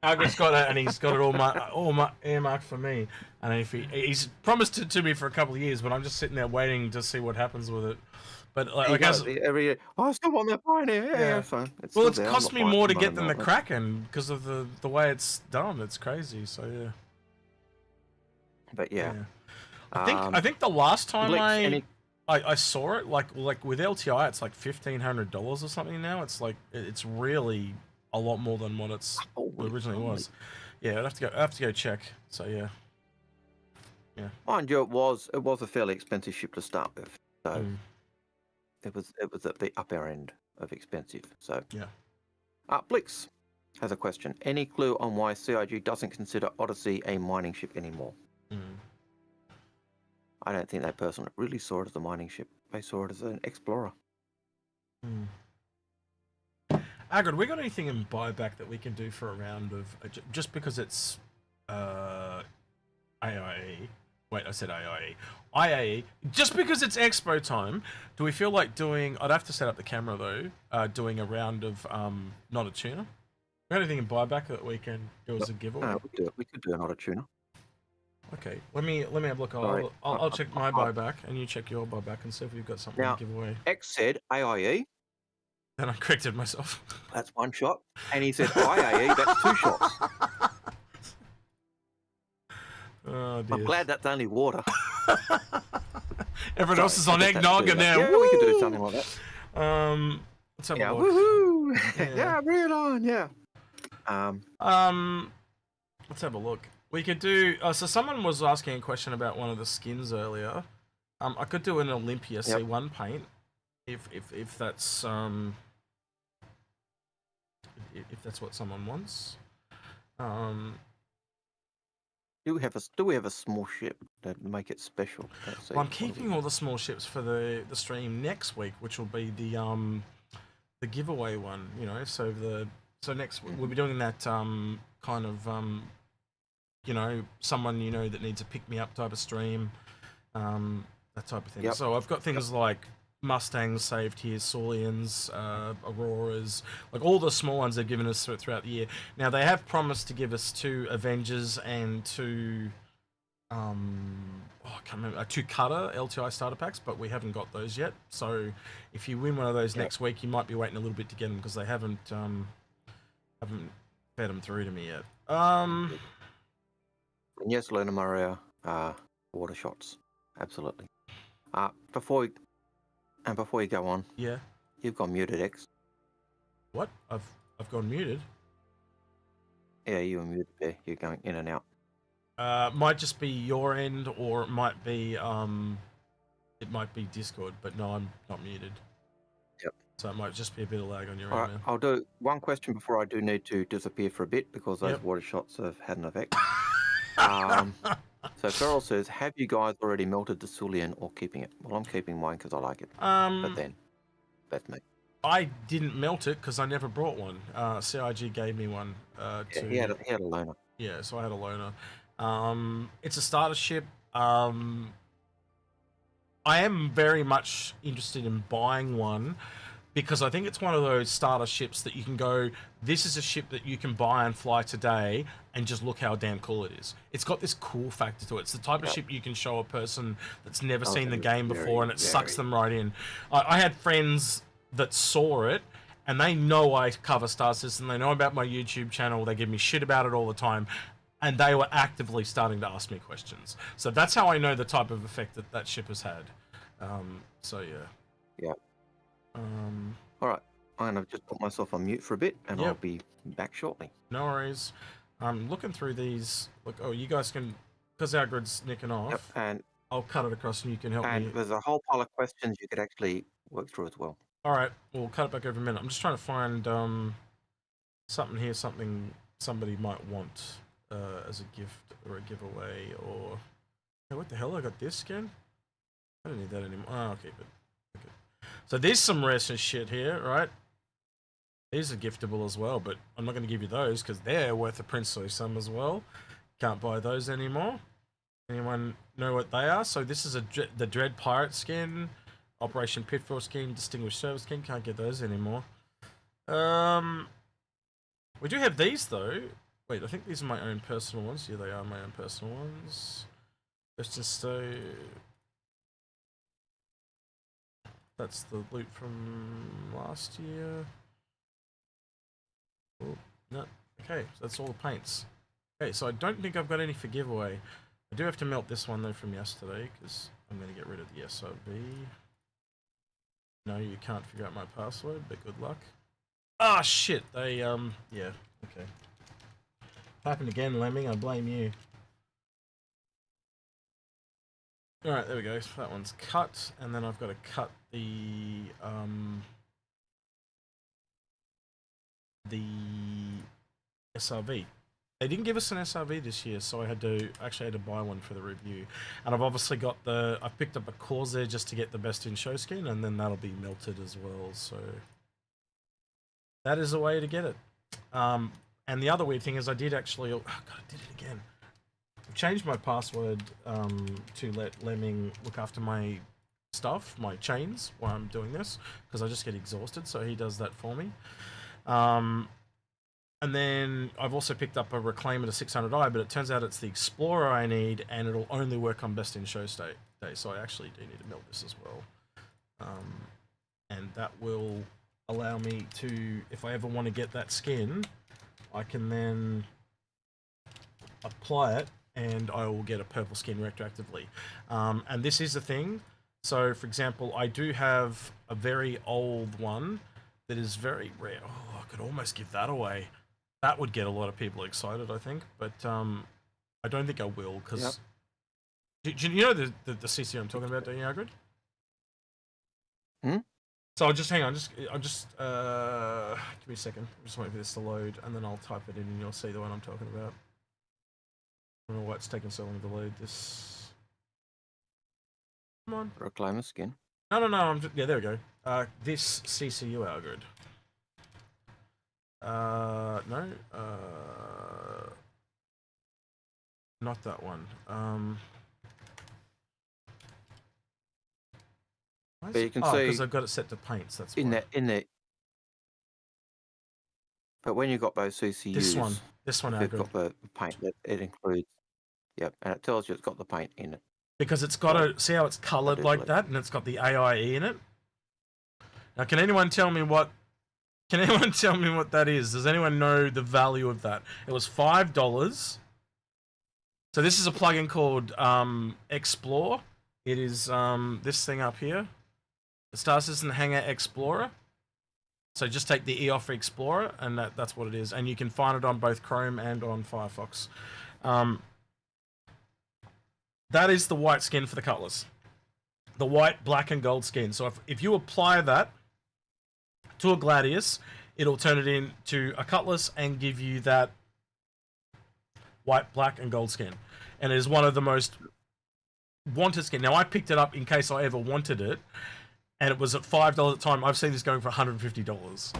Algared's got it, and he's got it all earmarked for me. And if he's promised it to me for a couple of years, but I'm just sitting there waiting to see what happens with it. But like, I guess every year, I still want that Pioneer. Yeah, fine. Well, it's cost me more to get than the Kraken because of the way it's done. It's crazy. So yeah. But yeah. I think the last time I saw it, like with LTI, it's like $1,500 or something now. It's like it's really a lot more than what it's originally was. Yeah, I'd have to go check. So yeah. Mind you, it was a fairly expensive ship to start with. So it was at the upper end of expensive. So yeah. Blix has a question. Any clue on why CIG doesn't consider Odyssey a mining ship anymore? I don't think that person really saw it as a mining ship. They saw it as an explorer. Algared, we got anything in buyback that we can do for a round of just because it's AIE? Wait, I said AIE. IAE. Just because it's Expo time, do we feel like doing? I'd have to set up the camera though. Doing a round of not a tuna. Got anything in buyback that we can do as a giveaway? We could do a not a tuna. Okay, let me have a look. I'll check my buyback, and you check your buyback, and see if we've got something to give away. X said AIE. Then I corrected myself. That's one shot, and he said IAE. That's 2 shots. Oh dear. I'm glad that's only water. Everyone else is on eggnog now. Yeah, we could do something like that. Let's have a look. Woohoo! Yeah, bring it on. Yeah. Let's have a look. We could do. So someone was asking a question about one of the skins earlier. I could do an Olympia C1 paint, if that's if that's what someone wants. Do we have a small ship that make it special? Well, I'm keeping all the small ships for the stream next week, which will be the giveaway one. You know, so next week we'll be doing that kind of you know, someone you know that needs a pick-me-up type of stream, that type of thing. Yep. So I've got things like Mustangs saved here, Saulians, Auroras, like all the small ones they've given us throughout the year. Now they have promised to give us 2 Avengers and 2 I can't remember, 2 Cutter LTI starter packs, but we haven't got those yet. So if you win one of those next week, you might be waiting a little bit to get them because they haven't fed them through to me yet. And yes, Luna Maria, water shots, absolutely. Before you go on, yeah, you've gone muted, X. What? I've gone muted. Yeah, you were muted there. You're going in and out. Might just be your end, or it might be Discord, but no, I'm not muted. Yep. So it might just be a bit of lag on your All end. right, I'll do one question before I do need to disappear for a bit because those water shots have had an effect. So Feral says, have you guys already melted the Sulian or keeping it? Well, I'm keeping mine because I like it. But then, that's me. I didn't melt it because I never brought one. CIG gave me one. He had a loaner. Yeah, so I had a loaner. It's a starter ship. I am very much interested in buying one because I think it's one of those starter ships that you can go, this is a ship that you can buy and fly today and just look how damn cool it is. It's got this cool factor to it. It's the type of ship you can show a person that's never seen the game before and it sucks them right in. I had friends that saw it and they know I cover Star Citizen, they know about my YouTube channel, they give me shit about it all the time, and they were actively starting to ask me questions. So that's how I know the type of effect that that ship has had. So yeah. Yeah. All right, I'm going to just put myself on mute for a bit, and I'll be back shortly. No worries. I'm looking through these. Look, oh, you guys can, because our grid's nicking off. Yep, and I'll cut it across, and you can help me. And there's a whole pile of questions you could actually work through as well. All right, we'll cut it back over a minute. I'm just trying to find something here, something somebody might want as a gift or a giveaway, or hey, what the hell? I got this again. I don't need that anymore. Oh, okay, good. Okay. So there's some rest shit here, right? These are giftable as well, but I'm not going to give you those because they're worth a princely sum as well. Can't buy those anymore. Anyone know what they are? So this is the Dread Pirate skin, Operation Pitfall skin, Distinguished Service skin. Can't get those anymore. We do have these though. Wait, I think these are my own personal ones. Yeah, they are my own personal ones. Let's just say that's the loot from last year. Oh, no. Okay, so that's all the paints. Okay, so I don't think I've got any for giveaway. I do have to melt this one though from yesterday because I'm going to get rid of the SRB. No, you can't figure out my password, but good luck. Ah, shit. They, yeah, okay. Happened again, Lemming. I blame you. Alright, there we go. So that one's cut, and then I've got to cut the SRV. They didn't give us an SRV this year, so I had to buy one for the review. And I've obviously got I've picked up a Corsair just to get the best in show skin, and then that'll be melted as well, so that is a way to get it. And the other weird thing is I did actually, oh god, I did it again. I've changed my password to let Lemming look after my stuff, my chains, while I'm doing this, because I just get exhausted, so he does that for me. And then I've also picked up a Reclaimer to 600i, but it turns out it's the Explorer I need, and it'll only work on best in show day, so I actually do need to melt this as well. And that will allow me to, if I ever want to get that skin, I can then apply it, and I will get a purple skin retroactively. And this is the thing. So, for example, I do have a very old one that is very rare. Oh, I could almost give that away. That would get a lot of people excited, I think, but I don't think I will, because do you know the CC I'm talking about, don't you, Algared? So I'll just hang on, I'll just give me a second. I'm just waiting for this to load, and then I'll type it in, and you'll see the one I'm talking about. I don't know why it's taking so long to load this. Come on. Reclaimer skin. No, I'm just, yeah, there we go. This CCU Algared. No. not that one. But you can see see because I've got it set to paints. That's in why. that. But when you've got those CCUs, this one, you've got the paint. It includes. Yep, and it tells you it's got the paint in it. Because it's got a see how it's coloured like that, and it's got the AIE in it. Now, can anyone tell me what? Can anyone tell me what that is? Does anyone know the value of that? It was $5. So this is a plugin called Explore. It is this thing up here, the Star Citizen Hangar Explorer. So just take the E off Explorer, and that's what it is. And you can find it on both Chrome and on Firefox. That is the white skin for the Cutlass. The white, black, and gold skin. So if you apply that to a Gladius, it'll turn it into a Cutlass and give you that white, black, and gold skin. And it is one of the most wanted skin. Now, I picked it up in case I ever wanted it, and it was at $5 at the time. I've seen this going for $150,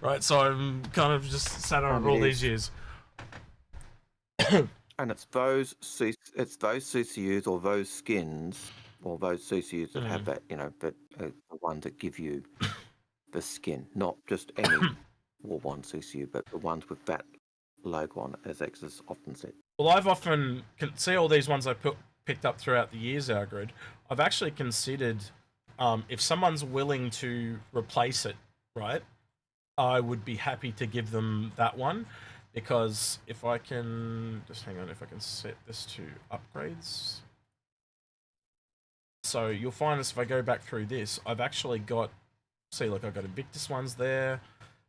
right? So I'm kind of just sat on it all these years. And it's those CCUs or those skins or those CCUs that have that, that the ones that give you the skin, not just any War 1 CCU, but the ones with that logo on it, as X has often said. Well, I've often see all these ones I picked up throughout the years, Algared. I've actually considered if someone's willing to replace it, right, I would be happy to give them that one. Because if I can, just hang on, if I can set this to upgrades. So you'll find this if I go back through this, I've actually got, see, look, I've got Invictus ones there.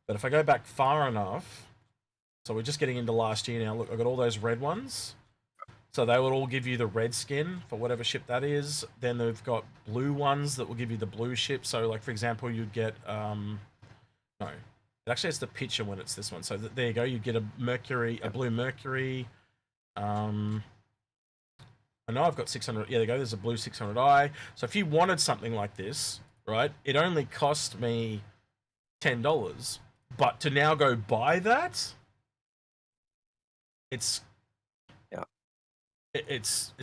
But if I go back far enough, so we're just getting into last year now, look, I've got all those red ones. So they will all give you the red skin for whatever ship that is. Then they've got blue ones that will give you the blue ship. So like, for example, you'd get, no. Actually, it's the picture when it's this one. So there you go. You get a Mercury, a blue Mercury. I know I've got 600. Yeah, there you go. There's a blue 600i. So if you wanted something like this, right, it only cost me $10. But to now go buy that, it's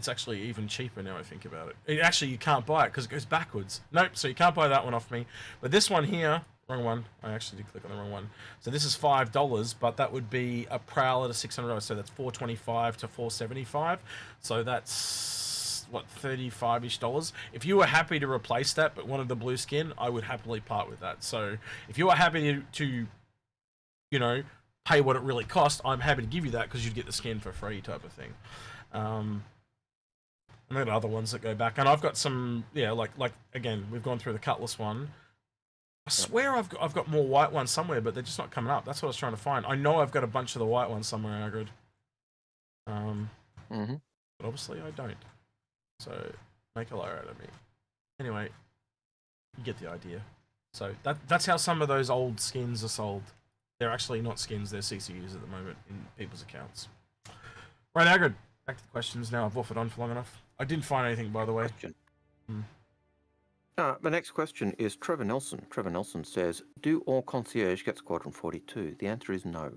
actually even cheaper now I think about it. Actually, you can't buy it because it goes backwards. Nope. So you can't buy that one off me. But this one here. Wrong one. I actually did click on the wrong one. So this is $5, but that would be a Prowler to $600. So that's $425 to $475. So that's what, $35-ish. If you were happy to replace that but wanted the blue skin, I would happily part with that. So if you are happy to pay what it really cost, I'm happy to give you that because you'd get the skin for free type of thing. And then other ones that go back, and I've got some, like again, we've gone through the Cutlass one. I swear I've got more white ones somewhere, but they're just not coming up. That's what I was trying to find. I know I've got a bunch of the white ones somewhere, Algared. But obviously I don't. So make a liar out of me. Anyway, you get the idea. So that's how some of those old skins are sold. They're actually not skins, they're CCUs at the moment in people's accounts. Right, Algared, back to the questions now. I've waffled on for long enough. I didn't find anything, by the way. The next question is Trevor Nelson. Trevor Nelson says, do all concierge get Squadron 42? The answer is no.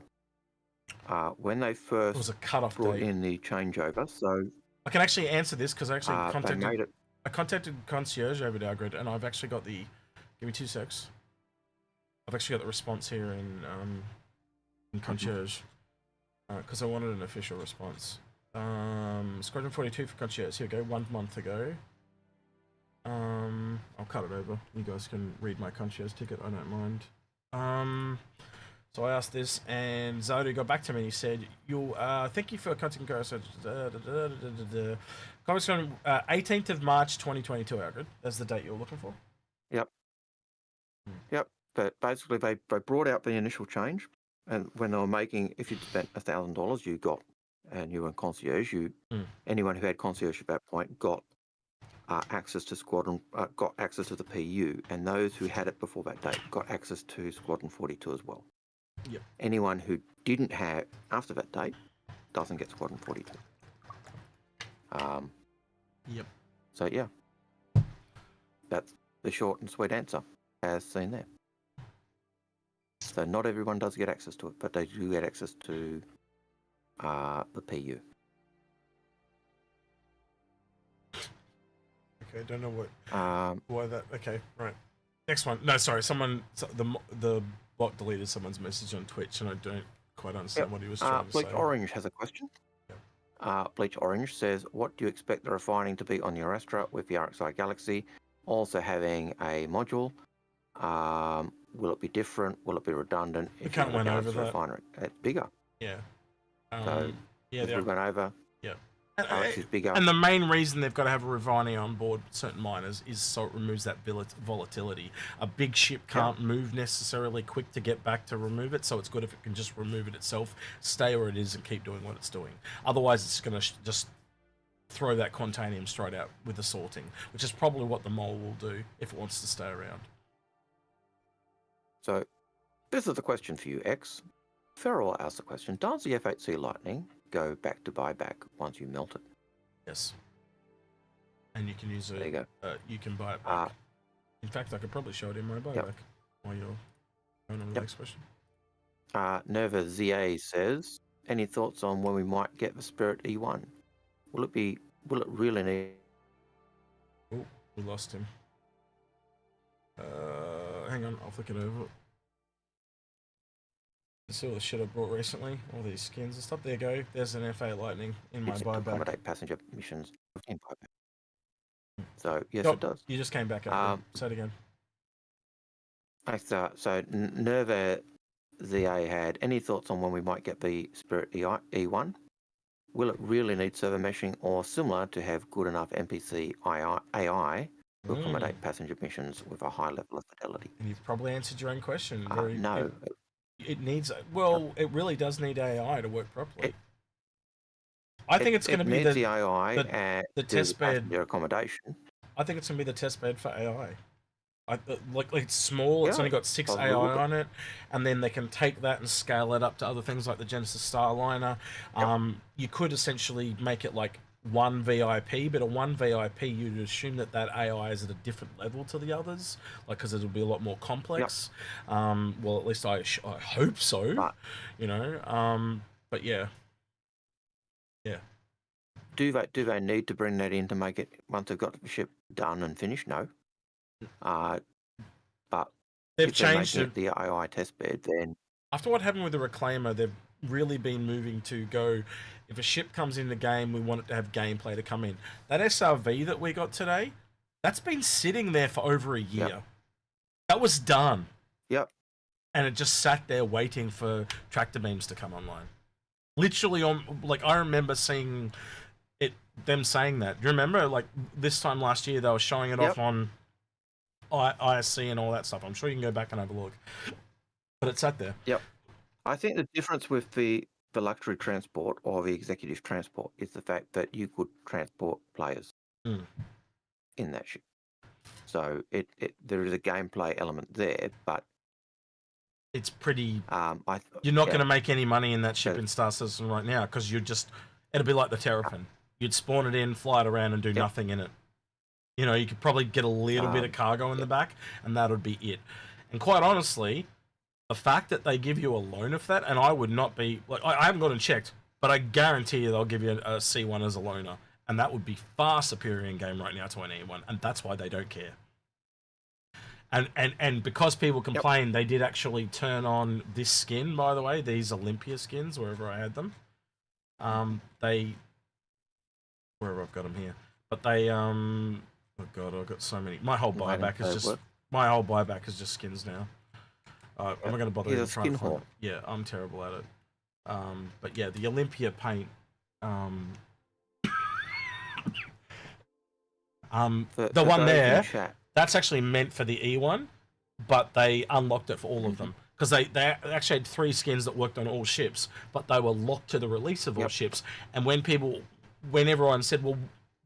When they first was a cutoff brought date in the changeover, so... I can actually answer this because I actually contacted concierge over at Algared, and I've actually got the... Give me 2 secs. I've actually got the response here in concierge because I wanted an official response. Squadron 42 for concierge. Here we go, 1 month ago. I'll cut it over. You guys can read my concierge ticket. I don't mind. So I asked this, and Zodu got back to me. And he said, "You'll thank you for contacting us." Comments on 18th of March 2022. Algared. That's the date you're looking for. Yep. Yep. But basically, they brought out the initial change, and when they were making, if you'd spent $1,000, you got, and you were in concierge, anyone who had concierge at that point got access to Squadron, got access to the PU, and those who had it before that date got access to Squadron 42 as well. Yep. Anyone who didn't have after that date doesn't get Squadron 42. Yep. So yeah, that's the short and sweet answer, as seen there. So not everyone does get access to it, but they do get access to the PU. Okay, I don't know why that. Okay, right. Next one. No, sorry. The bot deleted someone's message on Twitch, and I don't quite understand what he was trying to say. Bleach Orange has a question. Bleach Orange says, what do you expect the refining to be on your Astra with the RXI Galaxy also having a module? Will it be different? Will it be redundant? We kind of went over that. Refinery? It's bigger. Yeah. We've gone over. Yeah. Is bigger. And the main reason they've got to have a refining on board certain miners is so it removes that volatility. A big ship can't move necessarily quick to get back to remove it, so it's good if it can just remove it itself, stay where it is, and keep doing what it's doing. Otherwise, it's going to just throw that Quantanium straight out with the sorting, which is probably what the mole will do if it wants to stay around. So, this is the question for you, X. Feral asked the question, does the F8C Lightning go back to buyback once you melt it? Yes. And you can use it. There you go. You can buy it back. In fact, I could probably show it in my buyback while you're going on the next question. Nerva ZA says, any thoughts on when we might get the Spirit E1? Will it really need... Oh, we lost him. Hang on, I'll flick it over. See all the shit I brought recently, all these skins and stuff. There you go. There's an F8 Lightning in my buyback. Accommodate passenger missions in buyback. So yes, it does. You just came back up. Say it again. So Nerva ZA had any thoughts on when we might get the Spirit E1? Will it really need server meshing or similar to have good enough NPC AI to accommodate passenger missions with a high level of fidelity? And you've probably answered your own question. No. It needs, well, it really does need AI to work properly. I think it's going to be the AI and the test bed accommodation. I think it's going to be the test bed for AI. Like it's small. It's only got 6 AI on it, and then they can take that and scale it up to other things like the Genesis Starliner. You could essentially make it like one VIP, but a one VIP, you'd assume that AI is at a different level to the others, like because it'll be a lot more complex. Well, at least I hope so. You know, but yeah. Do they need to bring that in to make it once they've got the ship done and finished? No. But they've changed the AI test bed. Then after what happened with the Reclaimer, they've really been moving to go. If a ship comes in the game, we want it to have gameplay to come in. That SRV that we got today, that's been sitting there for over a year. That was done. And it just sat there waiting for tractor beams to come online. Literally I remember seeing them saying that. Do you remember, like, this time last year, they were showing it off on ISC and all that stuff. I'm sure you can go back and have a look. But it sat there. I think the difference with the luxury transport or the executive transport is the fact that you could transport players in that ship. So there is a gameplay element there, but it's pretty. You're not going to make any money in that ship in Star Citizen right now because it'll be like the Terrapin. You'd spawn it in, fly it around, and do nothing in it. You know, you could probably get a little bit of cargo in the back, and that would be it. And quite honestly, the fact that they give you a loan of that, and I would not be like, I haven't gone and checked, but I guarantee you they'll give you a C1 as a loaner, and that would be far superior in game right now to an E1, and that's why they don't care. And because people complain, they did actually turn on this skin, by the way, these Olympia skins, wherever I had them. Wherever I've got them here, but they oh god, I've got so many. My whole buyback is just skins now. I'm not going to bother even trying to find it. Yeah, I'm terrible at it. But yeah, the Olympia paint. The one there, that's actually meant for the E1, but they unlocked it for all of them because they actually had 3 skins that worked on all ships, but they were locked to the release of all ships. And when everyone said, well,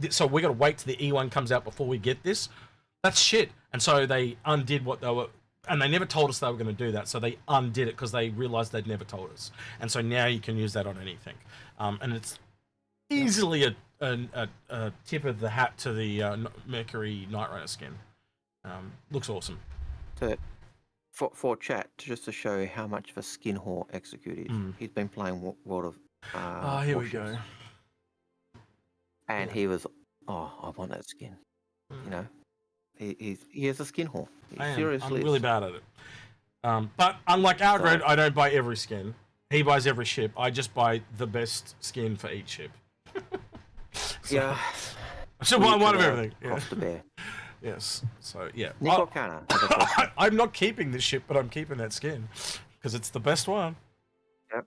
so we got to wait till the E1 comes out before we get this, that's shit. And so they undid what they were. And they never told us they were going to do that, so they undid it because they realized they'd never told us. And so now you can use that on anything. And it's easily a tip of the hat to the Mercury Night Runner skin. Looks awesome. For chat, just to show how much of a skin whore Execute is, he's been playing World of here we go. And he was, I want that skin. You know, he has a skin horn. I'm really bad at it. But unlike Algared, I don't buy every skin. He buys every ship. I just buy the best skin for each ship. Yeah. I should buy one of everything. Cross the bear. Yes. So yeah. Nick O'Connor. I'm not keeping this ship, but I'm keeping that skin because it's the best one. Yep.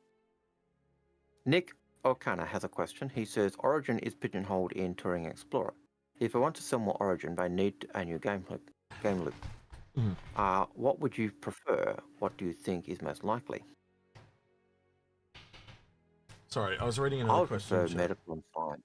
Nick O'Connor has a question. He says, Origin is pigeonholed in Touring Explorer. If I want to sell more Origin, they need a new game loop. What would you prefer? What do you think is most likely? Sorry, I was reading another question. I would prefer medical and science.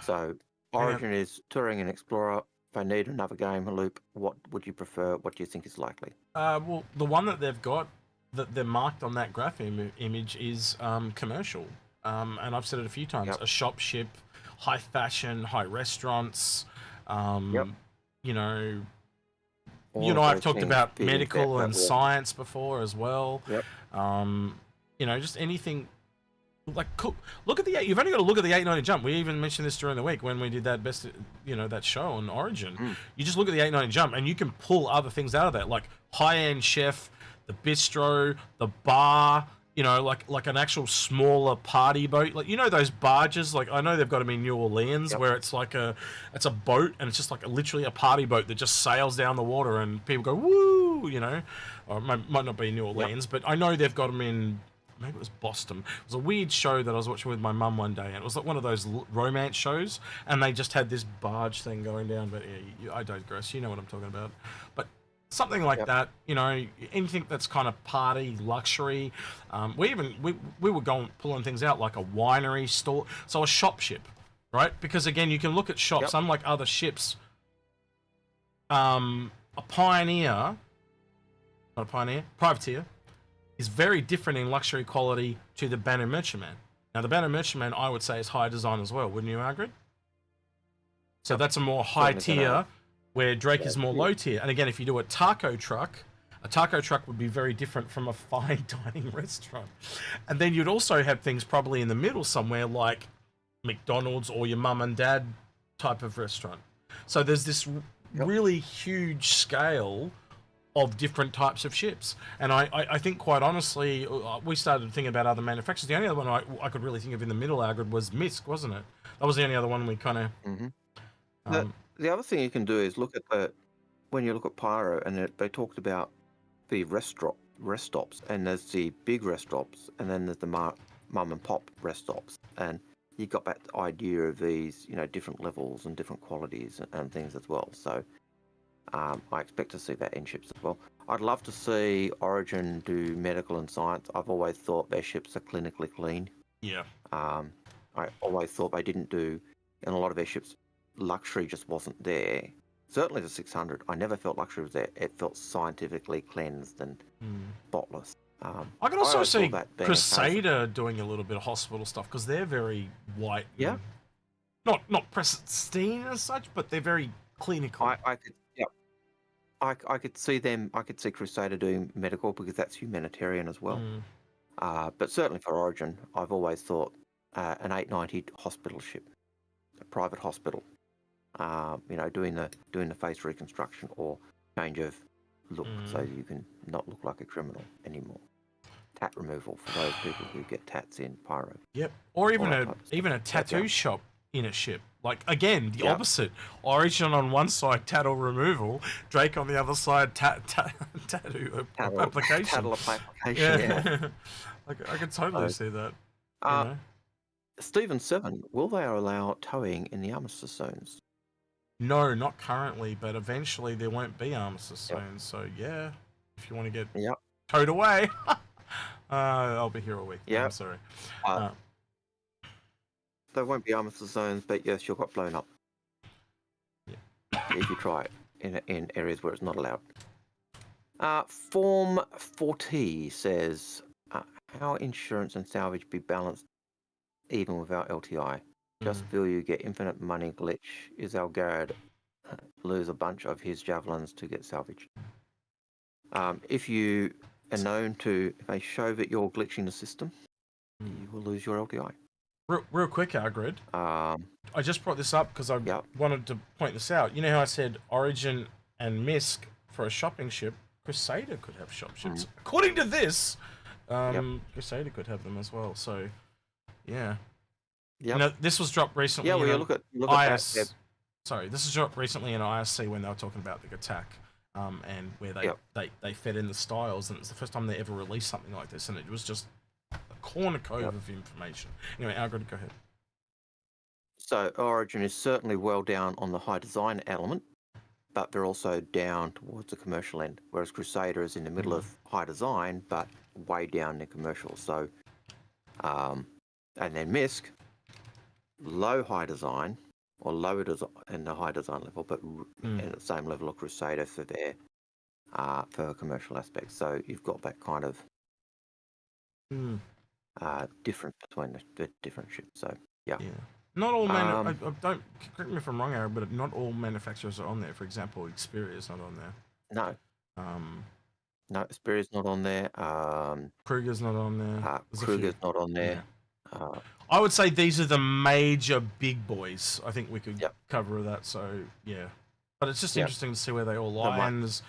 So, Origin is Touring and Explorer. If I need another game loop, what would you prefer? What do you think is likely? Well, the one that they've got, that they're marked on that graph image is commercial. And I've said it a few times. A shop ship, high fashion, high restaurants. You know, I've talked about medical and science before as well. You know, just anything like look at you've only got to look at the 890 jump. We even mentioned this during the week when we did that that show on Origin. You just look at the 890 jump and you can pull other things out of that, like high-end chef, the bistro, the bar, you know, like an actual smaller party boat. Like, you know, those barges, like I know they've got them in New Orleans where it's like it's a boat and it's just like literally a party boat that just sails down the water and people go, woo, you know, or it might not be New Orleans, but I know they've got them in, maybe it was Boston. It was a weird show that I was watching with my mum one day, and it was like one of those romance shows, and they just had this barge thing going down, but I digress, you know what I'm talking about. But something like that, you know, anything that's kind of party, luxury. We were pulling things out like a winery store, so a shop ship, right? Because again, you can look at shops, unlike other ships, a privateer, is very different in luxury quality to the Banner Merchantman. Now, the Banner Merchantman, I would say, is high design as well, wouldn't you, Algared? So that's a more high tier, where Drake is more low tier. And again, if you do a taco truck would be very different from a fine dining restaurant. And then you'd also have things probably in the middle somewhere like McDonald's or your mum and dad type of restaurant. So there's this really huge scale of different types of ships. And I think, quite honestly, we started thinking about other manufacturers. The only other one I could really think of in the middle, Algared, was Misk, wasn't it? That was the only other one we kind of... The other thing you can do is look at when you look at Pyro, and they talked about the rest stops, and there's the big rest stops, and then there's the mum and pop rest stops, and you got that idea of these, you know, different levels and different qualities and things as well. So I expect to see that in ships as well. I'd love to see Origin do medical and science. I've always thought their ships are clinically clean. Yeah. I always thought they didn't do, in a lot of their ships, luxury just wasn't there. Certainly the 600, I never felt luxury was there. It felt scientifically cleansed and spotless. I can also see Crusader doing a little bit of hospital stuff because they're very white. Yeah. Not pristine as such, but they're very clinical. I could see them. I could see Crusader doing medical because that's humanitarian as well. But certainly for Origin, I've always thought an 890 hospital ship, a private hospital. You know, doing the face reconstruction or change of look, so you can not look like a criminal anymore. Tat removal for those people who get tats in Pyro. Yep, or even a tattoo shop in a ship. Like, again, the opposite. Origin on one side, tattoo removal. Drake on the other side, tattoo application. Tattoo application. Yeah. I could totally see that. You know? Stephen 7, will they allow towing in the armistice zones? No, not currently, but eventually there won't be armistice zones. So yeah, if you want to get towed away, I'll be here all week. Yeah, I'm sorry. There won't be armistice zones, but yes, you'll get blown up. Yeah. If you try it in areas where it's not allowed. Form 40 says, how insurance and salvage be balanced even without LTI? Just feel you get infinite money glitch. Is Algared lose a bunch of his javelins to get salvage? If you are known to, if they show that you're glitching the system, you will lose your LTI. Real quick, Algared. I just brought this up because I wanted to point this out. You know how I said Origin and MISC for a shopping ship, Crusader could have shop ships. According to this, Crusader could have them as well. So, yeah. You know, this was dropped recently. Yeah, well, you look at that. Sorry, this was dropped recently in ISC when they were talking about the attack, and where they fed in the styles, and it's the first time they ever released something like this, and it was just a cornucopia of information. Anyway, Algared, go ahead. So Origin is certainly well down on the high design element, but they're also down towards the commercial end, whereas Crusader is in the middle of high design, but way down in commercial. So, and then MISC, low high design, or lower design in the high design level, but at the same level of Crusader for their for commercial aspects. So you've got that kind of difference between the different ships. So yeah. Not all I don't correct me if I'm wrong, Aaron, but not all manufacturers are on there. For example, Xperia is not on there. No. No, Xperia's not on there. Kruger's not on there. Kruger's not on there. I would say these are the major big boys. I think we could cover that. So yeah, but it's just interesting to see where they all lie. And there's,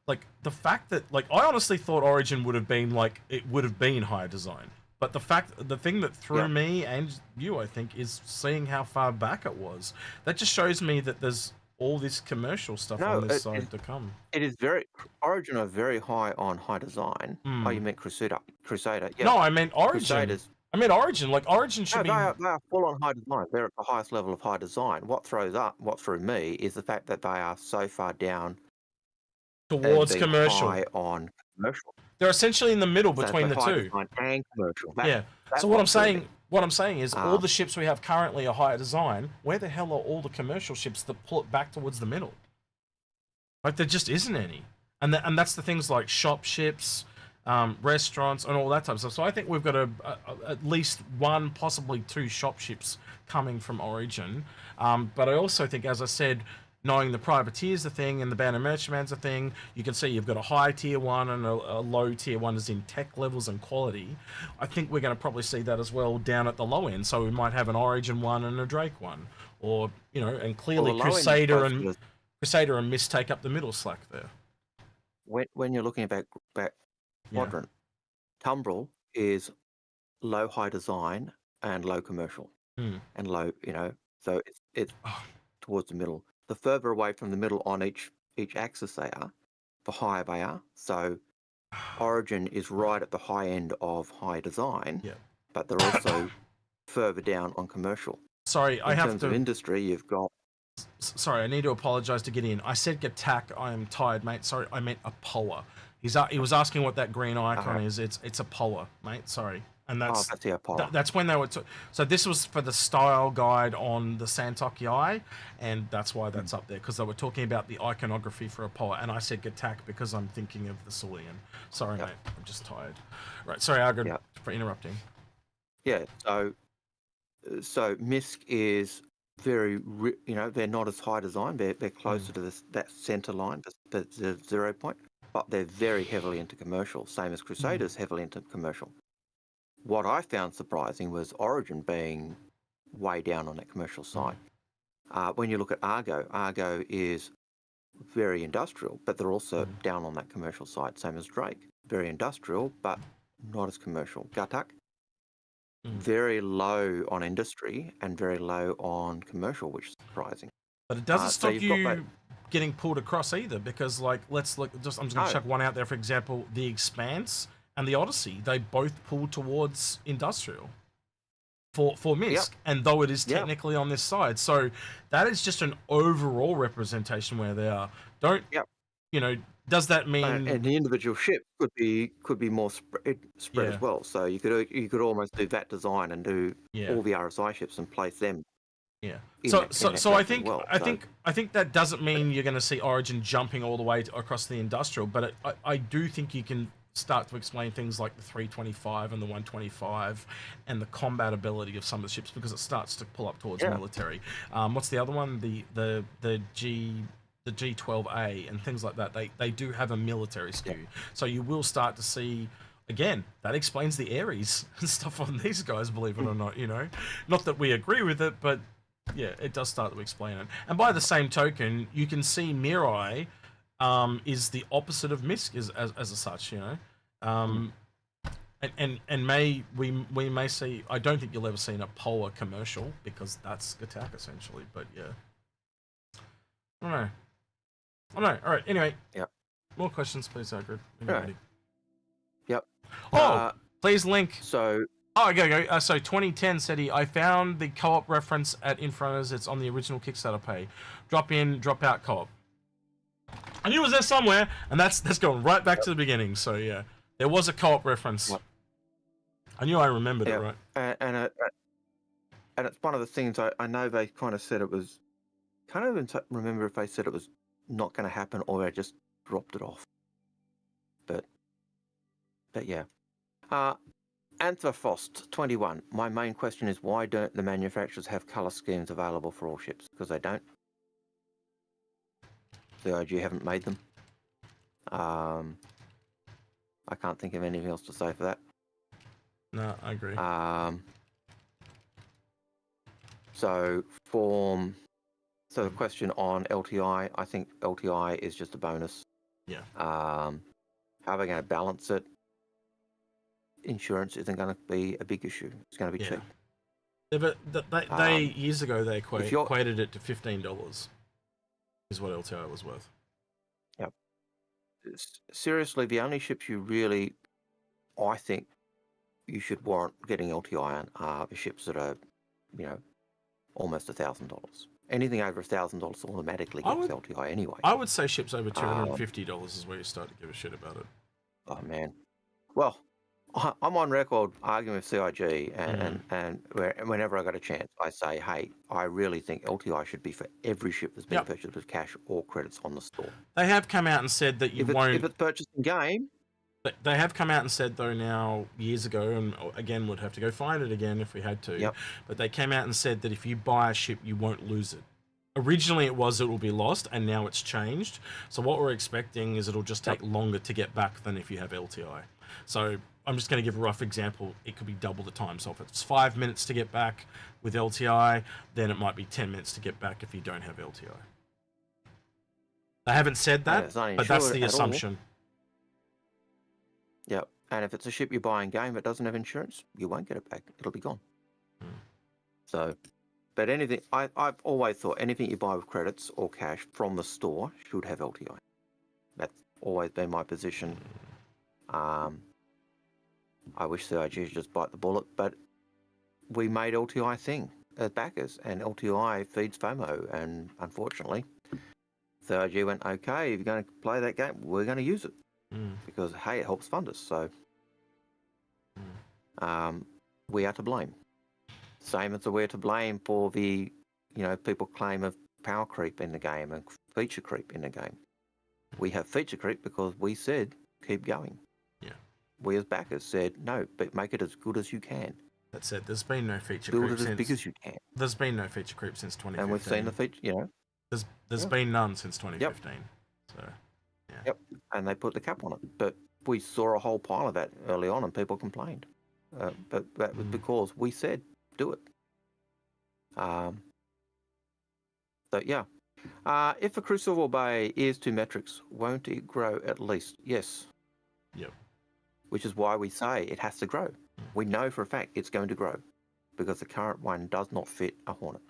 like, the fact that, like, I honestly thought Origin would have been high design. But the thing that threw me and you, I think, is seeing how far back it was. That just shows me that there's all this commercial stuff on this side to come. It is Origin are very high on high design. Oh, you meant Crusader? Yeah. No, I meant Origin. Crusaders. I meant Origin. Like, Origin should be. They are full on high design. They're at the highest level of high design. What threw me is the fact that they are so far down towards commercial. High on commercial. They're essentially in the middle between the two. And commercial. So what I'm saying is all the ships we have currently are higher design. Where the hell are all the commercial ships that pull it back towards the middle? Like, there just isn't any. And that's the things like shop ships, restaurants, and all that type of stuff. So I think we've got at least one, possibly two shop ships coming from Origin. But I also think, as I said, knowing the privateer's a thing and the banner merchantman's a thing, you can see you've got a high tier one and a low tier one is in tech levels and quality. I think we're going to probably see that as well down at the low end. So we might have an Origin one and a Drake one, or, you know, and clearly Crusader and MISC take up the middle slack there. When you're looking at that quadrant, Tumbril is low high design and low commercial, and low, you know, so it's towards the middle. The further away from the middle on each axis they are, the higher they are. So Origin is right at the high end of high design, but they're also further down on commercial. Sorry, in terms of industry, you've got. Sorry, I need to apologise to Gideon. I said Gattack. I am tired, mate. Sorry, I meant Apoa. He was asking what that green icon is. It's Apoa, mate. Sorry. And that's that's when they were. So this was for the style guide on the Santoki Eye, and that's why that's up there, because they were talking about the iconography for Apoa, and I said Gattack because I'm thinking of the Cerulean. Sorry, mate. I'm just tired. Right. Sorry, Algared, for interrupting. Yeah. So MISC is very, you know, they're not as high design. They're closer to that center line, the 0 point, but they're very heavily into commercial. Same as Crusaders, heavily into commercial. What I found surprising was Origin being way down on that commercial side. When you look at Argo is very industrial, but they're also down on that commercial side, same as Drake. Very industrial, but not as commercial. Gattack, very low on industry and very low on commercial, which is surprising. But it doesn't stop you getting pulled across either, because, like, I'm just going to chuck one out there, for example, the Expanse and the Odyssey, they both pull towards industrial for MISC, and though it is technically on this side. So that is just an overall representation where they are. You know, does that mean... And the individual ship could be more spread as well. So you could almost do that design and do all the RSI ships and place them. Yeah. So I think I think that doesn't mean you're going to see Origin jumping all the way across the industrial, but I do think you can start to explain things like the 325 and the 125 and the combat ability of some of the ships, because it starts to pull up towards military. What's the other one? The G12A and things like that. They do have a military skew. So you will start to see again, that explains the Ares and stuff on these guys, believe it or not, you know. Not that we agree with it, but yeah, it does start to explain it. And by the same token, you can see Mirai is the opposite of Misk as such, you know. And we may see, I don't think you'll ever see in a Polar commercial, because that's attack essentially, but yeah. I don't know. All right, anyway. Yep. More questions, please, Algared. Right. Yep. Please link. So. Oh, go. So 2010 said I found the co-op reference at Inforunners. It's on the original Kickstarter page. Drop in, drop out co-op. I knew it was there somewhere, and that's going right back to the beginning. So yeah, there was a co-op reference. Yep. I knew I remembered it, right? And it's one of the things I know they kind of said it was. Can't even remember if they said it was not going to happen or they just dropped it off. But yeah. Anthrophost 21. My main question is, why don't the manufacturers have colour schemes available for all ships? Because they don't. The IG haven't made them. I can't think of anything else to say for that. No, I agree. So the question on LTI, I think LTI is just a bonus. Yeah. How are they going to balance it? Insurance isn't going to be a big issue. It's going to be cheap. Yeah, but they years ago they equated it to $15 is what LTI was worth. Yep. Seriously, the only ships you really, I think, you should warrant getting LTI on are the ships that are, you know, almost $1,000. Anything over $1,000 automatically gets LTI anyway. I would say ships over $250 is where you start to give a shit about it. Oh man, well, I'm on record arguing with CIG, and whenever I got a chance, I say, hey, I really think LTI should be for every ship that's being purchased with cash or credits on the store. They have come out and said that you won't. If it's purchased in game. They have come out and said, though, now, years ago, and again, would have to go find it again if we had to. Yep. But they came out and said that if you buy a ship, you won't lose it. Originally, it will be lost, and now it's changed. So what we're expecting is it'll just take longer to get back than if you have LTI. So I'm just going to give a rough example. It could be double the time. So if it's 5 minutes to get back with LTI, then it might be 10 minutes to get back if you don't have LTI. They haven't said that, but that's the assumption. Yep. And if it's a ship you buy in game that doesn't have insurance, you won't get it back. It'll be gone. So, but anything, I've always thought anything you buy with credits or cash from the store should have LTI. That's always been my position. I wish CIG would just bite the bullet, but we made LTI a thing as backers, and LTI feeds FOMO, and unfortunately, CIG went, okay, if you're going to play that game, we're going to use it. Because, hey, it helps fund us, so we are to blame. Same as we're to blame for the, people claim of power creep in the game and feature creep in the game. We have feature creep because we said, keep going. Yeah. We as backers said, no, but make it as good as you can. That said, there's been no feature creep. Build it as big as you can. There's been no feature creep since 2015. And we've seen the feature, There's been none since 2015. Yep. So... yeah. Yep, and they put the cap on it. But we saw a whole pile of that early on, and people complained. But that was because we said, do it. So yeah, if a Crucible Bay is 2 metrics, won't it grow at least? Yes. Yep. Which is why we say it has to grow. We know for a fact it's going to grow because the current one does not fit a Hornet.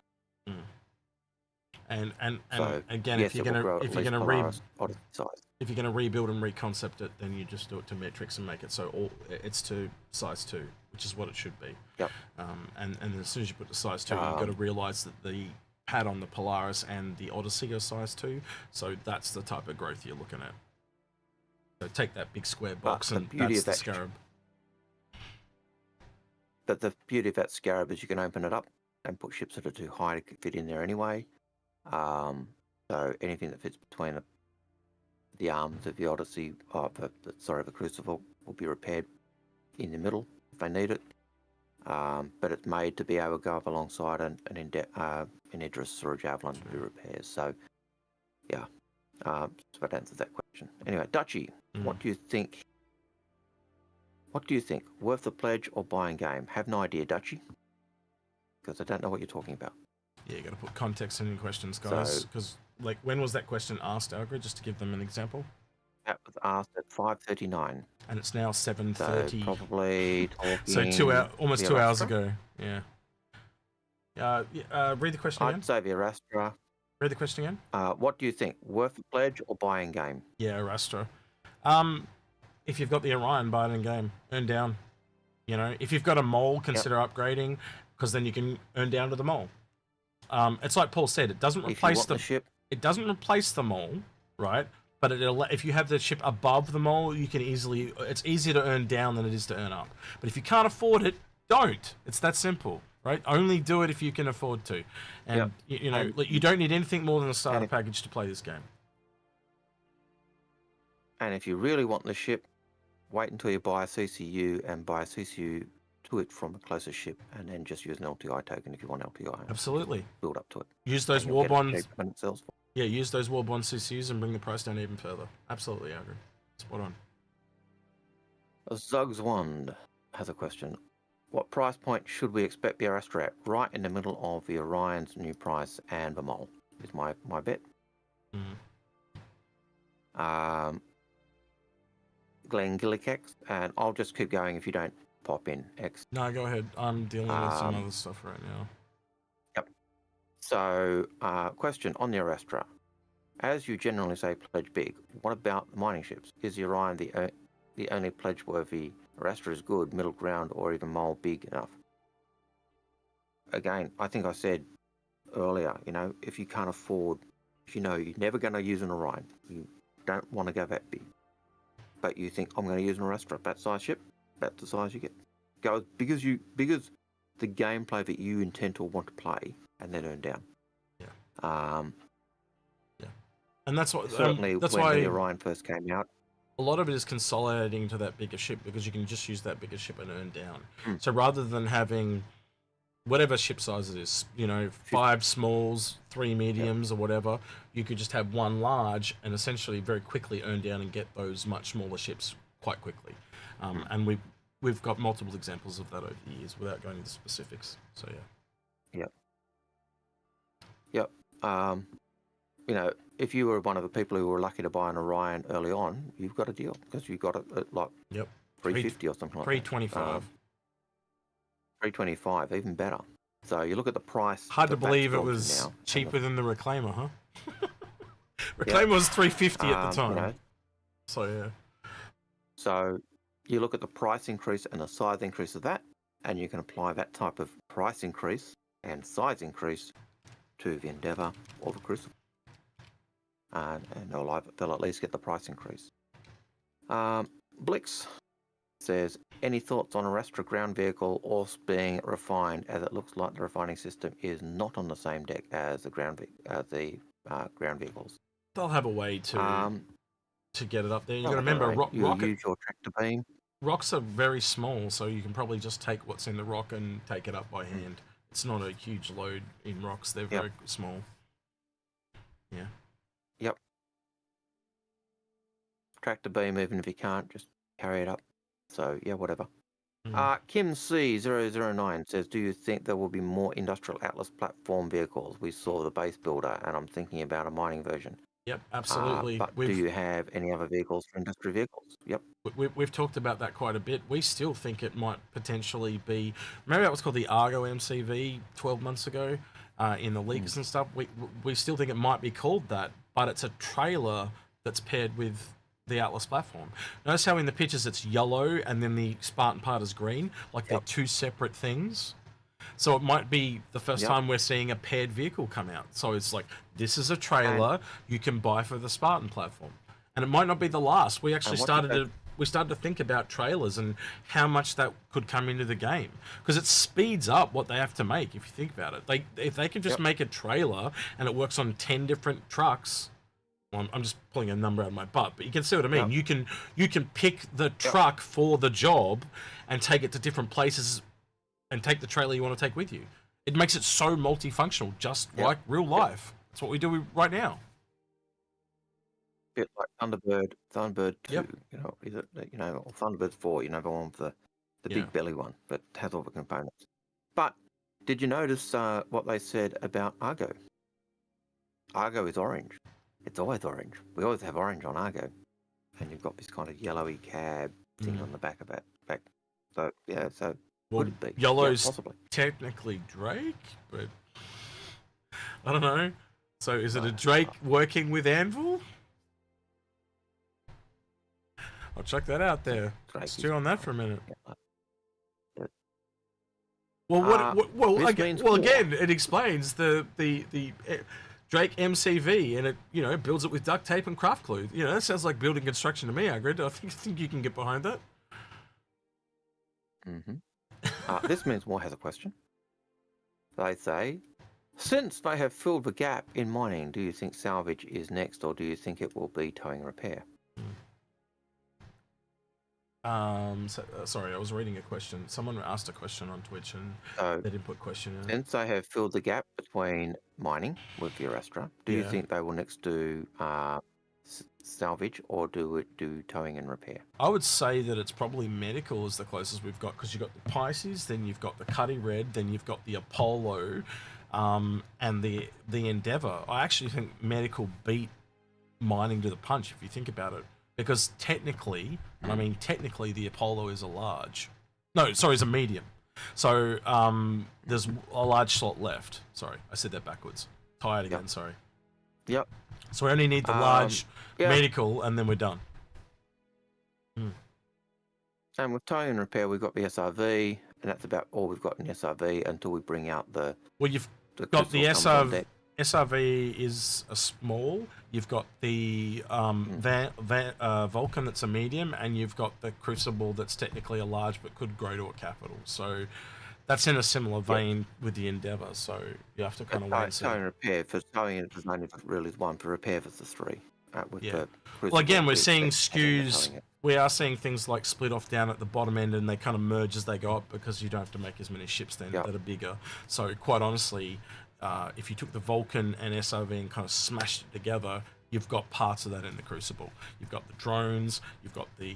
And so, again, yes, if you're going to rebuild and reconcept it, then you just do it to metrics and make it so it's to size 2, which is what it should be. Yep. And as soon as you put the size 2, you've got to realize that the pad on the Polaris and the Odyssey are size 2, so that's the type of growth you're looking at. So take that big square box, and that's the Scarab. But the beauty of that Scarab is you can open it up and put ships that are too high to fit in there anyway. So anything that fits between the arms of the Odyssey, the Crucible, will be repaired in the middle if they need it. But it's made to be able to go up alongside an Idris or a Javelin to do repairs. So, yeah, so that answers that question. Anyway, Dutchy, what do you think What do you think? Worth the pledge or buying game? Have no idea, Dutchy. Because I don't know what you're talking about. Yeah, you got to put context in your questions, guys. Because, like, when was that question asked, Algared? Just to give them an example. That was asked at 5:39. And it's now 7:30. So probably talking... So almost 2 hours ago. Yeah. Read the question again. I'd say the Arastra. Read the question again. What do you think? Worth the pledge or buying game? Yeah, Arastra. If you've got the Orion, buy it in game. Earn down. You know, if you've got a mole, consider upgrading, because then you can earn down to the mole. It's like Paul said, it doesn't replace the ship. It doesn't replace the mole, right? But if you have the ship above the mole, you can easily. It's easier to earn down than it is to earn up. But if you can't afford it, don't. It's that simple, right? Only do it if you can afford to. And you know, you don't need anything more than a starter package to play this game. And if you really want the ship, wait until you buy a CCU and buy a CCU to it from a closest ship, and then just use an LTI token if you want LTI. Absolutely. Build up to it. Use those war bonds. When it sells for. Yeah, use those war bond CCUs and bring the price down even further. Absolutely, Algared. Spot on. Zug's Wand has a question. What price point should we expect the Arastra at? Right in the middle of the Orion's new price and the Mole is my bet. Glenn Gillicax, and I'll just keep going if you don't pop in, X. No, go ahead. I'm dealing with some other stuff right now. Yep. So, question on the Arastra. As you generally say pledge big, what about the mining ships? Is the Orion the only pledge-worthy? Arastra is good, middle ground, or even Mole big enough? Again, I think I said earlier, you know, if you can't afford, if you know you're never going to use an Orion, you don't want to go that big, but you think, I'm going to use an Arastra, that size ship, that's the size you get. Go as big as the gameplay that you intend to want to play, and then earn down. Yeah. And that's what certainly that's when why the Orion first came out. A lot of it is consolidating to that bigger ship, because you can just use that bigger ship and earn down. So rather than having whatever ship size it is, you know, 5 smalls, 3 mediums, or whatever, you could just have 1 large and essentially very quickly earn down and get those much smaller ships quite quickly. And we've got multiple examples of that over the years without going into specifics. So yeah. Yep. You know, if you were one of the people who were lucky to buy an Orion early on, you've got a deal, because you got it at like 350 or something like 325. 325, even better. So you look at the price. Hard to believe it was cheaper than the Reclaimer, huh? Reclaimer was 350 at the time. You know, so yeah. So you look at the price increase and the size increase of that, and you can apply that type of price increase and size increase to the Endeavour or the Crucible. And they'll at least get the price increase. Blix says, any thoughts on Arastra ground vehicle or being refined, as it looks like the refining system is not on the same deck as the ground vehicles? They'll have a way to get it up there. You got to remember, use your tractor beam. Rocks are very small, so you can probably just take what's in the rock and take it up by hand. It's not a huge load in rocks. They're very small. Yeah. Yep. Tractor beam, even if you can't, just carry it up. So, yeah, whatever. Kim C009 says, do you think there will be more Industrial Atlas platform vehicles? We saw the base builder, and I'm thinking about a mining version. Yep, absolutely. But do you have any other vehicles for industrial vehicles? Yep. We've talked about that quite a bit. We still think it might potentially be... Remember that was called the Argo MCV 12 months ago in the leaks and stuff? We still think it might be called that, but it's a trailer that's paired with the Atlas platform. Notice how in the pictures it's yellow and then the Spartan part is green? Like they're two separate things. So it might be the first time we're seeing a paired vehicle come out. So it's like, this is a trailer you can buy for the Spartan platform. And it might not be the last. We actually started to think about trailers and how much that could come into the game. Because it speeds up what they have to make, if you think about it. If they can just make a trailer and it works on 10 different trucks... Well, I'm just pulling a number out of my butt, but you can see what I mean. You can pick the truck for the job and take it to different places and take the trailer you want to take with you. It makes it so multifunctional, just like real life. That's what we do right now. Bit like Thunderbird 2. Yep. You know, is it? You know, or Thunderbird 4. You know, the one with the big belly one that has all the components. But did you notice what they said about Argo? Argo is orange. It's always orange. We always have orange on Argo, and you've got this kind of yellowy cab thing on the back of it. So yeah, so well, could it be? Yellow's possibly technically Drake, but I don't know. So is it a Drake working with Anvil? I'll check that out there. Stew on that for a minute. Well, again, it explains the Drake MCV, and it builds it with duct tape and craft glue. That sounds like building construction to me, Algared. I think you can get behind that. This means more has a question. They say, since they have filled the gap in mining, do you think salvage is next, or do you think it will be towing and repair? Sorry, I was reading a question. Someone asked a question on Twitch and they didn't put question in. Since they have filled the gap between mining with your Astra, do you think they will next do salvage, or do towing and repair? I would say that it's probably medical is the closest we've got, because you've got the Pisces, then you've got the Cuddy Red, then you've got the Apollo, and the Endeavour. I actually think medical beat mining to the punch if you think about it. Because technically, the Apollo is a large. No, sorry, it's a medium. So there's a large slot left. Sorry, I said that backwards. Tired again, sorry. Yep. So we only need the large medical, and then we're done. And with towing and repair, we've got the SRV, and that's about all we've got in SRV until we bring out the... Well, you've got the SRV. SRV is a small. You've got the Vulcan that's a medium, and you've got the Crucible that's technically a large but could grow to a capital. So that's in a similar vein with the Endeavour. So you have to kind of wait and see. Towing and repair, for towing there's only really one, for repair there's the 3. Well, again, we're seeing skews. We are seeing things like split off down at the bottom end, and they kind of merge as they go up, because you don't have to make as many ships then that are bigger. So quite honestly, if you took the Vulcan and SRV and kind of smashed it together, you've got parts of that in the Crucible. You've got the drones, you've got the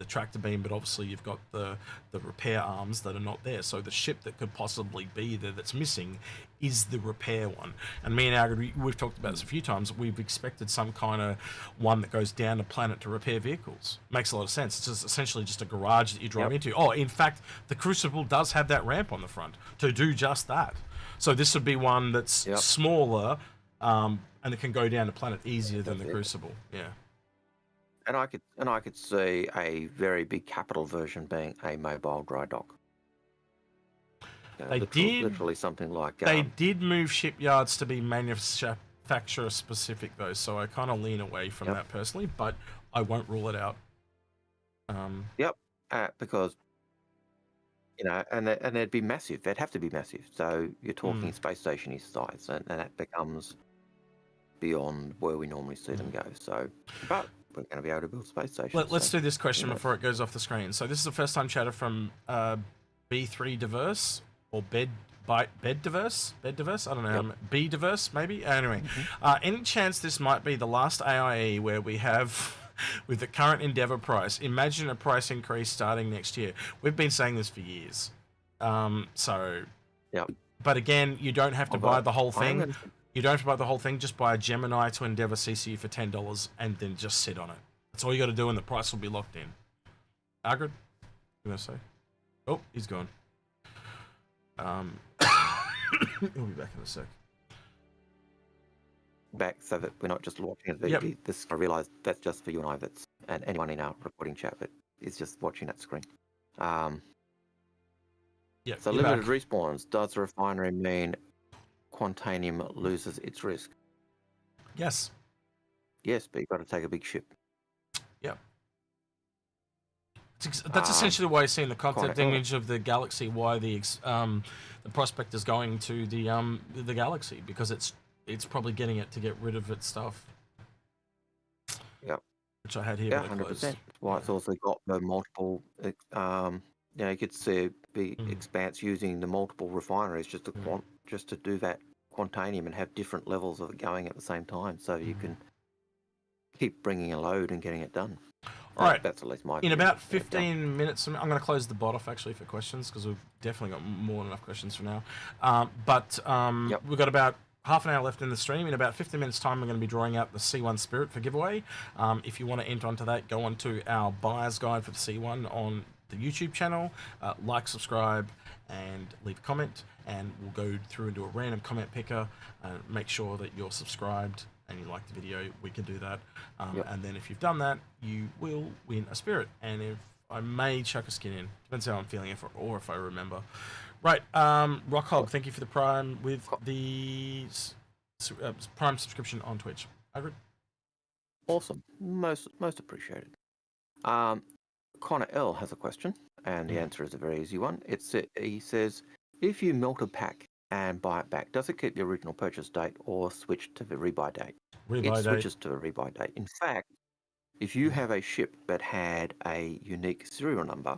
tractor beam, but obviously you've got the repair arms that are not there. So the ship that could possibly be there that's missing is the repair one. And me and Algared, we've talked about this a few times. We've expected some kind of one that goes down the planet to repair vehicles. Makes a lot of sense. It's just essentially just a garage that you drive into. Oh, in fact, the Crucible does have that ramp on the front to do just that. So this would be one that's smaller, and it can go down the planet easier than the Crucible. Yeah. And I could see a very big capital version being a mobile dry dock. Literally something like. They did move shipyards to be manufacturer specific though, so I kind of lean away from that personally, but I won't rule it out. Because. And they'd be massive. They'd have to be massive. So you're talking space station size, and that becomes beyond where we normally see them go. So, but we're going to be able to build space stations. Let's do this question before it goes off the screen. So this is the first time chatter from B3 Diverse or Bed Diverse. I don't know. B Diverse maybe. Anyway, any chance this might be the last AIE where we have? With the current Endeavour price, imagine a price increase starting next year. We've been saying this for years. But again, you don't have to buy the whole thing. You don't have to buy the whole thing. Just buy a Gemini to Endeavour CCU for $10 and then just sit on it. That's all you got to do, and the price will be locked in. Algared, you gonna say? Oh, he's gone. He'll be back in a sec. Back so that we're not just watching it. This, I realise that's just for you and I, and anyone in our recording chat that is just watching that screen. So limited respawns. Does the refinery mean Quantanium loses its risk? Yes. Yes, but you've got to take a big ship. Yep. That's essentially why you're seeing the concept image of the galaxy. Why the prospect is going to the galaxy, because it's probably getting it to get rid of its stuff. Yep. Which I had here. Yeah, 100%. Why it's also got the multiple. You could see the expanse using the multiple refineries just to do that Quantanium and have different levels of it going at the same time, so you can keep bringing a load and getting it done. All right. That's at least my In view. about 15 minutes, I'm going to close the bot off actually for questions because we've definitely got more than enough questions for now. We've got about half an hour left in the stream. In about 15 minutes' time, we're going to be drawing out the C1 Spirit for giveaway. If you want to enter onto that, go on to our buyer's guide for the C1 on the YouTube channel. Like, subscribe, and leave a comment. And we'll go through and do a random comment picker. Make sure that you're subscribed and you like the video. We can do that. And then if you've done that, you will win a Spirit. And if I may chuck a skin in, depends how I'm feeling, or if I remember. Right, Rockhog, thank you for the Prime with the Prime subscription on Twitch. Agreed. Awesome, most appreciated. Connor L has a question, and the answer is a very easy one. He says, if you melt a pack and buy it back, does it keep the original purchase date or switch to the rebuy date? It switches to the rebuy date. In fact, if you have a ship that had a unique serial number,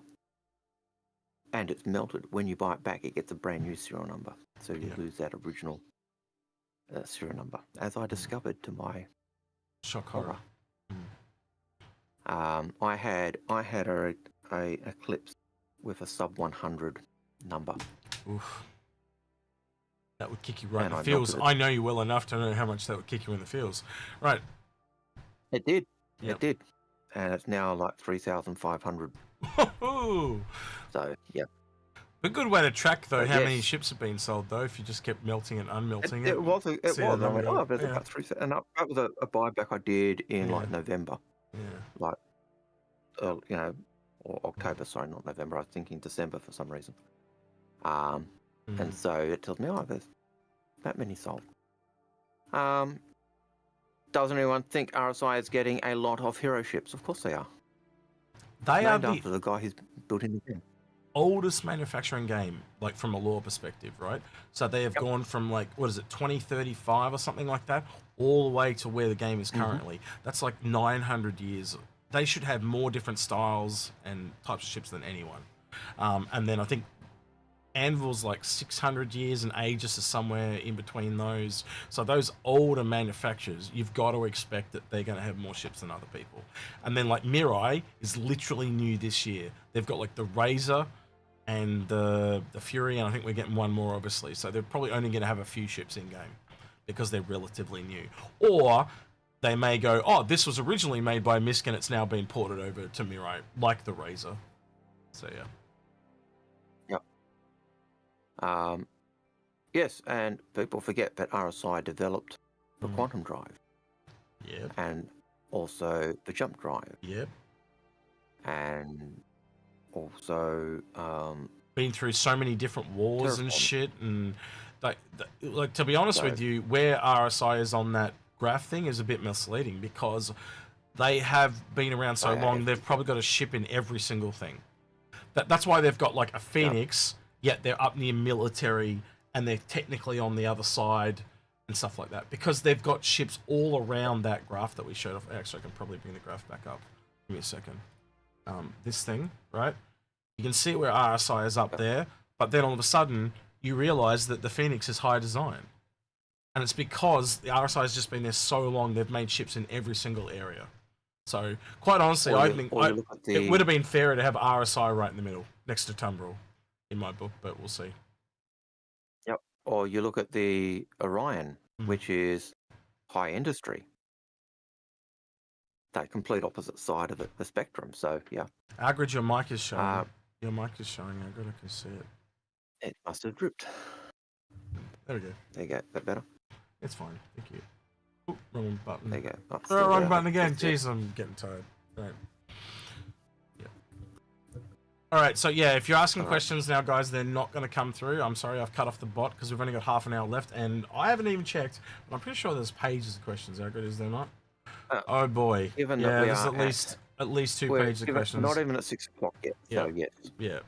and it's melted, when you buy it back, it gets a brand new serial number. So you lose that original serial number, as I discovered to my shock horror. I had a Eclipse with a sub 100 number. Oof. That would kick you right in the feels. I know you well enough to know how much that would kick you in the feels. Right. It did. It did. And it's now like 3,500. So, yeah. A good way to track, though, how many ships have been sold, though, if you just kept melting and unmelting it. It was. I went, oh, there's about 3,000. And that was a buyback I did in like November. Yeah. Like, or October, sorry, not November. I was thinking December for some reason. And so it tells me, oh, there's that many sold. Doesn't anyone think RSI is getting a lot of hero ships? Of course they are. They are after the guy who's built in the game. Oldest manufacturing game, like from a lore perspective, right? So they have gone from like, what is it, 2035 or something like that, all the way to where the game is currently. That's like 900 years. They should have more different styles and types of ships than anyone. And then I think Anvil's like 600 years and Aegis is somewhere in between those. So those older manufacturers, you've got to expect that they're going to have more ships than other people. And then like Mirai is literally new this year. They've got like the Razor and the Fury, and I think we're getting one more obviously. So they're probably only going to have a few ships in game because they're relatively new. Or they may go, oh, this was originally made by Misk and it's now been ported over to Mirai, like the Razor. So yeah. Yes, and people forget that RSI developed the quantum drive. Yep. And also the jump drive. Yep. And also been through so many different wars and shit, and like to be honest with you, where RSI is on that graph thing is a bit misleading because they have been around so long. They've probably got a ship in every single thing. That's why they've got like a Phoenix. Yet they're up near military and they're technically on the other side and stuff like that because they've got ships all around that graph that we showed off. Actually, I can probably bring the graph back up. Give me a second. This thing, right? You can see where RSI is up there, but then all of a sudden you realize that the Phoenix is high design. And it's because the RSI has just been there so long, they've made ships in every single area. So quite honestly, I think it would have been fairer to have RSI right in the middle next to Tumbril. In my book, but we'll see. Yep. Or you look at the Orion, which is high industry. That complete opposite side of the spectrum. So yeah. Algared, your mic is showing. Your mic is showing, Algared. I can see it. It must have dripped. There we go. There you go. That better? It's fine. Thank you. Ooh, wrong button. There you go. Wrong button again. Jeez, I'm getting tired. Right. All right, so yeah, if you're asking questions now, guys, they're not going to come through. I'm sorry, I've cut off the bot because we've only got half an hour left, and I haven't even checked. But I'm pretty sure there's pages of questions. How good is there not? Oh boy, given yeah, that there's at least 2 pages of questions. Not even at 6 o'clock yet. So yes. Yeah.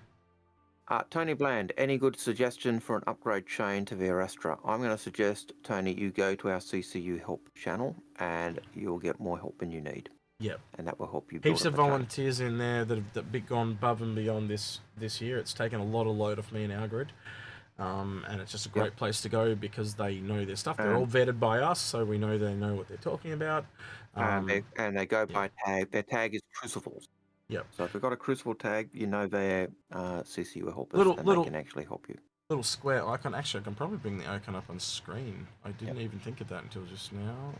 Tony Bland, any good suggestion for an upgrade chain to the Astra? I'm going to suggest, Tony, you go to our CCU help channel, and you'll get more help than you need. Yep. And that will help you. Heaps of volunteers in there that have gone above and beyond this year. It's taken a lot of load off me and Algared. And it's just a great place to go because they know their stuff. They're all vetted by us, so we know they know what they're talking about. And they go by tag. Their tag is crucibles. Yep. So if you've got a crucible tag, you know they're CCU helpers, and they can actually help you. Little square icon. Actually, I can probably bring the icon up on screen. I didn't even think of that until just now.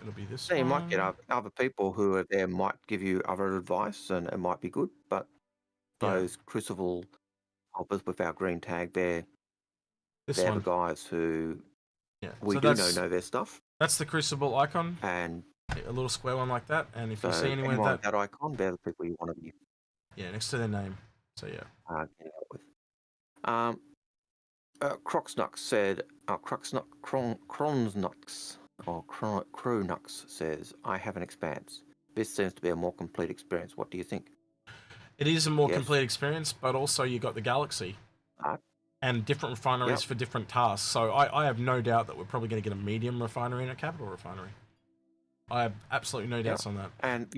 It'll be this one. You might get other people who are there might give you other advice, and it might be good. But those crucible helpers with our green tag, they're the guys who we do know their stuff. That's the crucible icon, and a little square one like that. And if you see anyone with that icon, they're the people you want to be. Yeah, next to their name. So get help with. Crocsnux said, Cronsnux or Cronux says, I have an Expanse. This seems to be a more complete experience. What do you think? It is a more complete experience, but also you got the Galaxy and different refineries for different tasks. So I have no doubt that we're probably going to get a medium refinery and a capital refinery. I have absolutely no doubts on that. And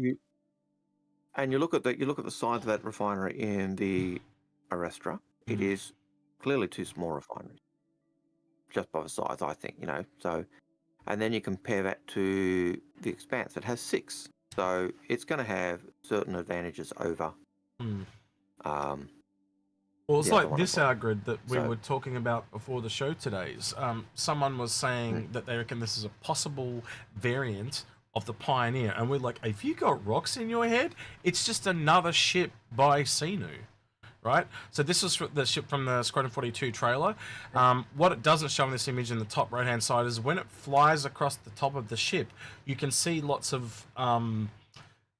you look at the size of that refinery in the Arestra. It is clearly two small refineries, just by the size, I think. So, and then you compare that to the Expanse. It has 6, so it's going to have certain advantages over. Well, it's like this Algared that we were talking about before the show today's. Someone was saying that they reckon this is a possible variant of the Pioneer, and we're like, if you got rocks in your head, it's just another ship by Sinu. Right, so this is the ship from the Squadron 42 trailer. What it doesn't show in this image in the top right-hand side is when it flies across the top of the ship, you can see lots of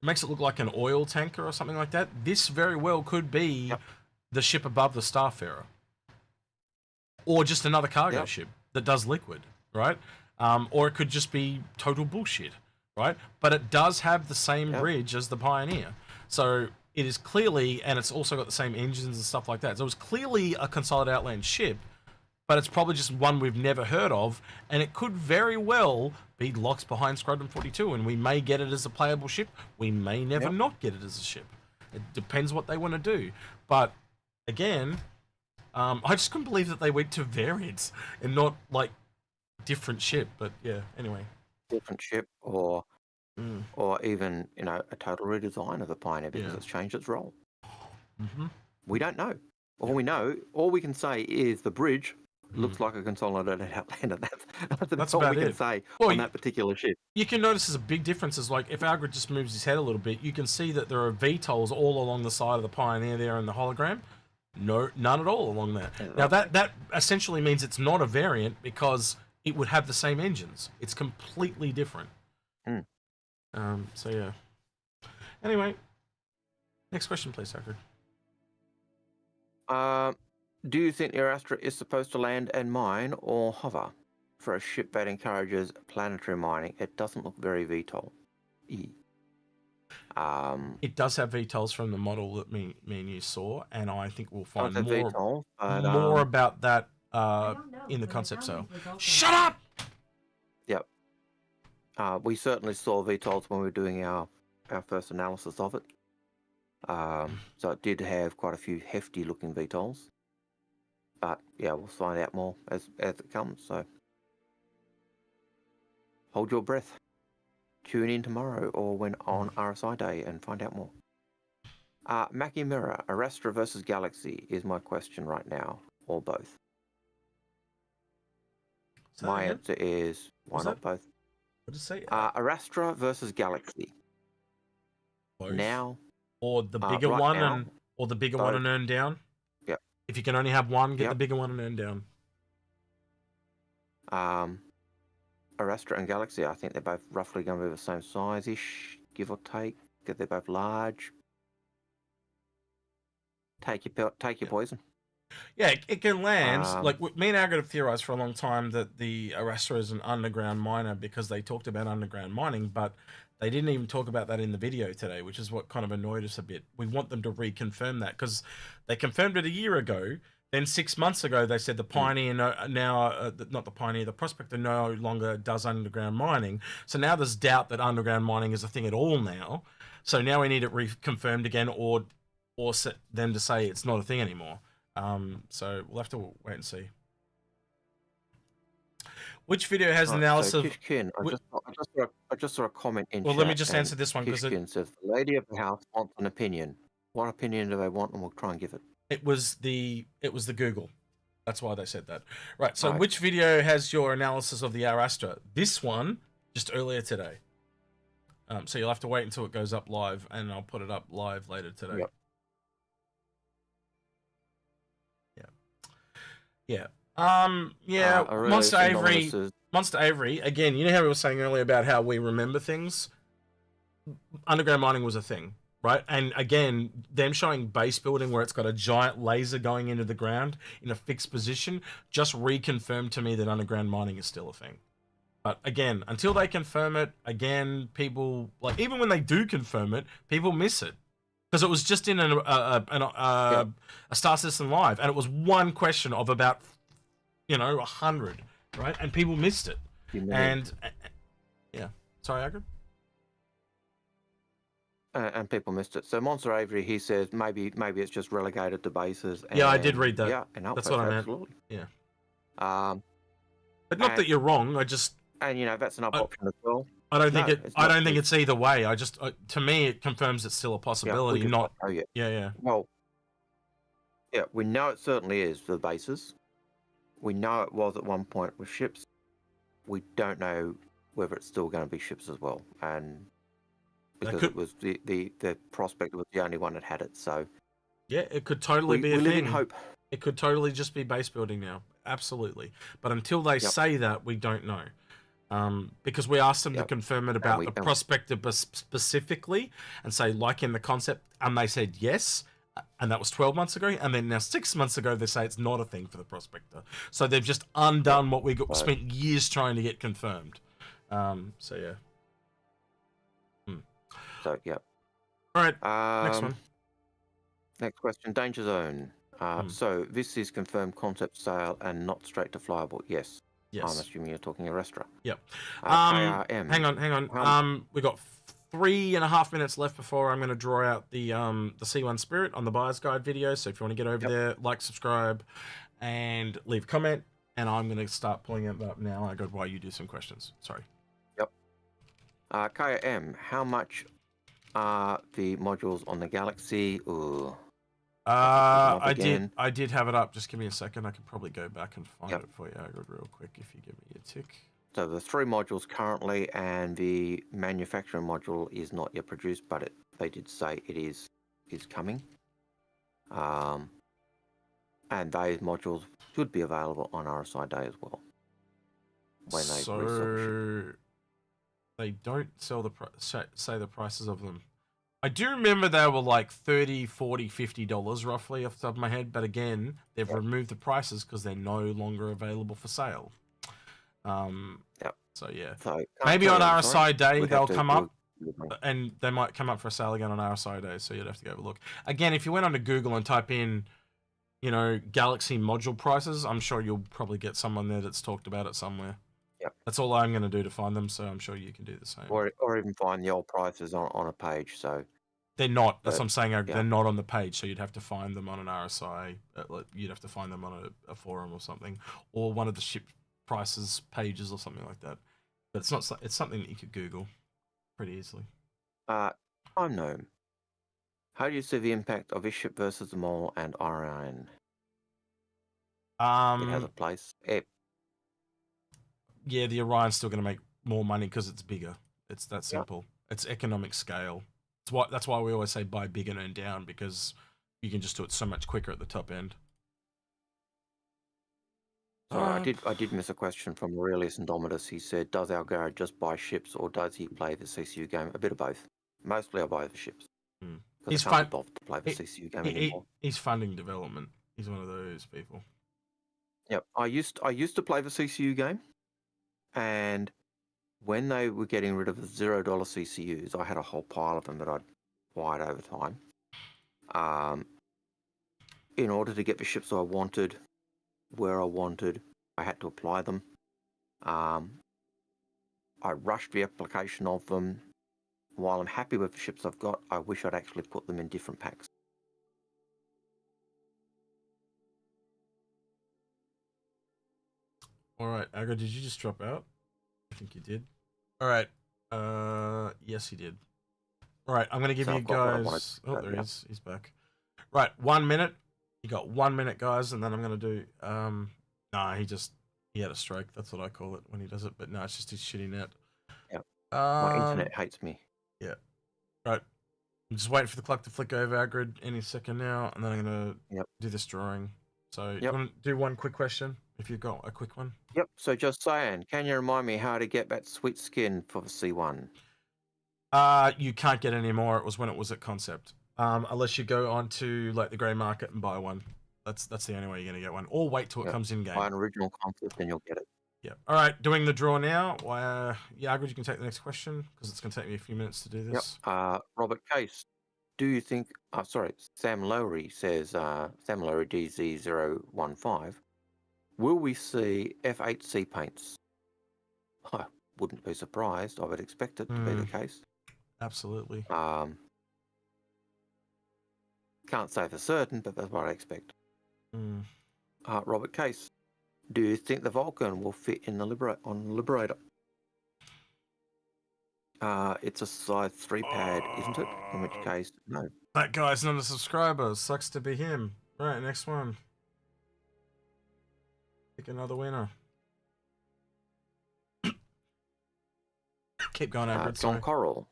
makes it look like an oil tanker or something like that. This very well could be the ship above the Starfarer, or just another cargo ship that does liquid, right? Or it could just be total bullshit, right? But it does have the same bridge as the Pioneer, so. It is clearly, and it's also got the same engines and stuff like that. So it's clearly a Consolidated Outland ship, but it's probably just one we've never heard of, and it could very well be locked behind Squadron 42, and we may get it as a playable ship. We may never not get it as a ship. It depends what they want to do. But again, I just couldn't believe that they went to variants and not like different ship. But yeah, anyway, different ship or even a total redesign of the Pioneer because it's changed its role. We don't know. All we can say is the bridge looks like a Consolidated Outlander. That's all we can say on that particular ship. You can notice there's a big difference. Is like if Algared just moves his head a little bit, you can see that there are VTOLs all along the side of the Pioneer there in the hologram. No, none at all along there. Now that essentially means it's not a variant because it would have the same engines. It's completely different. So yeah. Anyway, next question, please, Algared. Do you think your Astra is supposed to land and mine or hover? For a ship that encourages planetary mining, it doesn't look very VTOL. It does have VTOLs from the model that me and you saw, and I think we'll find more about that in the concept cell. Shut up! Yep. We certainly saw VTOLs when we were doing our first analysis of it. So it did have quite a few hefty looking VTOLs. But yeah, we'll find out more as it comes. So hold your breath. Tune in tomorrow or when on RSI Day and find out more. Mackie Mirror, Arastra versus Galaxy is my question right now, or both. My answer is why not both? What did it say? Arastra versus Galaxy. Both. Now, or the bigger one and earn down. Yeah. If you can only have one, get the bigger one and earn down. Arastra and Galaxy, I think they're both roughly going to be the same size-ish, give or take, because they're both large. Take your poison. Yeah, it can land. Like me and Algared have theorized for a long time that the Arastra is an underground miner because they talked about underground mining, but they didn't even talk about that in the video today, which is what kind of annoyed us a bit. We want them to reconfirm that because they confirmed it a year ago. Then 6 months ago, they said the Pioneer the Prospector no longer does underground mining. So now there's doubt that underground mining is a thing at all now. So now we need it reconfirmed again, or them to say it's not a thing anymore. So we'll have to wait and see. Which video has analysis? So Kishkin, I just saw a comment in Well, chat. let me just answer this one because Kishkin says the lady of the house wants an opinion. What opinion do they want, and we'll try and give it. It was the Google. That's why they said that. Right. So which video has your analysis of the Arastra? This one, just earlier today. So you'll have to wait until it goes up live, and I'll put it up live later today. Yep. Yeah. Yeah. Monster Avery. Again, you know how we were saying earlier about how we remember things. Underground mining was a thing, right? And again, them showing base building where it's got a giant laser going into the ground in a fixed position just reconfirmed to me that underground mining is still a thing. But again, until they confirm it, again, people, like, even when they do confirm it, people miss it. Because it was just in a Star Citizen Live, and it was one question of about, 100, right? And people missed it. And yeah, sorry, Agrid. And people missed it. So Monster Avery, he says maybe it's just relegated to bases. And, yeah, I did read that. Yeah, and that's what I meant. Absolutely. Yeah. But not that you're wrong. I just that's another option as well. I don't think it's either way. I just to me it confirms it's still a possibility. Yeah. Well, yeah, we know it certainly is for the bases. We know it was at one point with ships. We don't know whether it's still going to be ships as well, and because it was the prospect was the only one that had it. So yeah, it could totally be a thing. We live in hope. It could totally just be base building now. Absolutely, but until they say that, we don't know. Because we asked them to confirm it about the prospector specifically and say, like in the concept, and they said yes, and that was 12 months ago, and then now 6 months ago they say it's not a thing for the prospector. So they've just undone what we spent years trying to get confirmed. So yeah. So yeah. All right. Next one. Next question. Danger Zone. So this is confirmed concept sale and not straight to flyable. Yes. Yes. I'm assuming you're talking Arastra. Yep. Hang on. We got 3.5 minutes left before I'm going to draw out the C1 Spirit on the buyer's guide video. So if you want to get over there, like, subscribe, and leave a comment. And I'm going to start pulling it up now. I got why you do some questions. Sorry. Yep. Kaya M, how much are the modules on the Galaxy? Ooh. I did have it up. Just give me a second. I can probably go back and find it for you, Agrid, real quick if you give me a tick. So the 3 modules currently, and the manufacturing module is not yet produced, but they did say it is coming. And those modules should be available on RSI Day as well. When they so they don't sell say the prices of them. I do remember they were like $30, $40, $50 roughly off the top of my head, but again, they've removed the prices because they're no longer available for sale. So yeah, maybe on RSI Day they'll come up, and they might come up for a sale again on RSI Day. So you'd have to go have a look. Again, if you went onto Google and type in, Galaxy module prices, I'm sure you'll probably get someone there that's talked about it somewhere. Yep. That's all I'm going to do to find them, so I'm sure you can do the same. Or even find the old prices on a page. So they're not. That's what I'm saying. They're not on the page, so you'd have to find them on an RSI. You'd have to find them on a forum or something, or one of the ship prices pages or something like that. But it's not. It's something that you could Google pretty easily. Unknown. How do you see the impact of this ship versus the Mole and Orion? It has a place. Yeah, the Orion's still going to make more money because it's bigger. It's that simple. It's economic scale. That's why we always say buy big and earn down, because you can just do it so much quicker at the top end. I did miss a question from Aurelius Indomitus. He said, does Algared just buy ships, or does he play the CCU game? A bit of both. Mostly I buy the ships. He's can't be bothered to play the CCU game anymore. He's funding development. He's one of those people. Yep. I used to play the CCU game, and when they were getting rid of the $0 CCUs, I had a whole pile of them that I'd acquired over time. In order to get the ships I wanted, where I wanted, I had to apply them. I rushed the application of them. While I'm happy with the ships I've got, I wish I'd actually put them in different packs. All right, Agro, did you just drop out? I think you did. All right. Yes, he did. All right, I'm going to give you guys... Oh, there he is. He's back. Right, 1 minute. You got 1 minute, guys, and then I'm going to do... Nah, he had a stroke. That's what I call it when he does it. But no, it's just his shitty net. Yep. My internet hates me. Yeah. Right. I'm just waiting for the clock to flick over, Agrid, any second now, and then I'm going to do this drawing. So you want to do one quick question, if you've got a quick one? Yep. So just saying, can you remind me how to get that sweet skin for the C1? You can't get any more. It was when it was at concept. Unless you go onto like the grey market and buy one. That's the only way you're going to get one. Or wait till it comes in game. Buy an original concept and you'll get it. Yeah. All right. Doing the draw now. Yeah, Agrid, you can take the next question because it's going to take me a few minutes to do this. Yep. Robert Case, do you think... sorry, Sam Lowry says, Sam Lowry DZ015, will we see F8C paints? I wouldn't be surprised. I would expect it to be the case. Absolutely. Can't say for certain, but that's what I expect. Robert Case, do you think the Vulcan will fit in the Liberator? It's a size 3 pad, isn't it? In which case, no. That guy's not a subscriber. Sucks to be him. Right, next one. Pick another winner. Keep going, Agrid. John Coral.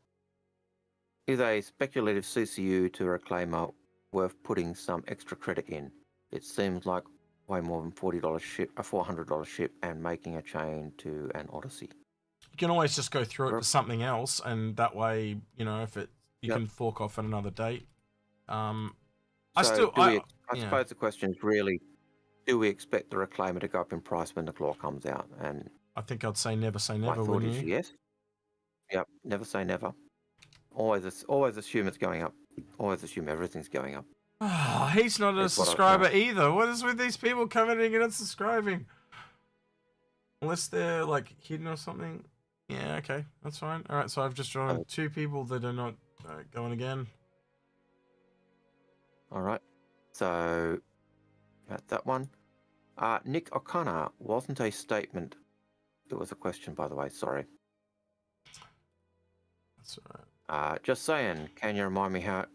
Is a speculative CCU to Reclaimer worth putting some extra credit in? It seems like way more than $40 ship, a $400 ship, and making a chain to an Odyssey. You can always just go through it to something else, and that way, you know, if you can fork off at another date. I suppose the question is really, do we expect the Reclaimer to go up in price when the claw comes out? And I think I'd say never say never. My thought is yes. Yep, never say never. Always assume it's going up. Always assume everything's going up. Oh, he's not a subscriber either. What is with these people commenting and unsubscribing? Unless they're like hidden or something. Yeah, okay, that's fine. All right, so I've just drawn 2 people that are not going again. All right, so that's that one. Nick O'Connor wasn't a statement. It was a question, by the way. Sorry. That's all right. Just saying, can you remind me how...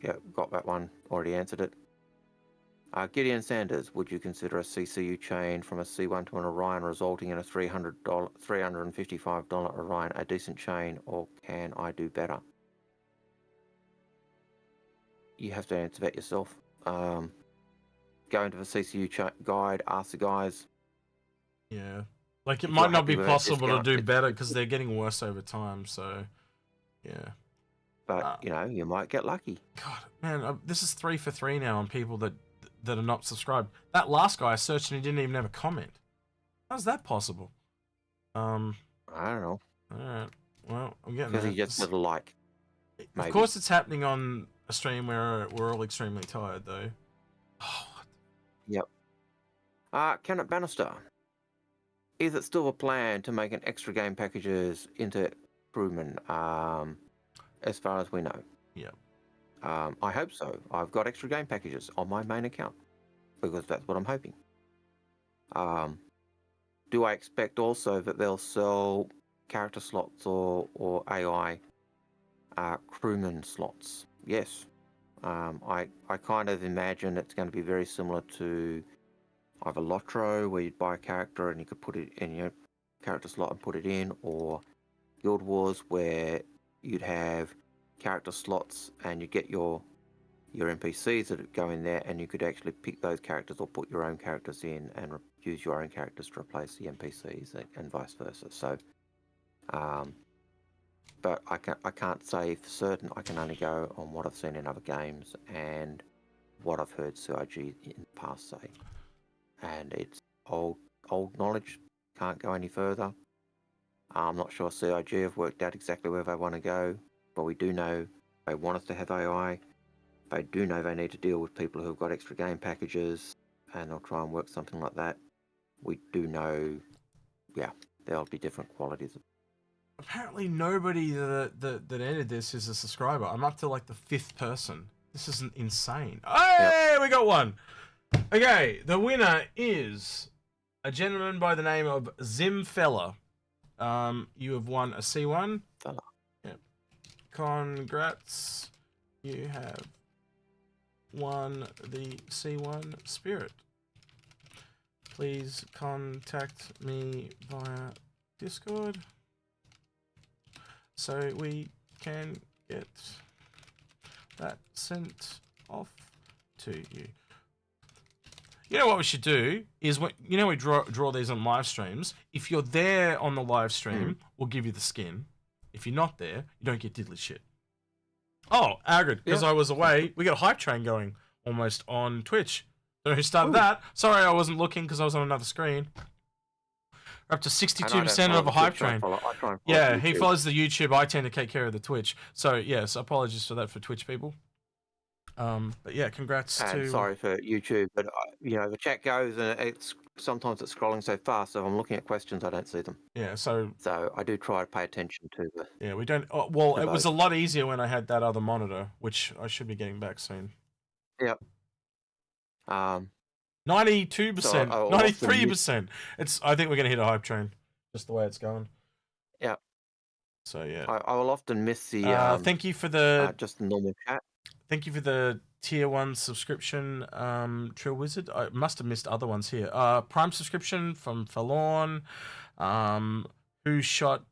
yeah, got that one. Already answered it. Gideon Sanders, would you consider a CCU chain from a C1 to an Orion resulting in a $355 Orion a decent chain, or can I do better? You have to answer that yourself. Go into the CCU guide, ask the guys. Yeah. Like, it might not be possible to do better because they're getting worse over time, so, yeah. But, you know, you might get lucky. God, man, this is 3 for 3 now on people that are not subscribed. That last guy I searched and he didn't even have a comment. How's that possible? I don't know. All right. Well, I'm getting there. Because he just did a like. Maybe. Of course it's happening on a stream where we're all extremely tired, though. Oh, what? Yep. Kenneth Bannister. Is it still a plan to make an extra game packages into crewman? As far as we know. Yeah. I hope so. I've got extra game packages on my main account because that's what I'm hoping. Do I expect also that they'll sell character slots or AI crewman slots? Yes. I kind of imagine it's going to be very similar to either Lotro, where you'd buy a character and you could put it in your character slot and put it in, or Guild Wars, where you'd have character slots and you get your NPCs that go in there, and you could actually pick those characters or put your own characters in and use your own characters to replace the NPCs and vice versa. So, but I can't say for certain. I can only go on what I've seen in other games and what I've heard CIG in the past say. And it's old knowledge. Can't go any further. I'm not sure CIG have worked out exactly where they want to go, but we do know they want us to have AI. They do know they need to deal with people who've got extra game packages, and they'll try and work something like that. We do know, yeah, there'll be different qualities. Apparently nobody that entered this is a subscriber. I'm up to like the 5th person. This isn't insane. Hey, we got one. Okay, the winner is a gentleman by the name of Zim Fella. You have won a C1. Fella. Yep. Congrats. You have won the C1 Spirit. Please contact me via Discord so we can get that sent off to you. You know what we should do is, when you know we draw these on live streams. If you're there on the live stream, we'll give you the skin. If you're not there, you don't get diddly shit. Oh, Algared, because I was away, we got a hype train going almost on Twitch. Don't know who started that. Sorry, I wasn't looking because I was on another screen. We're up to 62% of a hype train. Yeah, he follows the YouTube. I tend to take care of the Twitch. So yes, apologies for that for Twitch people. But yeah, congrats to. Sorry for YouTube, but you know the chat goes and sometimes it's scrolling so fast. So if I'm looking at questions, I don't see them. Yeah, so I do try to pay attention to the. Yeah, we don't. Oh, well, it was a lot easier when I had that other monitor, which I should be getting back soon. Yep. 92%, 93%. It's. I think we're gonna hit a hype train, just the way it's going. Yeah. So yeah. I will often miss the. Thank you for the. Just the normal chat. Thank you for the tier 1 subscription, Trill Wizard. I must have missed other ones here. Prime subscription from Forlorn. Who shot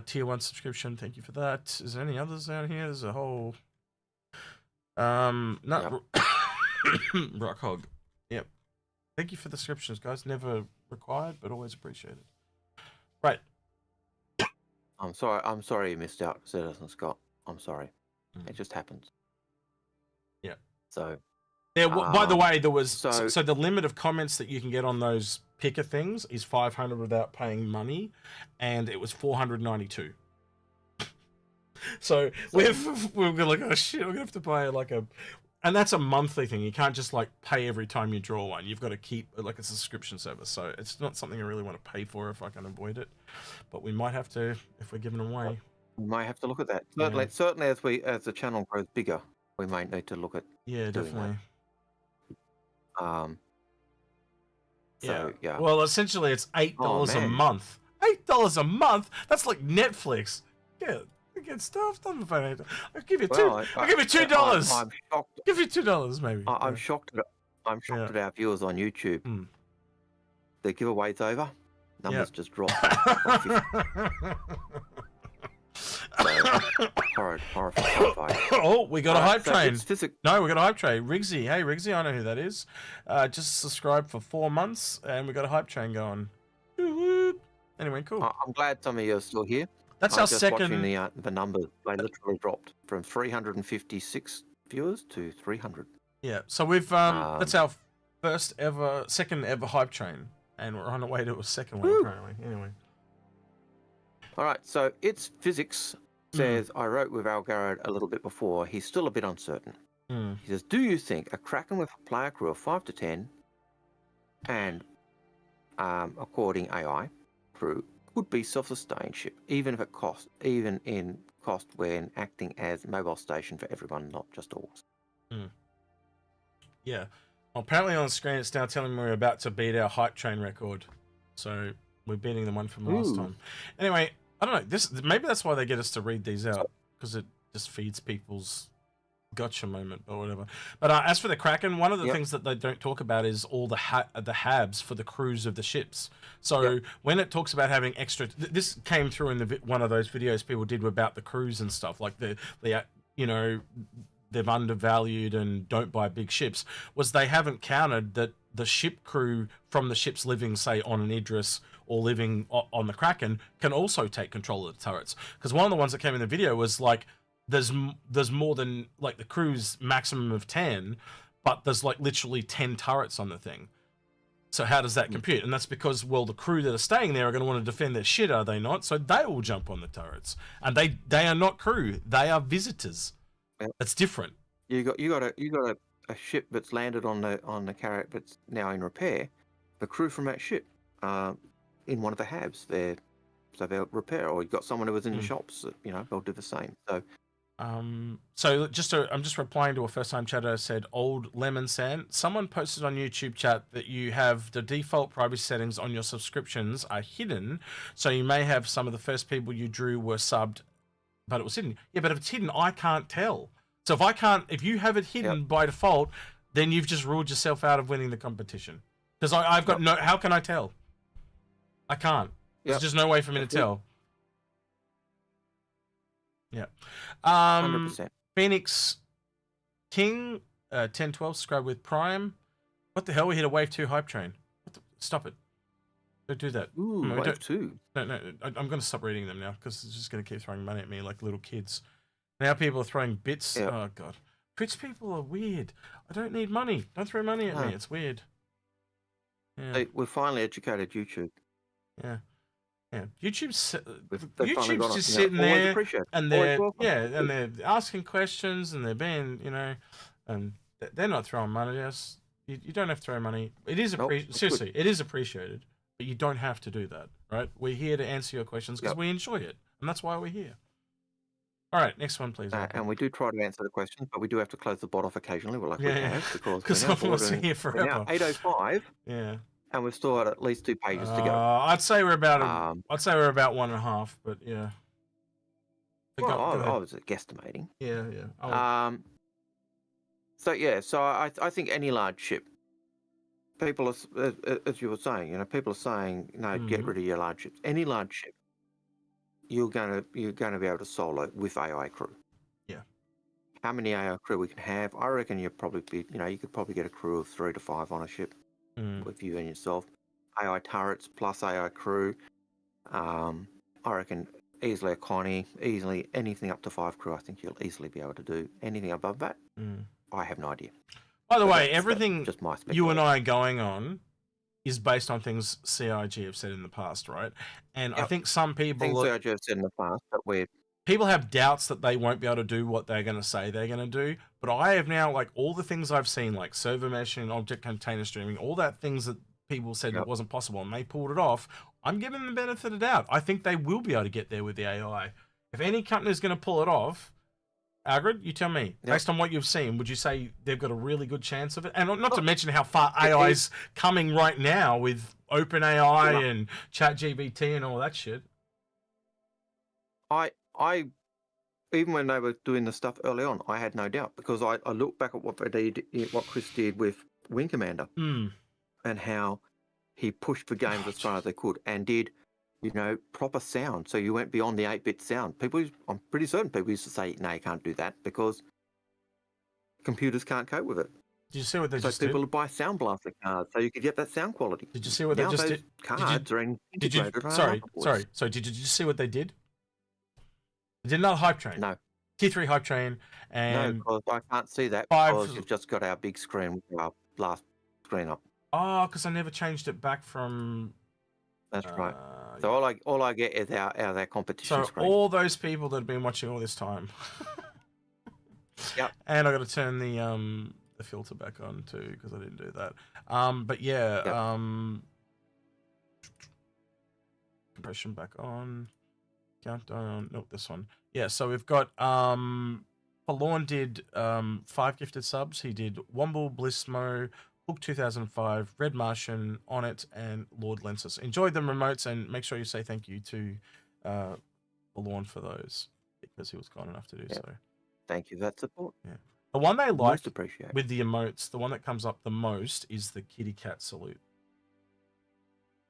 tier 1 subscription. Thank you for that. Is there any others down here? There's a whole. Rockhog. Yep. Thank you for the subscriptions, guys. Never required, but always appreciated. Right. I'm sorry you missed out, Citizen Scott. I'm sorry. It just happens. Yeah. So. Yeah. By the way, there was so the limit of comments that you can get on those picker things is 500 without paying money, and it was 492. So we're like, oh shit, we're gonna have to pay like a. And that's a monthly thing. You can't just like pay every time you draw one. You've got to keep like a subscription service. So it's not something I really want to pay for if I can avoid it. But we might have to if we're giving them away. We might have to look at that. Certainly as the channel grows bigger, we might need to look at. Yeah, definitely. That. Yeah. Well, essentially, it's $8 a month. $8 a month. That's like Netflix. Yeah. Get stuff. I'll give you $2. I'll give you $2. I'm shocked. Give you $2 maybe. I'm shocked. I'm shocked at our viewers on YouTube. The giveaway's over. Numbers just dropped. Horrified. Oh, we got a hype train. No, we got a hype train. Rigsy. Hey, Rigsy, I know who that is. Just subscribed for 4 months, and we got a hype train going. Anyway, cool. I'm glad some of you are still here. That's our second. Watching the numbers, they literally dropped from 356 viewers to 300. Yeah, so we've that's our second ever hype train, and we're on the way to a second one apparently. Anyway. All right, so It's Physics says, I wrote with Algared a little bit before. He's still a bit uncertain. He says, do you think a Kraken with a player crew of 5 to 10 and according AI crew would be self-sustained ship, even in cost when acting as mobile station for everyone, not just Orcs? Yeah. Well, apparently on the screen it's now telling me we're about to beat our hype train record. So we're beating the one from last time. Anyway, I don't know. Maybe that's why they get us to read these out, because it just feeds people's gotcha moment or whatever. But as for the Kraken, one of the things that they don't talk about is all the HABs for the crews of the ships. So when it talks about having extra, this came through in one of those videos people did about the crews and stuff, like the you know, they've undervalued and don't buy big ships, was they haven't counted that the ship crew from the ships living, say, on an Idris or living on the Kraken can also take control of the turrets. Because one of the ones that came in the video was like, there's more than like the crew's maximum of 10, but there's like literally 10 turrets on the thing. So how does that compute? And that's because, well, the crew that are staying there are going to want to defend their shit, are they not? So they will jump on the turrets, and they are not crew; they are visitors. That's different. You got a ship that's landed on the carrier that's now in repair. The crew from that ship, in one of the HABs, they'll repair, or you got someone who was in the shops. You know, they'll do the same. So So I'm just replying to a first-time chatter said, Old Lemon Sand. Someone posted on YouTube chat that you have the default privacy settings on your subscriptions are hidden, so you may have some of the first people you drew were subbed, but it was hidden. Yeah, but if it's hidden, I can't tell. So if you have it hidden by default, then you've just ruled yourself out of winning the competition. Because I've got no, how can I tell? I can't. There's just no way for me to tell. Yeah. 100%. Phoenix King 1012 subscribe with Prime. What the hell? We hit a wave 2 hype train. Stop it. Don't do that. Ooh, no, wave 2. No, I'm going to stop reading them now because it's just going to keep throwing money at me like little kids. Now people are throwing bits. Yep. Oh, God. Rich people are weird. I don't need money. Don't throw money at me. It's weird. Yeah. Hey, we've finally educated YouTube. Yeah. Yeah, YouTube's just sitting there, and they're asking questions, and they're being, and they're not throwing money at us. You don't have to throw money. It is seriously, it is appreciated, but you don't have to do that, right? We're here to answer your questions because we enjoy it, and that's why we're here. All right, next one, please. And we do try to answer the questions, but we do have to close the bot off occasionally. We're like, because I'm not here forever. 8:05. Yeah. And we've still got at least 2 pages to go. I'd say we're about 1.5, but yeah. I was guesstimating. Yeah. So I think any large ship. People are, as you were saying, people are saying, no, get rid of your large ships. Any large ship, you're going to be able to solo with AI crew. Yeah. How many AI crew we can have? I reckon you could probably get a crew of 3 to 5 on a ship. With you and yourself, AI turrets plus AI crew. I reckon easily a Connie, easily anything up to 5 crew. I think you'll easily be able to do. Anything above that, I have no idea. By the way, everything just my you and I are going on is based on things CIG have said in the past, right? And I think some people CIG have said in the past that people have doubts that they won't be able to do what they're going to say they're going to do. But I have now, like, all the things I've seen, like server meshing, object container streaming, all that things that people said that wasn't possible, and they pulled it off. I'm giving them the benefit of the doubt. I think they will be able to get there with the AI. If any company is going to pull it off, Algared, you tell me, based on what you've seen, would you say they've got a really good chance of it? And not to mention how far AI is coming right now with OpenAI and ChatGPT and all that shit. I even when they were doing the stuff early on, I had no doubt because I looked back at what Chris did with Wing Commander and how he pushed for games as far as they could and did, proper sound. So you went beyond the 8-bit sound. I'm pretty certain people used to say, no, you can't do that because computers can't cope with it. Did you see what they just did? So people did? would buy sound blaster cards so you could get that sound quality. Did you see what they just did? Cards are integrated. Sorry. So did you see what they did? They did another hype train. No. Tier 3 hype train. And no, because I can't see that because you've just got our big screen with our last screen up. Oh, because I never changed it back from... That's right. So all I get is our competition screen. So all those people that have been watching all this time. Yep. And I got to turn the filter back on too because I didn't do that. But yeah. Compression back on. Countdown. Nope, this one. Yeah. So we've got Forlorn did 5 gifted subs. He did Womble, Blissmo, Hook 2005, Red Martian, On It, and Lord Lensis. Enjoy them remotes and make sure you say thank you to Forlorn for those because he was kind enough to do so. Thank you for that support. Yeah. The one they like appreciate with the emotes, the one that comes up the most is the kitty cat salute.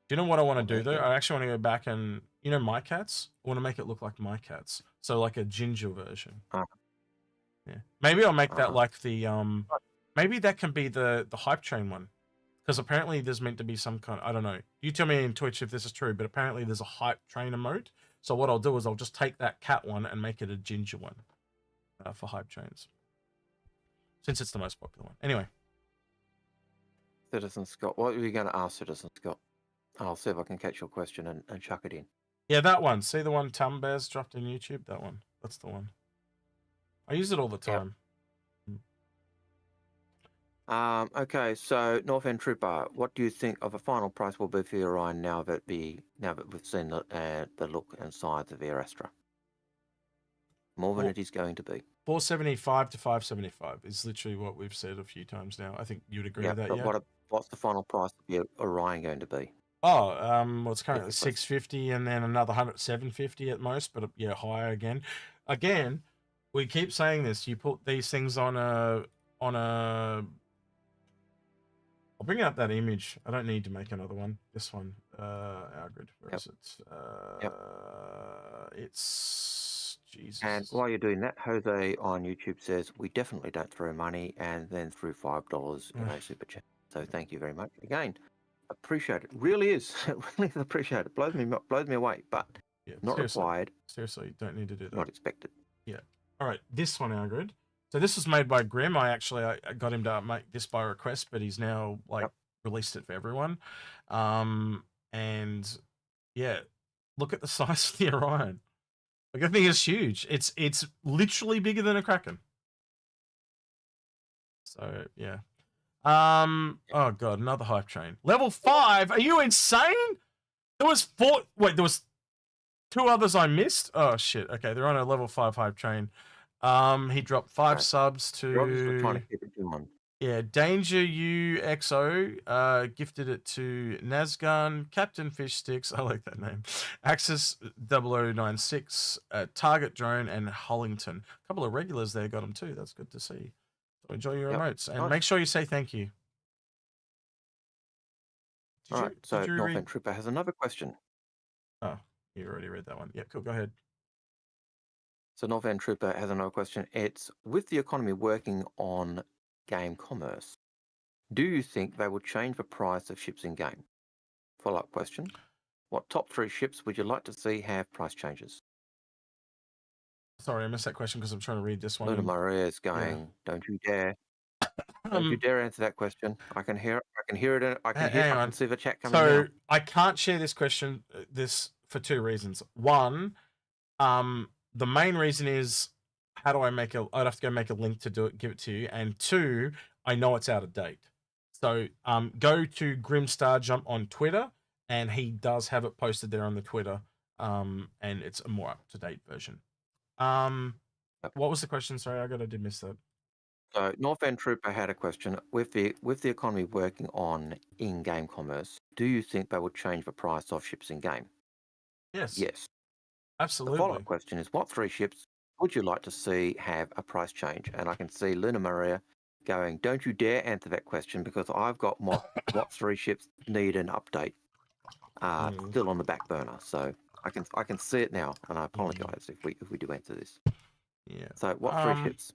Do you know what I want to do though? I actually want to go back and, my cats? I want to make it look like my cats. So like a ginger version. Yeah. Maybe I'll make that like the maybe that can be the hype train one. Because apparently there's meant to be some kind of, I don't know. You tell me in Twitch if this is true, but apparently there's a hype train emote. So what I'll do is I'll just take that cat one and make it a ginger one for hype trains. Since it's the most popular one. Anyway. Citizen Scott, what are you going to ask Citizen Scott? I'll see if I can catch your question and chuck it in. Yeah, that one. See the one Bears dropped in YouTube? That one. That's the one. I use it all the time. Yep. Okay, so North End Trooper, what do you think of a final price will be for your Orion now that we've seen the look and size of Air Astra? more than it is going to be. 475 to 575 is literally what we've said a few times now. I think you'd agree with that, but yeah? What's the final price of Orion going to be? Oh, well, it's currently 650 and then another 750 at most, but yeah, higher again. Again, we keep saying this. You put these things on a. I'll bring up that image. I don't need to make another one. This one, Algared. Where is it? It's Jesus. And while you're doing that, Jose on YouTube says we definitely don't throw money, and then threw $5 in a super chat. So thank you very much again. Appreciate it. Really is. Really appreciate it. Blows me away, but not required. Seriously, don't need to do that. Not expected. Yeah. All right. This one, Algared. So this was made by Grim. I got him to make this by request, but he's now released it for everyone. And yeah, look at the size of the Orion. Like, I think it's huge. It's literally bigger than a Kraken. So yeah. Oh god, another hype train. Level 5. Are you insane? There was 4. Wait, there was 2 others I missed. Oh shit. Okay, they're on a level 5 hype train. He dropped 5 subs to. Trying to keep it to one. Yeah, Danger UXO gifted it to Nazgun, Captain Fish Sticks, I like that name, Axis 0096, Target Drone, and Hollington. A couple of regulars there got them too. That's good to see. So enjoy your emotes, and make sure you say thank you. All right, so Northern Trooper has another question. Oh, you already read that one. Yeah, cool, go ahead. So Northern Trooper has another question. It's, with the economy working on game commerce, do you think they will change the price of ships in game? Follow-up question. What top 3 ships would you like to see have price changes? Sorry, I missed that question because I'm trying to read this one. Luna Maria is going, don't you dare. Don't you dare answer that question. I can hear it. I can hear it. I can see the chat coming So now. I can't share this question, for 2 reasons. One, the main reason is, how do I make I'd have to go make a link to do it, give it to you. And 2, I know it's out of date. So go to Grimstar Jump on Twitter, and he does have it posted there on the Twitter. And it's a more up-to-date version. What was the question? Sorry, I did miss that. So Northern Trooper had a question. With the economy working on in-game commerce, do you think they will change the price of ships in-game? Yes. Yes. Absolutely. The follow-up question is, what 3 ships would you like to see have a price change? And I can see Luna Maria going, don't you dare answer that question, because I've got what 3 ships need an update still on the back burner. So I can see it now, and I apologize if we do answer this. Yeah. So what 3 ships?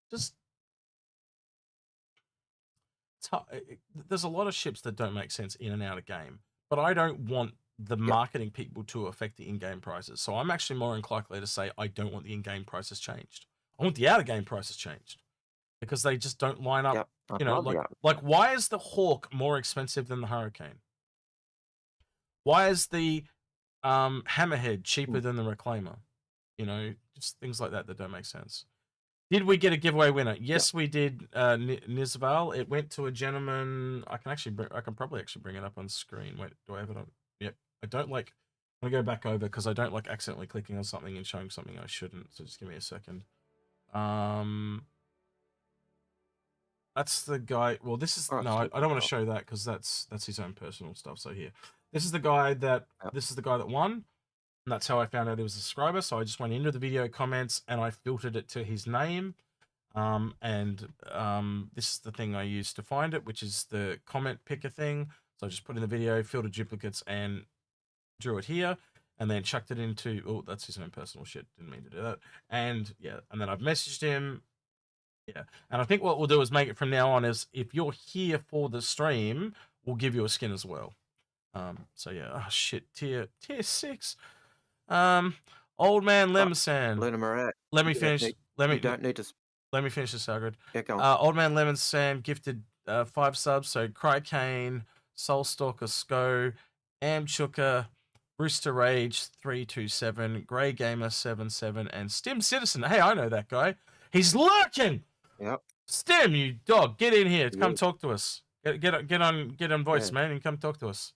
Just there's a lot of ships that don't make sense in and out of game, but I don't want the marketing people to affect the in-game prices. So I'm actually more inclined to say I don't want the in-game prices changed. I want the out-of-game prices changed, because they just don't line up. You know, like why is the Hawk more expensive than the Hurricane? Why is the Hammerhead cheaper than the Reclaimer? You know, just things like that don't make sense. Did we get a giveaway winner? Yes, we did. Nizval. It went to a gentleman. I can probably actually bring it up on screen. Wait, do I have it on? Yep. I don't like. I'm gonna go back over because I don't like accidentally clicking on something and showing something I shouldn't. So just give me a second. That's the guy. Well, this is no. I don't want to show that because that's his own personal stuff. So here, this is the guy that won. And that's how I found out he was a subscriber. So I just went into the video comments and I filtered it to his name. This is the thing I used to find it, which is the comment picker thing. So I just put in the video, filtered duplicates, and drew it here, and then chucked it into. Oh, that's his own personal shit. Didn't mean to do that. And yeah, and then I've messaged him. Yeah, and I think what we'll do is make it from now on is, if you're here for the stream, we'll give you a skin as well. So yeah. Oh shit. Tier 6. Old man Lemon Luna Maria. Let me finish. Let me finish this, Algared. Yeah, go on. Old man Lemon Sam gifted 5 subs. So Crykane, Soulstalker Sko, Amchuka, Rooster Rage 327, Grey Gamer 77, and Stim Citizen. Hey, I know that guy. He's lurking. Yep. Stim, you dog, get in here. Come talk to us. Get on voice, man, and come talk to us.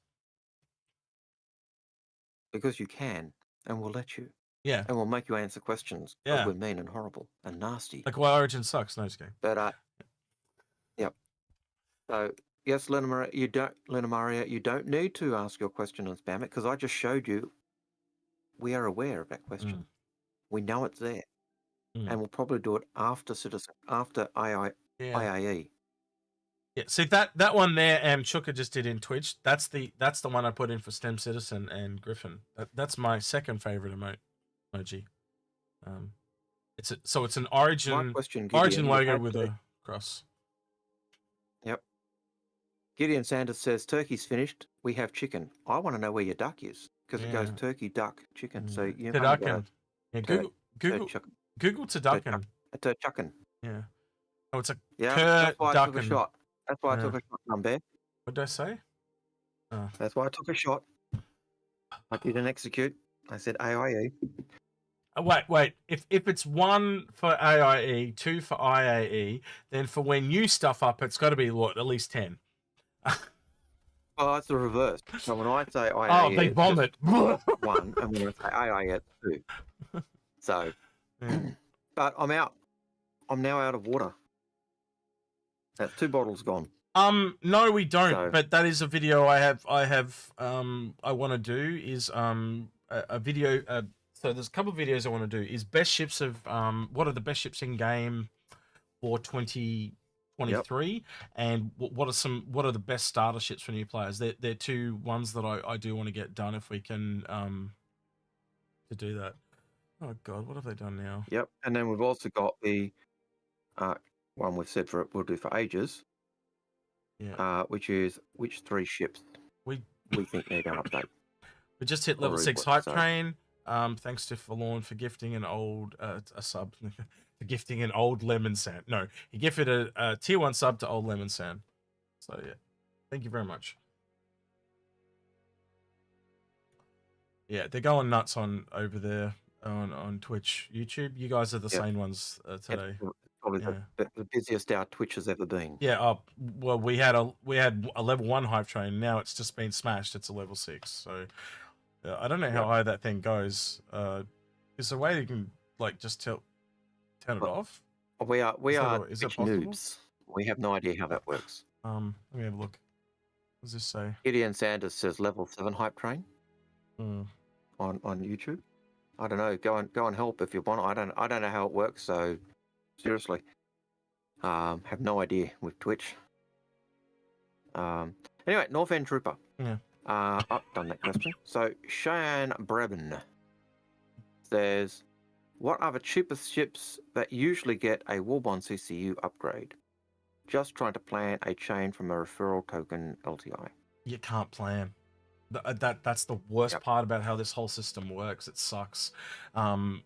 Because you can. and we'll let you. Yeah. And we'll make you answer questions. Yeah. We're mean and horrible and nasty. Like why Origin sucks. No, just kidding. But yep. So yes, Lena Maria, you don't need to ask your question and spam it because I just showed you. We are aware of that question. We know it's there, and we'll probably do it after IAE. Yeah, see that one there, Chuka just did in Twitch. That's the one I put in for STEM Citizen and Griffin. That's my second favorite emoji. It's an Origin logo with a cross. Yep. Gideon Sanders says turkey's finished. We have chicken. I want to know where your duck is because it goes turkey, duck, chicken. So you Turducken. Yeah, Google Turducken. Turducken. Yeah. Oh, it's a that's why I took a shot. That's why I took a shot, Number. What did I say? That's why I took a shot. I didn't execute. I said AIE. Wait. If it's 1 for AIE, 2 for IAE, then for when you stuff up, it's got to be what, at least 10. Oh, it's the reverse. So when I say IAE, they bomb it. 1, and when I say AIE, it's 2. So, but I'm out. I'm now out of water. That's 2 bottles gone. No, we don't. So, but that is a video I want to do is a video. So there's a couple of videos I want to do. Is best ships of what are the best ships in game for 2023, and what are the best starter ships for new players? They're 2 ones that I do want to get done if we can to do that. Oh God, what have they done now? Yep, and then we've also got the one we've said we'll do for ages. Yeah. Which is which 3 ships we think need an update. We just hit level 6 hype train. Thanks to Forlorn for gifting an old a sub for gifting an old Lemon Sand. No, he gifted a tier 1 sub to old Lemon Sand. So yeah, thank you very much. Yeah, they're going nuts over there on Twitch, YouTube. You guys are the same ones today. Probably the busiest our Twitch has ever been. Yeah. Well, we had a level 1 hype train. Now it's just been smashed. It's a level 6. So I don't know how high that thing goes. Is there a way you can just turn it off? We are Twitch noobs. We have no idea how that works. Let me have a look. What does this say? Gideon Sanders says level 7 hype train on YouTube. I don't know. Go and help if you want. I don't know how it works. So seriously, have no idea with Twitch. Anyway, North End Trooper. Yeah. I've done that question. So Cheyenne Brabin says, what are the cheapest ships that usually get a Warbond CCU upgrade? Just trying to plan a chain from a referral token LTI. You can't plan. That's the worst part about how this whole system works. It sucks.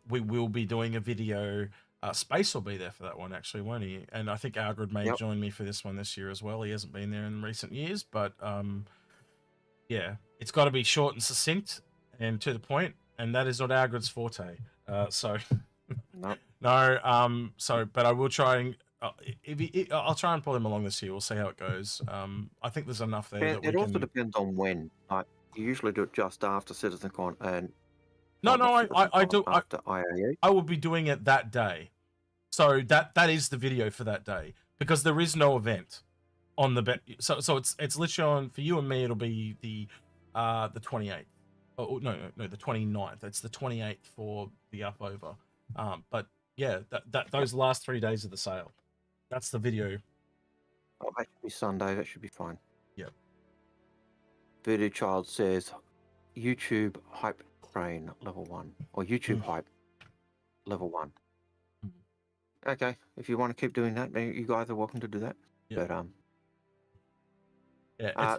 We will be doing a video. Space will be there for that one, actually, won't he? And I think Algared may join me for this one this year as well. He hasn't been there in recent years, but yeah, it's got to be short and succinct and to the point, and that is not Algared's forte. So no. So, but I will try and I'll try and pull him along this year. We'll see how it goes. I think there's enough there. It also depends on when. Like, you usually do it just after CitizenCon and. No, I do. After IAE. I will be doing it that day, so that is the video for that day because there is no event on the so it's literally on for you and me. It'll be the 28th. Oh no, the 29th. It's the 28th for the up over. But yeah, those last 3 days of the sale. That's the video. Oh, that should be Sunday. That should be fine. Yep. Voodoo Child says, YouTube hype train level 1 or YouTube hype level 1. Okay, if you want to keep doing that, you guys are welcome to do that. Yep.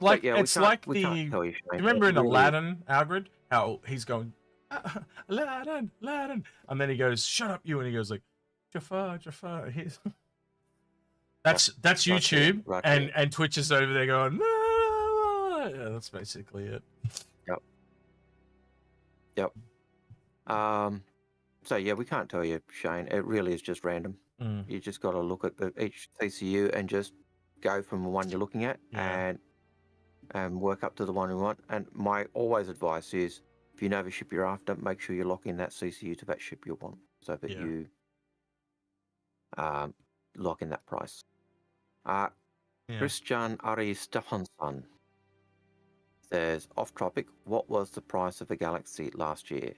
But yeah, it's like the. You remember in Aladdin, Algared, how he's going, Aladdin, and then he goes, "Shut up, you," and he goes like, Jafar. That's YouTube, and Twitch is over there going, no. Yeah, that's basically it. Yep. So yeah, we can't tell you, Shane. It really is just random. You just got to look at each CCU and just go from the one you're looking at and work up to the one you want. And my always advice is, if if you know the ship you're after, make sure you lock in that CCU to that ship you want, so that you lock in that price. Christian Ari Stefansson says, off topic, what was the price of the Galaxy last year?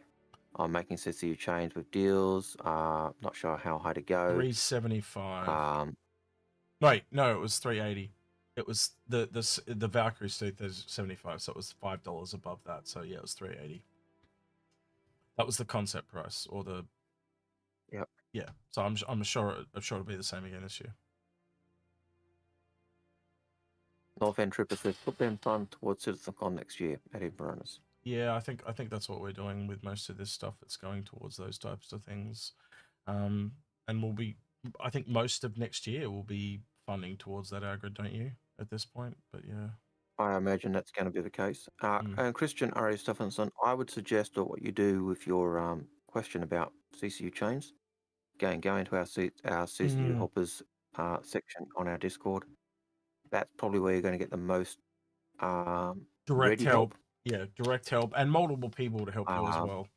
I'm making CCU chains with deals. Not sure how high to go. 375. Wait, no, it was 380. It was the Valkyrie suit. There's 75, so it was $5 above that. So yeah, it was 380. That was the concept price, or the. Yep. Yeah. So I'm sure it'll be the same again this year. North End Tripper says, put them fund towards CitizenCon next year at Inforunners. Yeah, I think that's what we're doing with most of this stuff. It's going towards those types of things, and we'll be. I think most of next year will be funding towards that Algared, don't you? At this point, but yeah, I imagine that's going to be the case. And Christian Ari Stephenson, I would suggest that what you do with your question about CCU chains, go into our CCU hoppers section on our Discord. That's probably where you're going to get the most direct help. Yeah, direct help and multiple people to help you as well.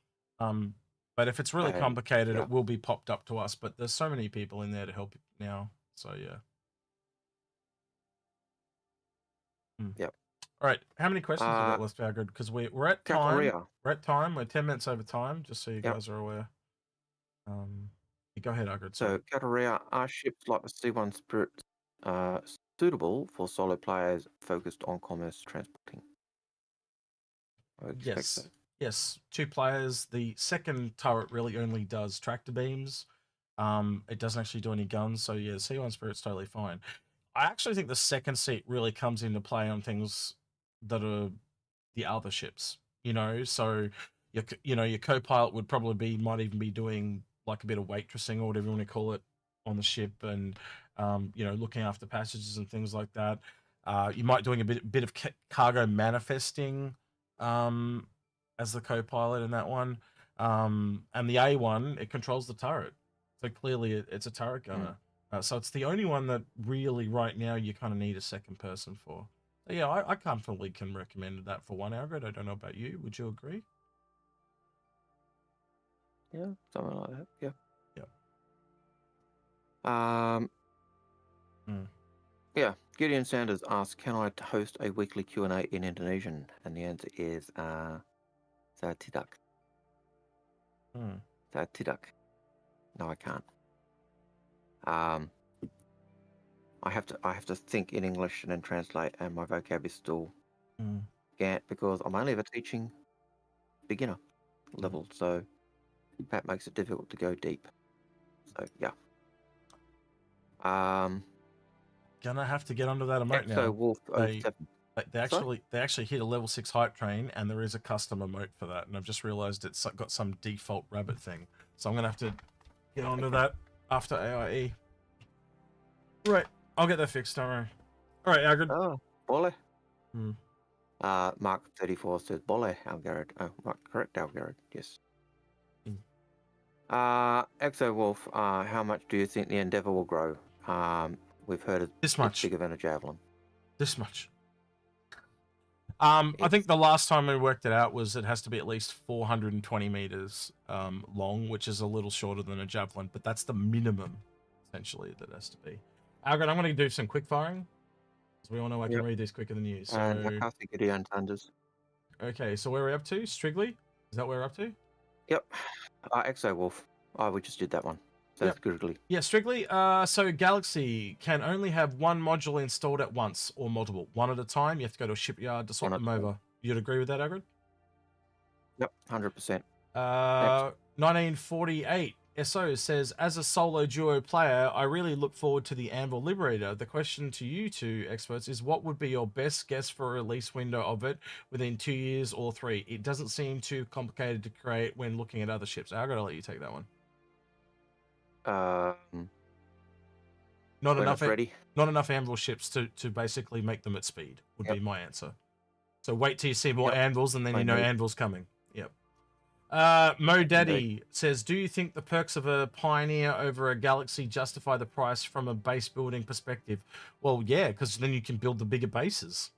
But if it's really complicated, it will be popped up to us. But there's so many people in there to help now. So yeah. Yep. All right. How many questions have we got left, Algared? Because we're at time. We're at time. We're 10 minutes over time, just so you guys are aware. Go ahead, Algared. So, Kataria, are ships like the C1 Spirit suitable for solo players focused on commerce transporting? Yes. So. Yes. 2 players. The second turret really only does tractor beams. It doesn't actually do any guns. So yeah, C1 Spirit's totally fine. I actually think the second seat really comes into play on things that are the other ships, so your co-pilot would probably might even be doing like a bit of waitressing or whatever you want to call it on the ship, and looking after passengers and things like that. You might doing a bit of cargo manifesting as the co-pilot in that one, and the A1, it controls the turret, so clearly it's a turret gunner. So it's the only one that really right now you kind of need a second person for. So yeah, I comfortably can recommend that for one Algared. I don't know about you. Would you agree? Yeah, something like that. Yeah. Yeah. Yeah. Gideon Sanders asks, can I host a weekly Q&A in Indonesian? And the answer is saya tidak. Saya tidak. No, I can't. I have to think in English and then translate, and my vocab is still scant because I'm only ever teaching beginner level, so that makes it difficult to go deep. So yeah. Gonna have to get onto that emote now. Wolf they actually hit a level 6 hype train, and there is a custom emote for that, and I've just realized it's got some default rabbit thing, so I'm gonna have to get onto that after AIE. Right, I'll get that fixed, don't worry. All right, Algared. Oh, Bole. Mark 34 says Bole, Algared. Oh, correct, Algared. Yes. Exo Wolf, how much do you think the Endeavour will grow? We've heard it's bigger than a Javelin. This much. I think the last time we worked it out was it has to be at least 420 meters long, which is a little shorter than a Javelin, but that's the minimum, essentially, that has to be. Algared, I'm going to do some quick firing, because we all know I can read these quicker than you. So, okay, so where are we up to? Strigley? Is that where we're up to? Yep. Exo Wolf. Oh, we just did that one. So that's Strigley. Yeah, Strigley. So Galaxy can only have one module installed at once, or multiple. One at a time. You have to go to a shipyard to swap them over. You'd agree with that, Algared? Yep, 100%. 1948. SO says, as a solo duo player, I really look forward to the Anvil Liberator. The question to you two experts is, what would be your best guess for a release window of it within 2 years or 3? It doesn't seem too complicated to create when looking at other ships. I'll let you take that one. Not enough Anvil ships to basically make them at speed would be my answer. So wait till you see more Anvils, and then you know Anvil's coming. Yep. Mo Daddy says, do you think the perks of a Pioneer over a Galaxy justify the price from a base building perspective? Well, yeah, because then you can build the bigger bases.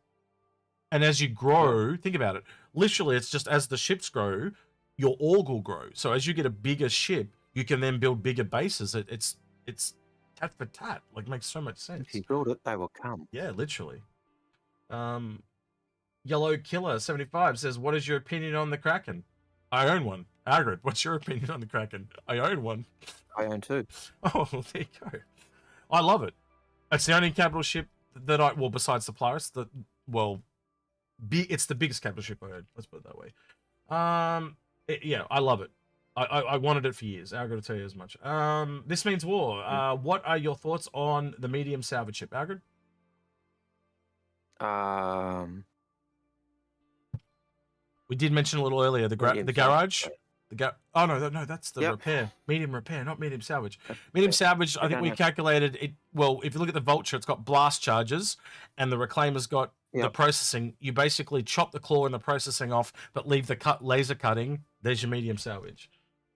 And as you grow, think about it. Literally, it's just as the ships grow, your org will grow. So as you get a bigger ship, you can then build bigger bases. It's tat for tat. Like, makes so much sense. If you build it, they will come. Yeah, literally. Yellow Killer 75 says, "What is your opinion on the Kraken?" I own one. Algared, what's your opinion on the Kraken? I own one. I own two. Oh, there you go. I love it. It's the only capital ship that well, besides the Polaris, it's the biggest capital ship I own. Let's put it that way. Yeah, I love it. I wanted it for years. Algared will tell you as much. This means war. What are your thoughts on the medium salvage ship, Algared? We did mention a little earlier the garage. Oh no, that's the repair. Medium repair, not medium salvage. Medium salvage, I think we calculated it. Well, if you look at the Vulture, it's got blast charges, and the Reclaimer's got the processing. You basically chop the claw and the processing off, but leave the laser cutting. There's your medium salvage.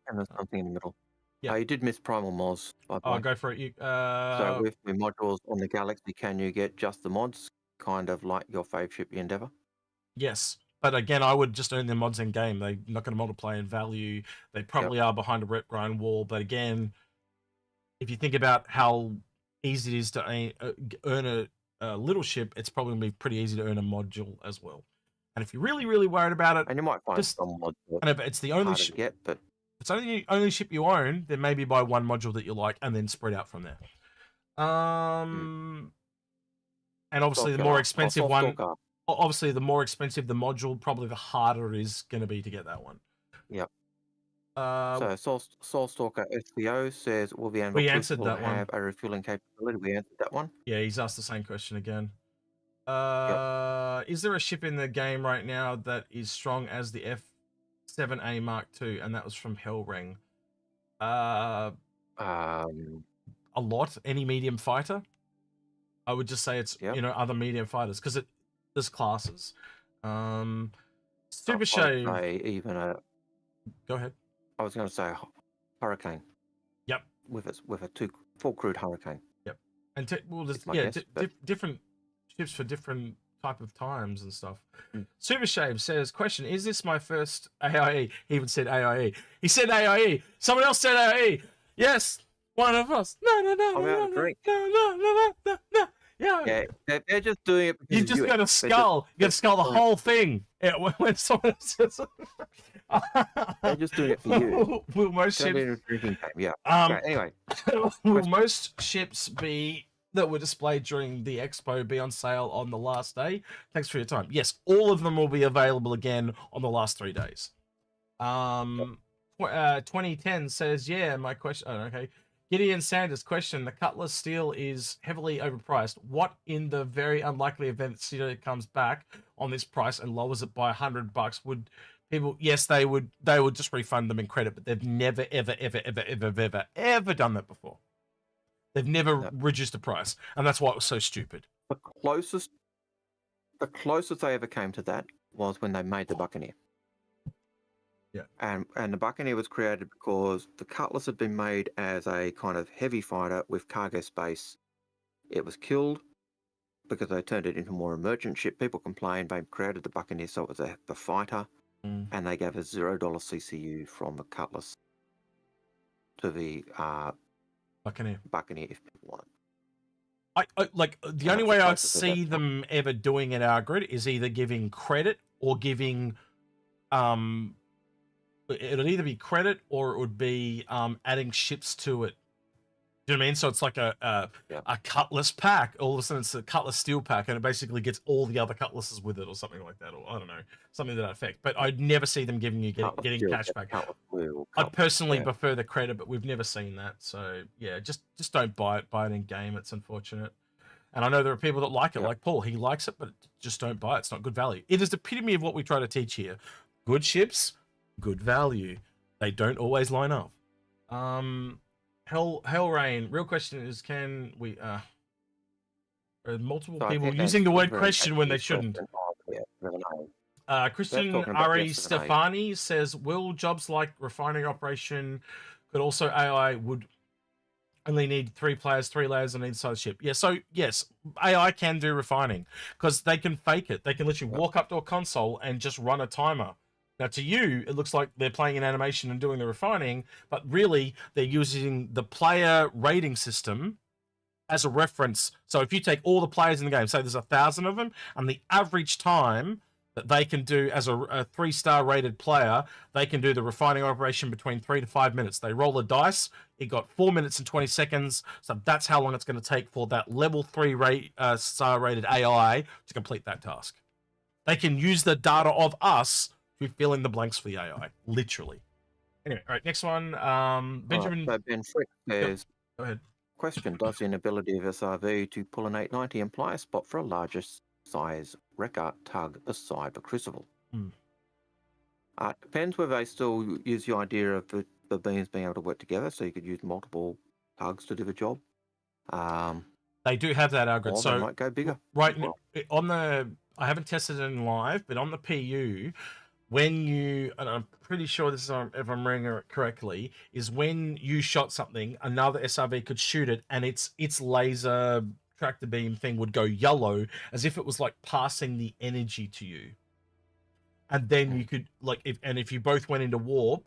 And there's something in the middle. Yeah, you did miss Primal Mods. Oh, go for it. So with the modules on the Galaxy, can you get just the mods, kind of like your fave ship, the Endeavour? Yes. But again, I would just earn their mods in game. They're not going to multiply in value. They probably are behind a rep grind wall. But again, if you think about how easy it is to earn a little ship, it's probably going to be pretty easy to earn a module as well. And if you're really, really worried about it, and you might find some mods. I know, but it's the only ship. But it's only ship you own. Then maybe buy one module that you like, and then spread out from there. And obviously, the more expensive one. Obviously, the more expensive the module, probably the harder it is going to be to get that one. Yep. So Soulstalker SCO says, "Will the we answered that have a refueling capability?" We answered that one. Yeah, he's asked the same question again. Is there a ship in the game right now that is strong as the F7A Mark II? And that was from Hellring. A lot. Any medium fighter. I would just say it's other medium fighters because there's classes. Super Shave. Go ahead. I was going to say Hurricane. Yep. With a full crewed Hurricane. Yep. And there's different ships for different type of times and stuff. Super Shave says, "Question: Is this my first AIE?" He even said AIE. He said AIE. Someone else said AIE. Yes, one of us. No. Yeah, they're just doing it. You just got to skull. You got to skull the whole thing. When someone says, they're just doing it for you. Will most ships? Yeah. Anyway, will most ships that were displayed during the expo be on sale on the last day? Thanks for your time. Yes, all of them will be available again on the last 3 days. 2010 says, "Yeah, my question." Oh, okay. Gideon Sanders question: The Cutlass steel is heavily overpriced. What in the very unlikely event that steel comes back on this price and lowers it by $100? Would people? Yes, they would. They would just refund them in credit, but they've never, ever done that before. They've never reduced the price, and that's why it was so stupid. The closest they ever came to that was when they made the Buccaneer. Yeah. And the Buccaneer was created because the Cutlass had been made as a kind of heavy fighter with cargo space. It was killed because they turned it into a more emergent ship. People complained. They created the Buccaneer so it was the fighter, and they gave a $0 CCU from the Cutlass to the Buccaneer if people want it. I like the only way I see them ever doing it, Algared, is either giving credit or giving it'll either be credit or it would be adding ships to it. Do you know what I mean? So it's like a Cutlass pack. All of a sudden it's a Cutlass steel pack, and it basically gets all the other Cutlasses with it, or something like that, or I don't know, something to that effect. But I'd never see them getting cash back. I'd personally prefer the credit, but we've never seen that. So yeah, just don't buy it. Buy it in game. It's unfortunate. And I know there are people that like it, like Paul. He likes it, but just don't buy it. It's not good value. It is the epitome of what we try to teach here. Good ships, good value. They don't always line up. Hellrain. Real question is, can we are multiple people using the word question when they shouldn't? Christian Ari Stefani says, will jobs like refining operation could also AI would only need 3 players, 3 layers on each side of the ship. Yeah, so yes, AI can do refining because they can fake it. They can literally walk up to a console and just run a timer. Now, to you, it looks like they're playing an animation and doing the refining, but really they're using the player rating system as a reference. So if you take all the players in the game, say there's 1,000 of them, and the average time that they can do as a 3-star rated player, they can do the refining operation between 3 to 5 minutes. They roll a dice. It got 4 minutes and 20 seconds. So that's how long it's going to take for that level 3 star rated AI to complete that task. They can use the data of us to fill in the blanks for the AI, literally. Anyway, all right, next one. Benjamin. So Ben Frick says, go ahead. Question, does the inability of SRV to pull an 890 imply a spot for a larger size wrecker tug aside for Crucible? Depends whether they still use the idea of the beams being able to work together, so you could use multiple tugs to do the job. They do have that algorithm, so they might go bigger. Right on the, I haven't tested it in live, but on the PU, when you, and I'm pretty sure this is, if I'm reading it correctly, is when you shot something, another SRV could shoot it, and its laser tractor beam thing would go yellow, as if it was like passing the energy to you. And then you could, like, if you both went into warp,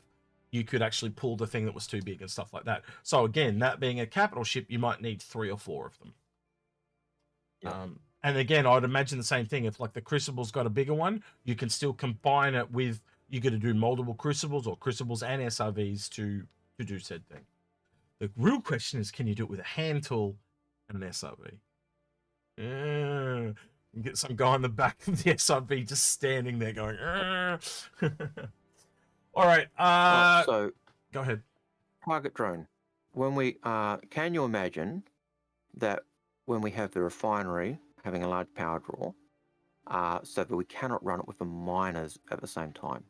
you could actually pull the thing that was too big and stuff like that. So again, that being a capital ship, you might need 3 or 4 of them. And again, I'd imagine the same thing. If like the Crucible's got a bigger one, you can still combine it with, you got to do multiple Crucibles or Crucibles and SRVs to do said thing. The real question is, can you do it with a hand tool and an SRV? You get some guy in the back of the SRV just standing there going, all right. So go ahead. Target drone. When we can you imagine that when we have the refinery having a large power draw, so that we cannot run it with the miners at the same time,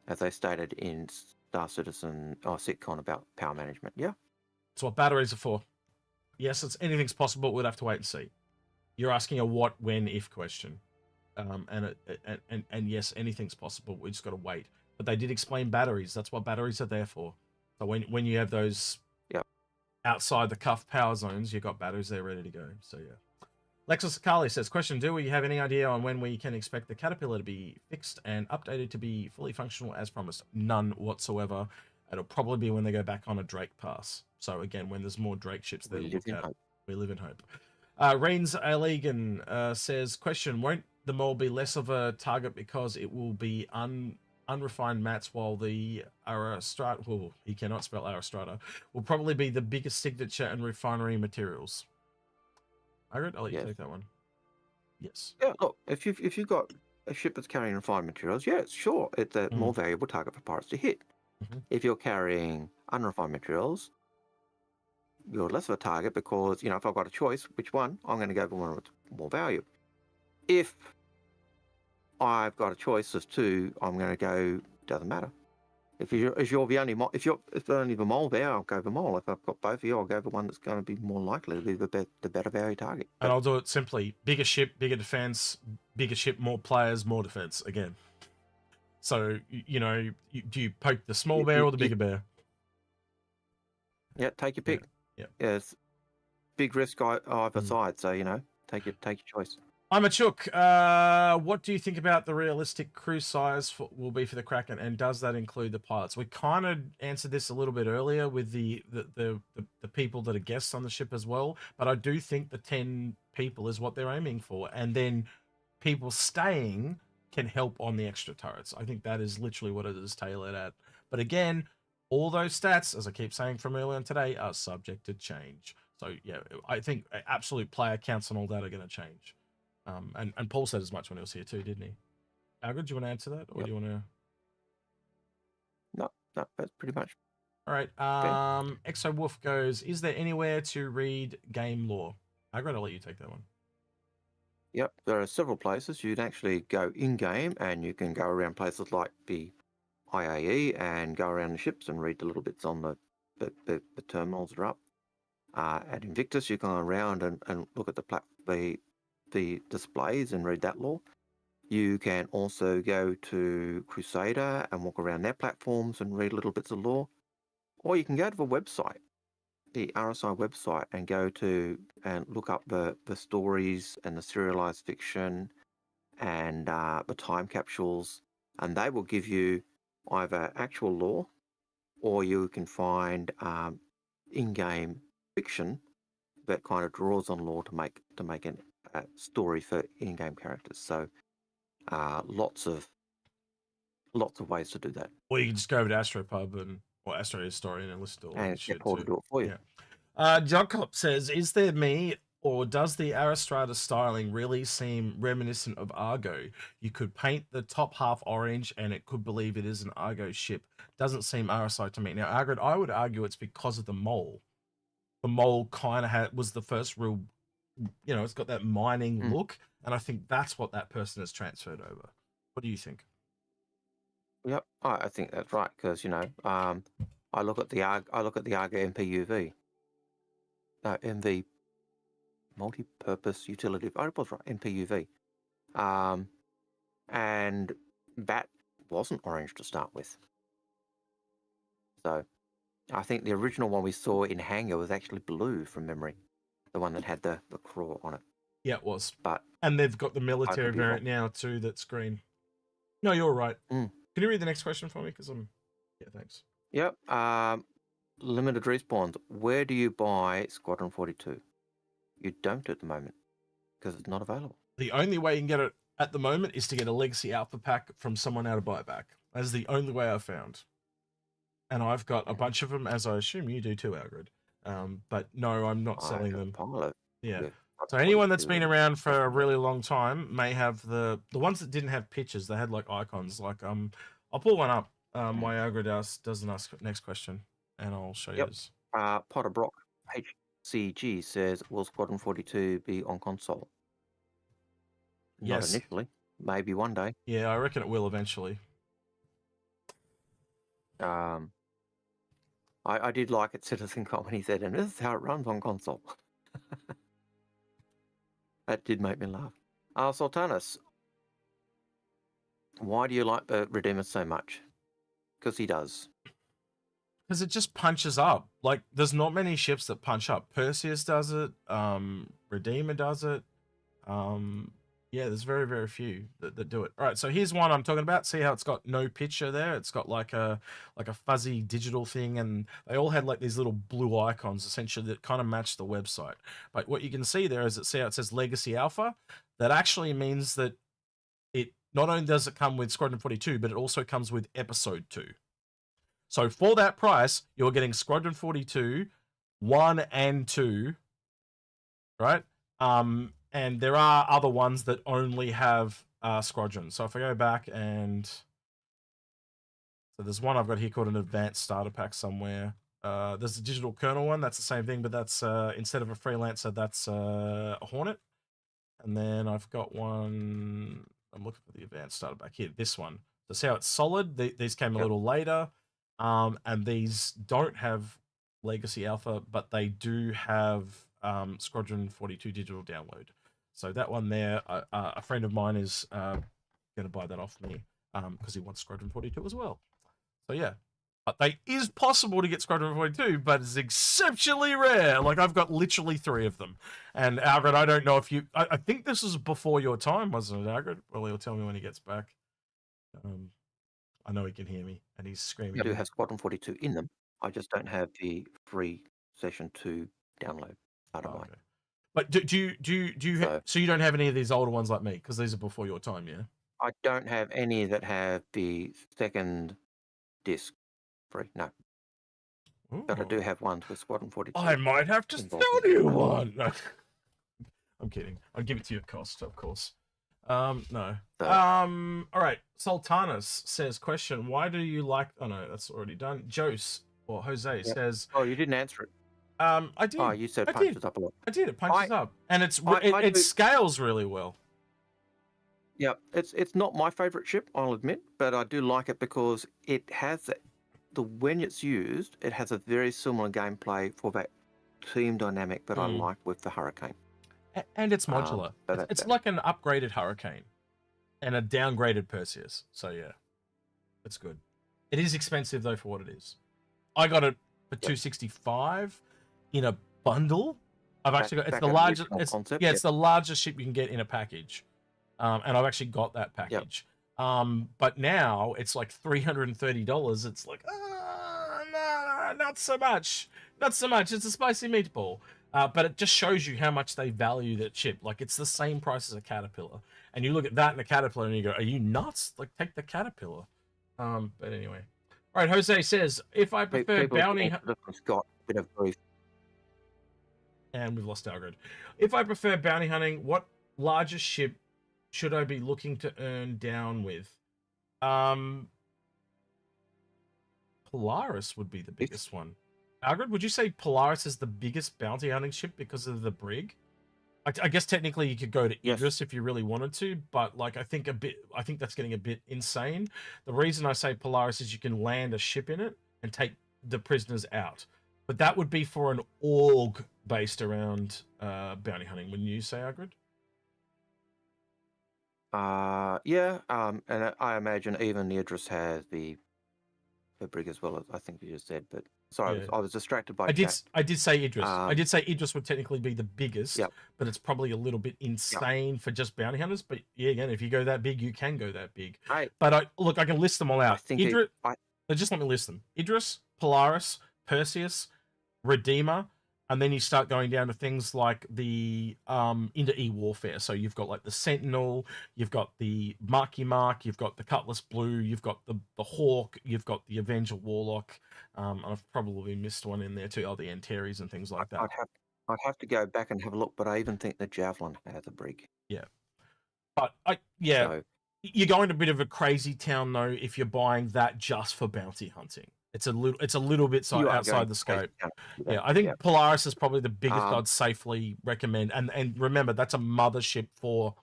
as they stated in Star Citizen or Sitcon about power management? Yeah. That's what batteries are for. Yes, anything's possible. We'll have to wait and see. You're asking a what, when, if question, and yes, anything's possible. We just got to wait. But they did explain batteries. That's what batteries are there for. So when you have those outside the cuff power zones, you've got batteries there ready to go. So yeah. Lexus Akali says, question, do we have any idea on when we can expect the Caterpillar to be fixed and updated to be fully functional as promised? None whatsoever. It'll probably be when they go back on a Drake pass. So again, when there's more Drake ships there to look at. We live in hope. Reigns Allegan says, question, won't the mole be less of a target because it will be unrefined mats, while the Arastrata, well, he cannot spell Arastrata, will probably be the biggest signature and refinery materials? I'll let you take that one. Yes. Yeah, look, if you've got a ship that's carrying refined materials, yes, sure, it's a more valuable target for pirates to hit. If you're carrying unrefined materials, you're less of a target because, you know, if I've got a choice, which one, I'm going to go for one with more value. If I've got a choice as to, I'm going to go, doesn't matter. If you're the only if only the mole there, I'll go the mole. If I've got both of you, I'll go the one that's going to be more likely to be the better value target. And I'll do it simply: bigger ship, bigger defense; bigger ship, more players, more defense. Again, so you know, do you poke the small bear or the bigger bear? Yeah, take your pick. Yeah, it's big risk either side. So you know, take your choice. I'm a Chook. What do you think about the realistic crew size will be for the Kraken, and does that include the pilots? We kind of answered this a little bit earlier with the people that are guests on the ship as well, but I do think the 10 people is what they're aiming for, and then people staying can help on the extra turrets. I think that is literally what it is tailored at. But again, all those stats, as I keep saying from earlier on today, are subject to change. So yeah, I think absolute player counts and all that are going to change. And Paul said as much when he was here too, didn't he? Algared, do you want to answer that, or do you want to? No, that's pretty much. All right. Exo Wolf goes, is there anywhere to read game lore? Algared, I'll let you take that one. Yep, there are several places. You'd actually go in-game, and you can go around places like the IAE and go around the ships and read the little bits on the terminals that are up. At Invictus, you can go around and look at the displays and read that lore. You can also go to Crusader and walk around their platforms and read little bits of lore. Or you can go to the website. the RSI website and go to and look up the stories and the serialized fiction and the time capsules, and they will give you either actual lore or you can find in-game fiction that kind of draws on lore to make a story for in-game characters. So lots of ways to do that. Or you can just go over to AstroPub or Astro Historian and list all and this shit Paul to too. do it for you. Yeah. Jacob says, is there me or does the Aristrata styling really seem reminiscent of Argo? You could paint the top half orange and it could believe it is an Argo ship. Doesn't seem RSI to me. Now, Algared, I would argue it's because of the mole. The mole kind of was the first real, it's got that mining look, and I think that's what that person has transferred over. What do you think? Yep, I think that's right because I look at the Argo MPUV, MV, multi-purpose utility. I was right, MPUV, and that wasn't orange to start with. So, I think the original one we saw in Hangar was actually blue from memory, the one that had the craw on it. Yeah, it was. But and they've got the military variant now too that's green. No, you're right. Can you read the next question for me? Because yeah, thanks. Yep. Limited respawns. Where do you buy Squadron 42? You don't at the moment because it's not available. The only way you can get it at the moment is to get a Legacy Alpha pack from someone out of buyback. That's the only way I've found. And I've got a bunch of them, as I assume you do too, Algared. But no, I'm not selling them. Yeah. So anyone that's been around for a really long time may have the ones that didn't have pictures. They had like icons. Like I'll pull one up. Why Algared doesn't ask next question, and I'll show you this. Potter Brock HCG says, "Will Squadron 42 be on console?" Yes. Not initially. Maybe one day. Yeah, I reckon it will eventually. I did like it. Citizen Comedy said, and this is how it runs on console. That did make me laugh. Sultanas, why do you like the Redeemer so much? Because he does. Because it just punches up. Like, there's not many ships that punch up. Perseus does it. Redeemer does it. Yeah, there's very, very few that do it. All right, so here's one I'm talking about. See how it's got no picture there? It's got like a fuzzy digital thing, and they all had like these little blue icons essentially that kind of match the website. But what you can see there is see how it says Legacy Alpha? That actually means that it not only does it come with Squadron 42, but it also comes with Episode 2. So for that price, you're getting Squadron 42, 1 and 2, right? And there are other ones that only have Squadron. So if I go back and... So there's one I've got here called an Advanced Starter Pack somewhere. There's a Digital Kernel one. That's the same thing, but that's instead of a Freelancer, that's a Hornet. And then I've got one... I'm looking for the Advanced Starter Pack here. This one. So see how it's solid? These came a little later. And these don't have Legacy Alpha, but they do have Squadron 42 digital download. So that one there, a friend of mine is going to buy that off me because he wants Squadron 42 as well. So yeah, but they is possible to get Squadron 42, but it's exceptionally rare. Like I've got literally 3 of them. And Algared, I don't know if you, I think this was before your time, wasn't it, Algared? Well, he'll tell me when he gets back. I know he can hear me, and he's screaming. I do have Squadron 42 in them. I just don't have the free Session 2 download. Okay. But do you so you don't have any of these older ones like me, because these are before your time, yeah? I don't have any that have the second disc free, no. Ooh. But I do have ones with Squadron 42. I might have to sell you one. I'm kidding. I'll give it to you at cost, of course. No. All right. Sultanas says, question, why do you like... Oh, no, that's already done. Jose says... Oh, you didn't answer it. I did. Oh, you said punches up a lot. I did. It punches up. And it scales really well. Yeah, it's not my favorite ship, I'll admit, but I do like it because it has when it's used, it has a very similar gameplay for that team dynamic that I like with the Hurricane. And it's modular. It's like an upgraded Hurricane and a downgraded Perseus. So yeah, it's good. It is expensive though for what it is. I got it for $265. in a bundle. I've actually got, it's the largest, it's the largest ship you can get in a package. And I've actually got that package. But now it's like $330. It's like, no, not so much. Not so much. It's a spicy meatball. But it just shows you how much they value that ship. Like, it's the same price as a Caterpillar. And you look at that and a Caterpillar and you go, are you nuts? Like, take the Caterpillar. But anyway. All right, Jose says, if I prefer bounty... Got a bit of grief. And we've lost Algared. If I prefer bounty hunting, what largest ship should I be looking to earn down with? Polaris would be the biggest one. Algared, would you say Polaris is the biggest bounty hunting ship because of the brig? I guess technically you could go to Idris if you really wanted to, but like I think that's getting a bit insane. The reason I say Polaris is you can land a ship in it and take the prisoners out. But that would be for an org based around bounty hunting, wouldn't you say, Algared? Yeah, and I imagine even the Idris has the brig as well, as I think you just said. But sorry, I was distracted by. I did say Idris. I did say Idris would technically be the biggest, but it's probably a little bit insane for just bounty hunters. But yeah, again, if you go that big, you can go that big. But I can list them all out. Idris, just let me list them: Idris, Polaris, Perseus, Redeemer. And then you start going down to things like the into e-warfare. So you've got like the Sentinel, you've got the Marky Mark, you've got the Cutlass Blue, you've got the Hawk, you've got the Avenger Warlock. I've probably missed one in there too. Oh, the Antares and things like that. I'd have to go back and have a look, but I even think the Javelin has a brig. Yeah, but you're going to a bit of a crazy town though if you're buying that just for bounty hunting. It's a little bit outside the scope. Yeah, I think Polaris is probably the biggest I'd safely recommend. And remember, that's a mothership for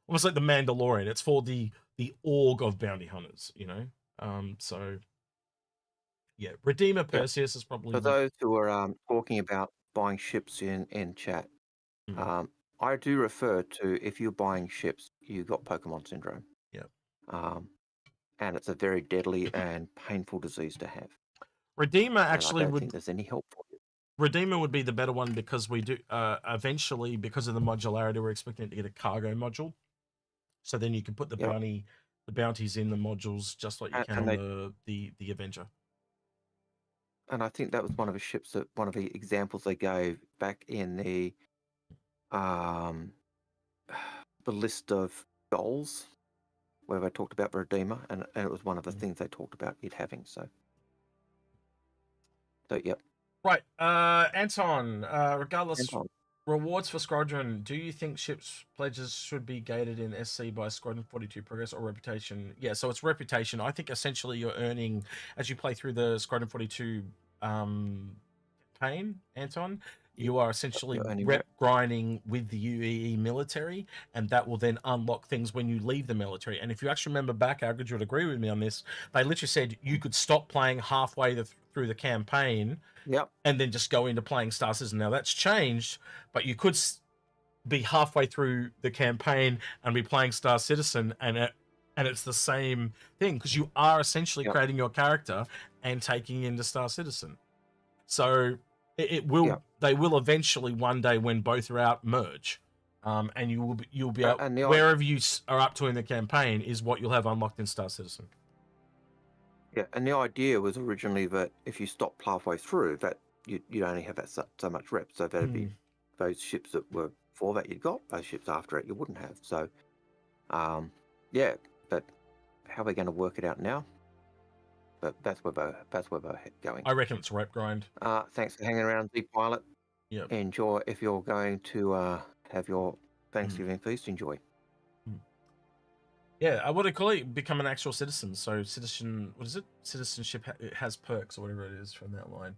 almost like the Mandalorian. It's for the org of bounty hunters, you know. So yeah, Redeemer Perseus is probably for those who are talking about buying ships in chat. I do refer to, if you're buying ships, you got Pokemon syndrome. Yeah. And it's a very deadly and painful disease to have. Redeemer actually I don't think there's any help for you. Redeemer would be the better one because we do eventually, because of the modularity, we're expecting to get a cargo module. So then you can put the bounties in the modules just like you can on the Avenger. And I think that was one of the ships that one of the examples they gave back in the list of goals, where they talked about Redeemer, and it was one of the things they talked about it having. So yep. Right, Anton. Regardless, rewards for Squadron. Do you think ships pledges should be gated in SC by Squadron 42 progress or reputation? Yeah, so it's reputation. I think essentially you're earning as you play through the Squadron 42 campaign, Anton. You are essentially rep grinding with the UEE military, and that will then unlock things when you leave the military. And if you actually remember back, Algared would agree with me on this, they literally said you could stop playing halfway through the campaign and then just go into playing Star Citizen. Now, that's changed, but you could be halfway through the campaign and be playing Star Citizen, and it's the same thing, because you are essentially creating your character and taking into Star Citizen. So... They will eventually one day, when both are out, merge, and you'll be out wherever you are up to in the campaign is what you'll have unlocked in Star Citizen. Yeah, and the idea was originally that if you stop halfway through, that you'd only have that so much rep, so that'd be those ships that were before that you'd got, those ships after it you wouldn't have. So, yeah, but how are we going to work it out now? But that's where they're going. I reckon it's rep grind. Thanks for hanging around, Z Pilot. Yeah. Enjoy. If you're going to have your Thanksgiving feast, enjoy. Yeah, I would call it become an actual citizen. So citizenship has perks or whatever it is from that line.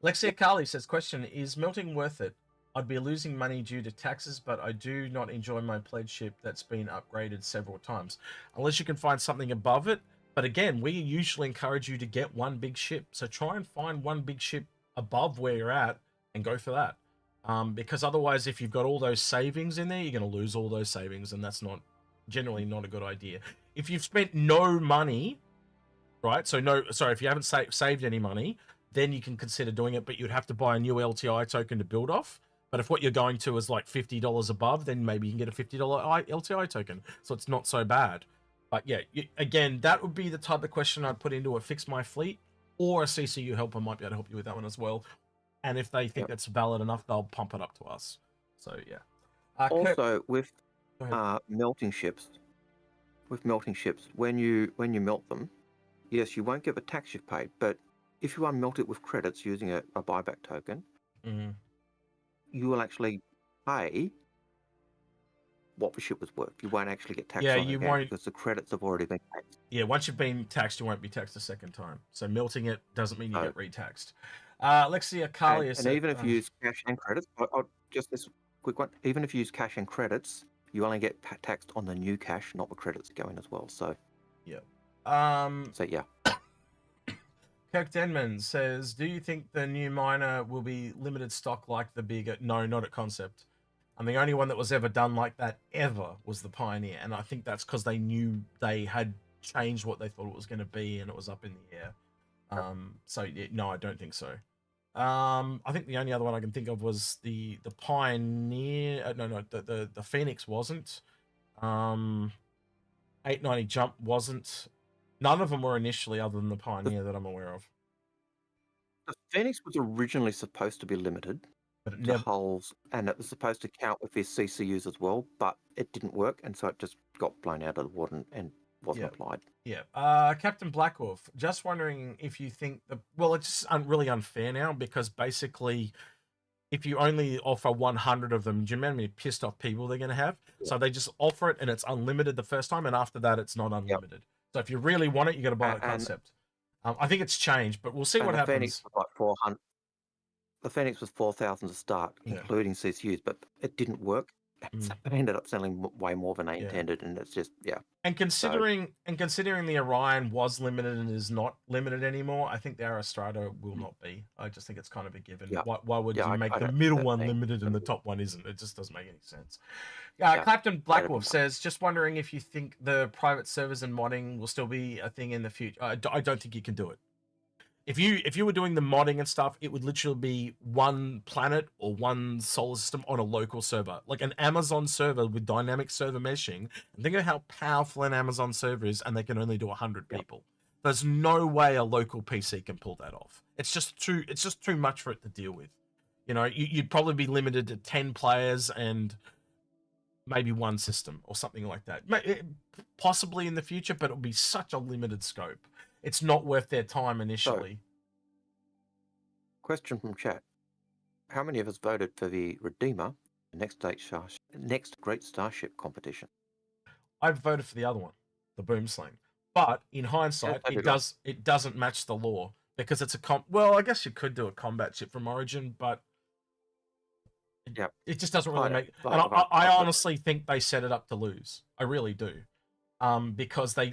Lexia Carly says, question, is melting worth it? I'd be losing money due to taxes, but I do not enjoy my pledge ship that's been upgraded several times. Unless you can find something above it. But again, we usually encourage you to get one big ship. So try and find one big ship above where you're at and go for that. Because otherwise, if you've got all those savings in there, you're going to lose all those savings. And that's generally not a good idea. If you've spent no money, right? So if you haven't saved any money, then you can consider doing it, but you'd have to buy a new LTI token to build off. But if what you're going to is like $50 above, then maybe you can get a $50 LTI token. So it's not so bad. But yeah, again, that would be the type of question I'd put into a Fix My Fleet, or a CCU helper might be able to help you with that one as well. And if they think that's valid enough, they'll pump it up to us. So yeah. Also, with melting ships, when you melt them, yes, you won't get the tax you've paid, but if you unmelt it with credits using a buyback token, you will actually pay what the ship was worth. You won't actually get taxed on it again because the credits have already been taxed. Yeah, once you've been taxed, you won't be taxed a second time. So melting it doesn't mean you get retaxed. Lexia Kalia and even if you use cash and credits, just this quick one, even if you use cash and credits, you only get taxed on the new cash, not the credits going as well. So yeah. So yeah. Kirk Denman says, do you think the new miner will be limited stock like the bigger? No, not at concept. And the only one that was ever done like that ever was the Pioneer. And I think that's because they knew they had changed what they thought it was going to be and it was up in the air. So yeah, no, I don't think so. I think the only other one I can think of was the Pioneer. No, the Phoenix wasn't. 890 Jump wasn't. None of them were initially, other than the Pioneer that I'm aware of. The Phoenix was originally supposed to be limited to hulls, and it was supposed to count with his CCUs as well, but it didn't work, and so it just got blown out of the water and wasn't applied. Yeah. Captain Blackwolf, just wondering if you think well, it's just really unfair now, because basically, if you only offer 100 of them, do you remember how many pissed off people they're going to have? Yeah. So they just offer it, and it's unlimited the first time, and after that, it's not unlimited. Yep. So if you really want it, you got to buy the concept. I think it's changed, but we'll see what happens. Phoenix was like 400. The Phoenix was 4,000 to start, including CCUs, but it didn't work. So it ended up selling way more than they intended, and it's just And considering the Orion was limited and is not limited anymore, I think the Aristrata will not be. I just think it's kind of a given. Why would you make the middle one limited and the top one isn't? It just doesn't make any sense. Captain Blackwolf says, just wondering if you think the private servers and modding will still be a thing in the future. I don't think you can do it. If you were doing the modding and stuff, it would literally be one planet or one solar system on a local server, like an Amazon server with dynamic server meshing. And think of how powerful an Amazon server is, and they can only do 100 people. There's no way a local PC can pull that off. It's just too much for it to deal with. You know, you'd probably be limited to 10 players and maybe one system or something like that. Possibly in the future, but it'll be such a limited scope. It's not worth their time initially. So, question from chat. How many of us voted for the Redeemer, the next Great Starship competition? I voted for the other one, the Boomslang. But in hindsight, it doesn't match the lore because it's well, I guess you could do a combat ship from Origin, but it just doesn't really make. And I honestly think they set it up to lose. I really do. Because they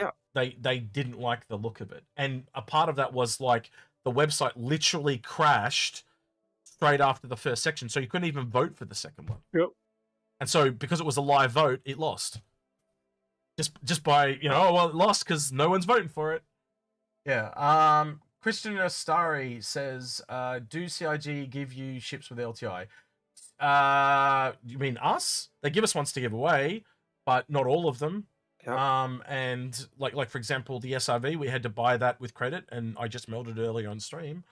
didn't like the look of it. And a part of that was like the website literally crashed straight after the first section, so you couldn't even vote for the second one. Yep. And so because it was a live vote, it lost. Just by, it lost because no one's voting for it. Yeah. Christian Astari says, do CIG give you ships with LTI? You mean us? They give us ones to give away, but not all of them. And like for example, the SRV, we had to buy that with credit, and I just melted earlier on stream,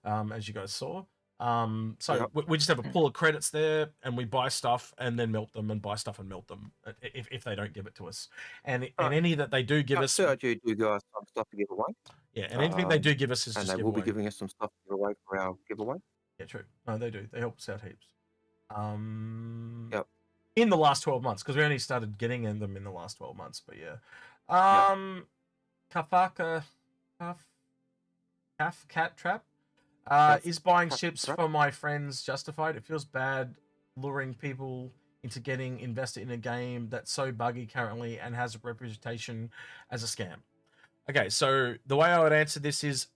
as you guys saw. So we just have a pool of credits there, and we buy stuff and then melt them, and buy stuff and melt them if they don't give it to us. And any that they do give us, CIG do give us some stuff to give away. Yeah, and anything they do give us is and just they will be giving us some stuff to give away for our giveaway. Yeah, true. No, they do. They help us out heaps. In the last 12 months, because we only started getting them in the last 12 months, but yeah. Kafaka Cat Trap is buying ships for my friends justified? It feels bad luring people into getting invested in a game that's so buggy currently and has a reputation as a scam. Okay, so the way I would answer this is,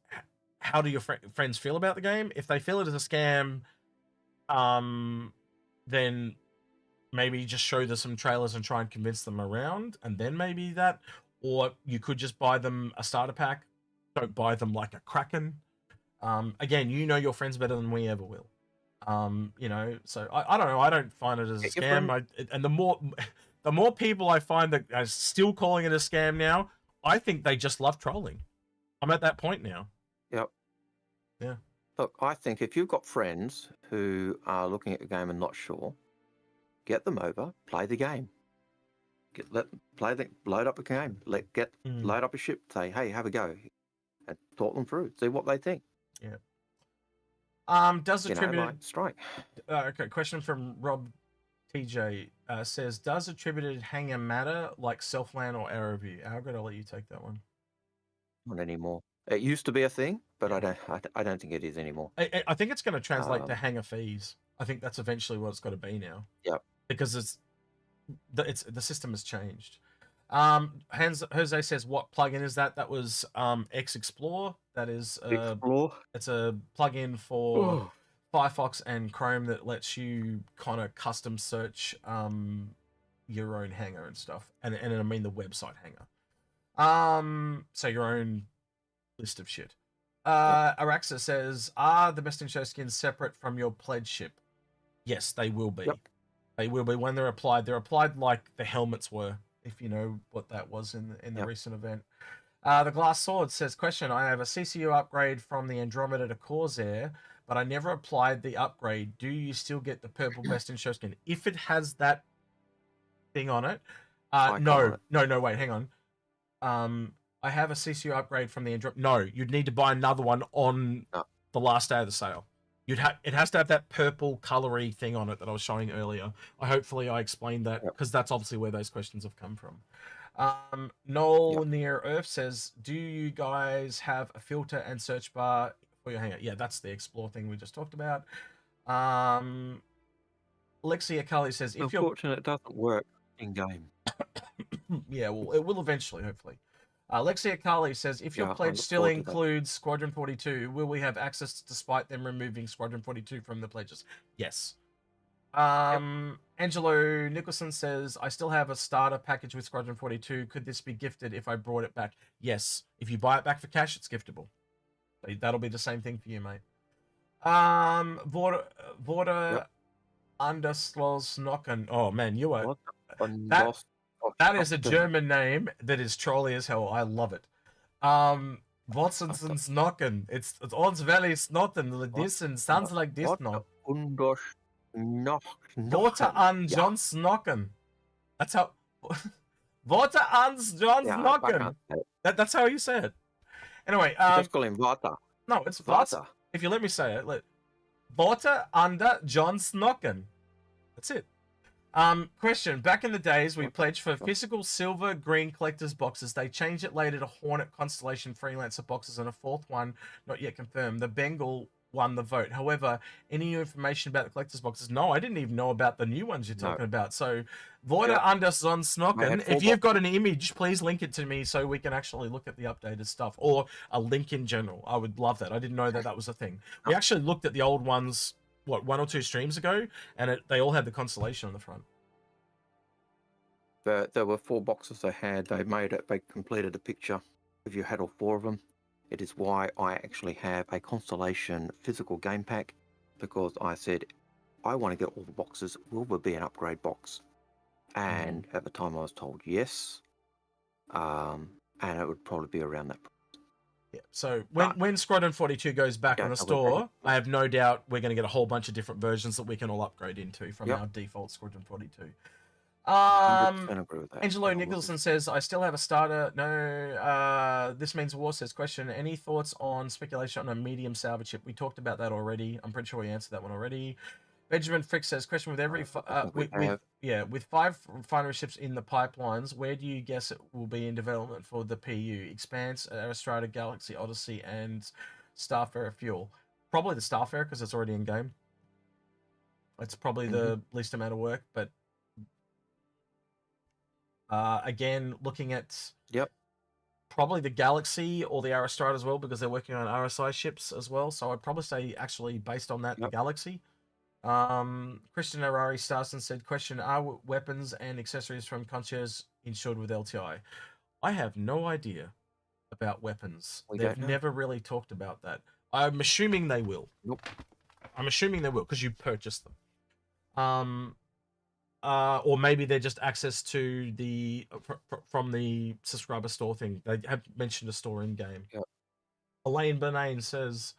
how do your friends feel about the game? If they feel it as a scam, then maybe just show them some trailers and try and convince them around, and then maybe that. Or you could just buy them a starter pack. Don't buy them like a Kraken. Again, you know your friends better than we ever will. You know, so I don't know. I don't find it as a scam. And the more people I find that are still calling it a scam now, I think they just love trolling. I'm at that point now. Yep. Yeah. Look, I think if you've got friends who are looking at the game and not sure, get them over, play the game. Load up a game. Load up a ship. Say, hey, have a go, and talk them through. See what they think. Yeah. Does attributed like strike? Okay. Question from Rob TJ says, does attributed hanger matter like Selfland or Arrow View? Algared, I'll let you take that one. Not anymore. It used to be a thing, but I don't think it is anymore. I think it's going to translate to hanger fees. I think that's eventually what it's got to be now. Yep. Because the system has changed. Jose says, what plugin is that? That was Explore. That is Explore. It's a plugin for Firefox and Chrome that lets you kind of custom search your own hanger and stuff, and I mean the website hanger. So your own list of shit. Araxa says, are the Best in Show skins separate from your pledge ship? Yes, they will be. Yep. They will be when they're applied. They're applied like the helmets were, if you know what that was in the recent event. The Glass Sword says, question, I have a CCU upgrade from the Andromeda to Corsair, but I never applied the upgrade. Do you still get the purple Best in Show skin? If it has that thing on it, no, wait, hang on. I have a CCU upgrade from the Andromeda. No, you'd need to buy another one on the last day of the sale. It has to have that purple colory thing on it that I was showing earlier. Hopefully I explained that, because that's obviously where those questions have come from. Noel Near Earth says, do you guys have a filter and search bar for your hanger? Yeah, that's the Explore thing we just talked about. Lexi Akali says, if unfortunately it doesn't work in game. Yeah, well, it will eventually, hopefully. Lexi Akali says, if your pledge still includes Squadron 42, will we have access despite them removing Squadron 42 from the pledges? Yes. Angelo Nicholson says, I still have a starter package with Squadron 42. Could this be gifted if I brought it back? Yes. If you buy it back for cash, it's giftable. That'll be the same thing for you, mate. Vorda Underslossnocken. Oh, man, you are... That is a German name that is trolly as hell. I love it. Watson's Nocken. It's ons very snotten. This and sounds like this no. Water an John's Nocken. That's how. Water an John's Nocken. That's how you say it. Anyway, just call him Water. No, it's Water. If you let me say it, Water under John's Nocken. That's it. Question. Back in the days, we pledged for physical silver green collector's boxes. They changed it later to Hornet Constellation Freelancer boxes and a fourth one not yet confirmed. The Bengal won the vote. However, any new information about the collector's boxes? No, I didn't even know about the new ones you're talking about. So, Voida Anderson Snocken, if you've got an image, please link it to me so we can actually look at the updated stuff, or a link in general. I would love that. I didn't know that was a thing. We actually looked at the old ones, what, 1 or 2 streams ago, and they all had the constellation on the front. There were 4 boxes they had. They completed a picture. If you had all 4 of them, it is why I actually have a Constellation physical game pack, because I said I want to get all the boxes. Will there be an upgrade box? And at the time I was told yes, and it would probably be around that price. Yeah. So when Squadron 42 goes back on the store, I have no doubt we're going to get a whole bunch of different versions that we can all upgrade into from our default Squadron 42. Angelo Nicholson says, I still have a starter. No, this means war says, question, any thoughts on speculation on a medium salvage ship? We talked about that already. I'm pretty sure we answered that one already. Benjamin Frick says, question, with every with 5 refinery ships in the pipelines, where do you guess it will be in development for the PU? Expanse, Aristrata, Galaxy, Odyssey, and Starfarer fuel. Probably the Starfarer, because it's already in game. It's probably the least amount of work, but again, looking at probably the Galaxy or the Aristrata as well, because they're working on RSI ships as well. So I'd probably say, actually, based on that, the Galaxy. Christian Arari Starson said, question, are weapons and accessories from Concierge insured with LTI? I have no idea about weapons. They've never really talked about that. I'm assuming they will. Nope. I'm assuming they will because you purchased them. Or maybe they're just access to the from the subscriber store thing. They have mentioned a store in game. Yep. Elaine Ben says,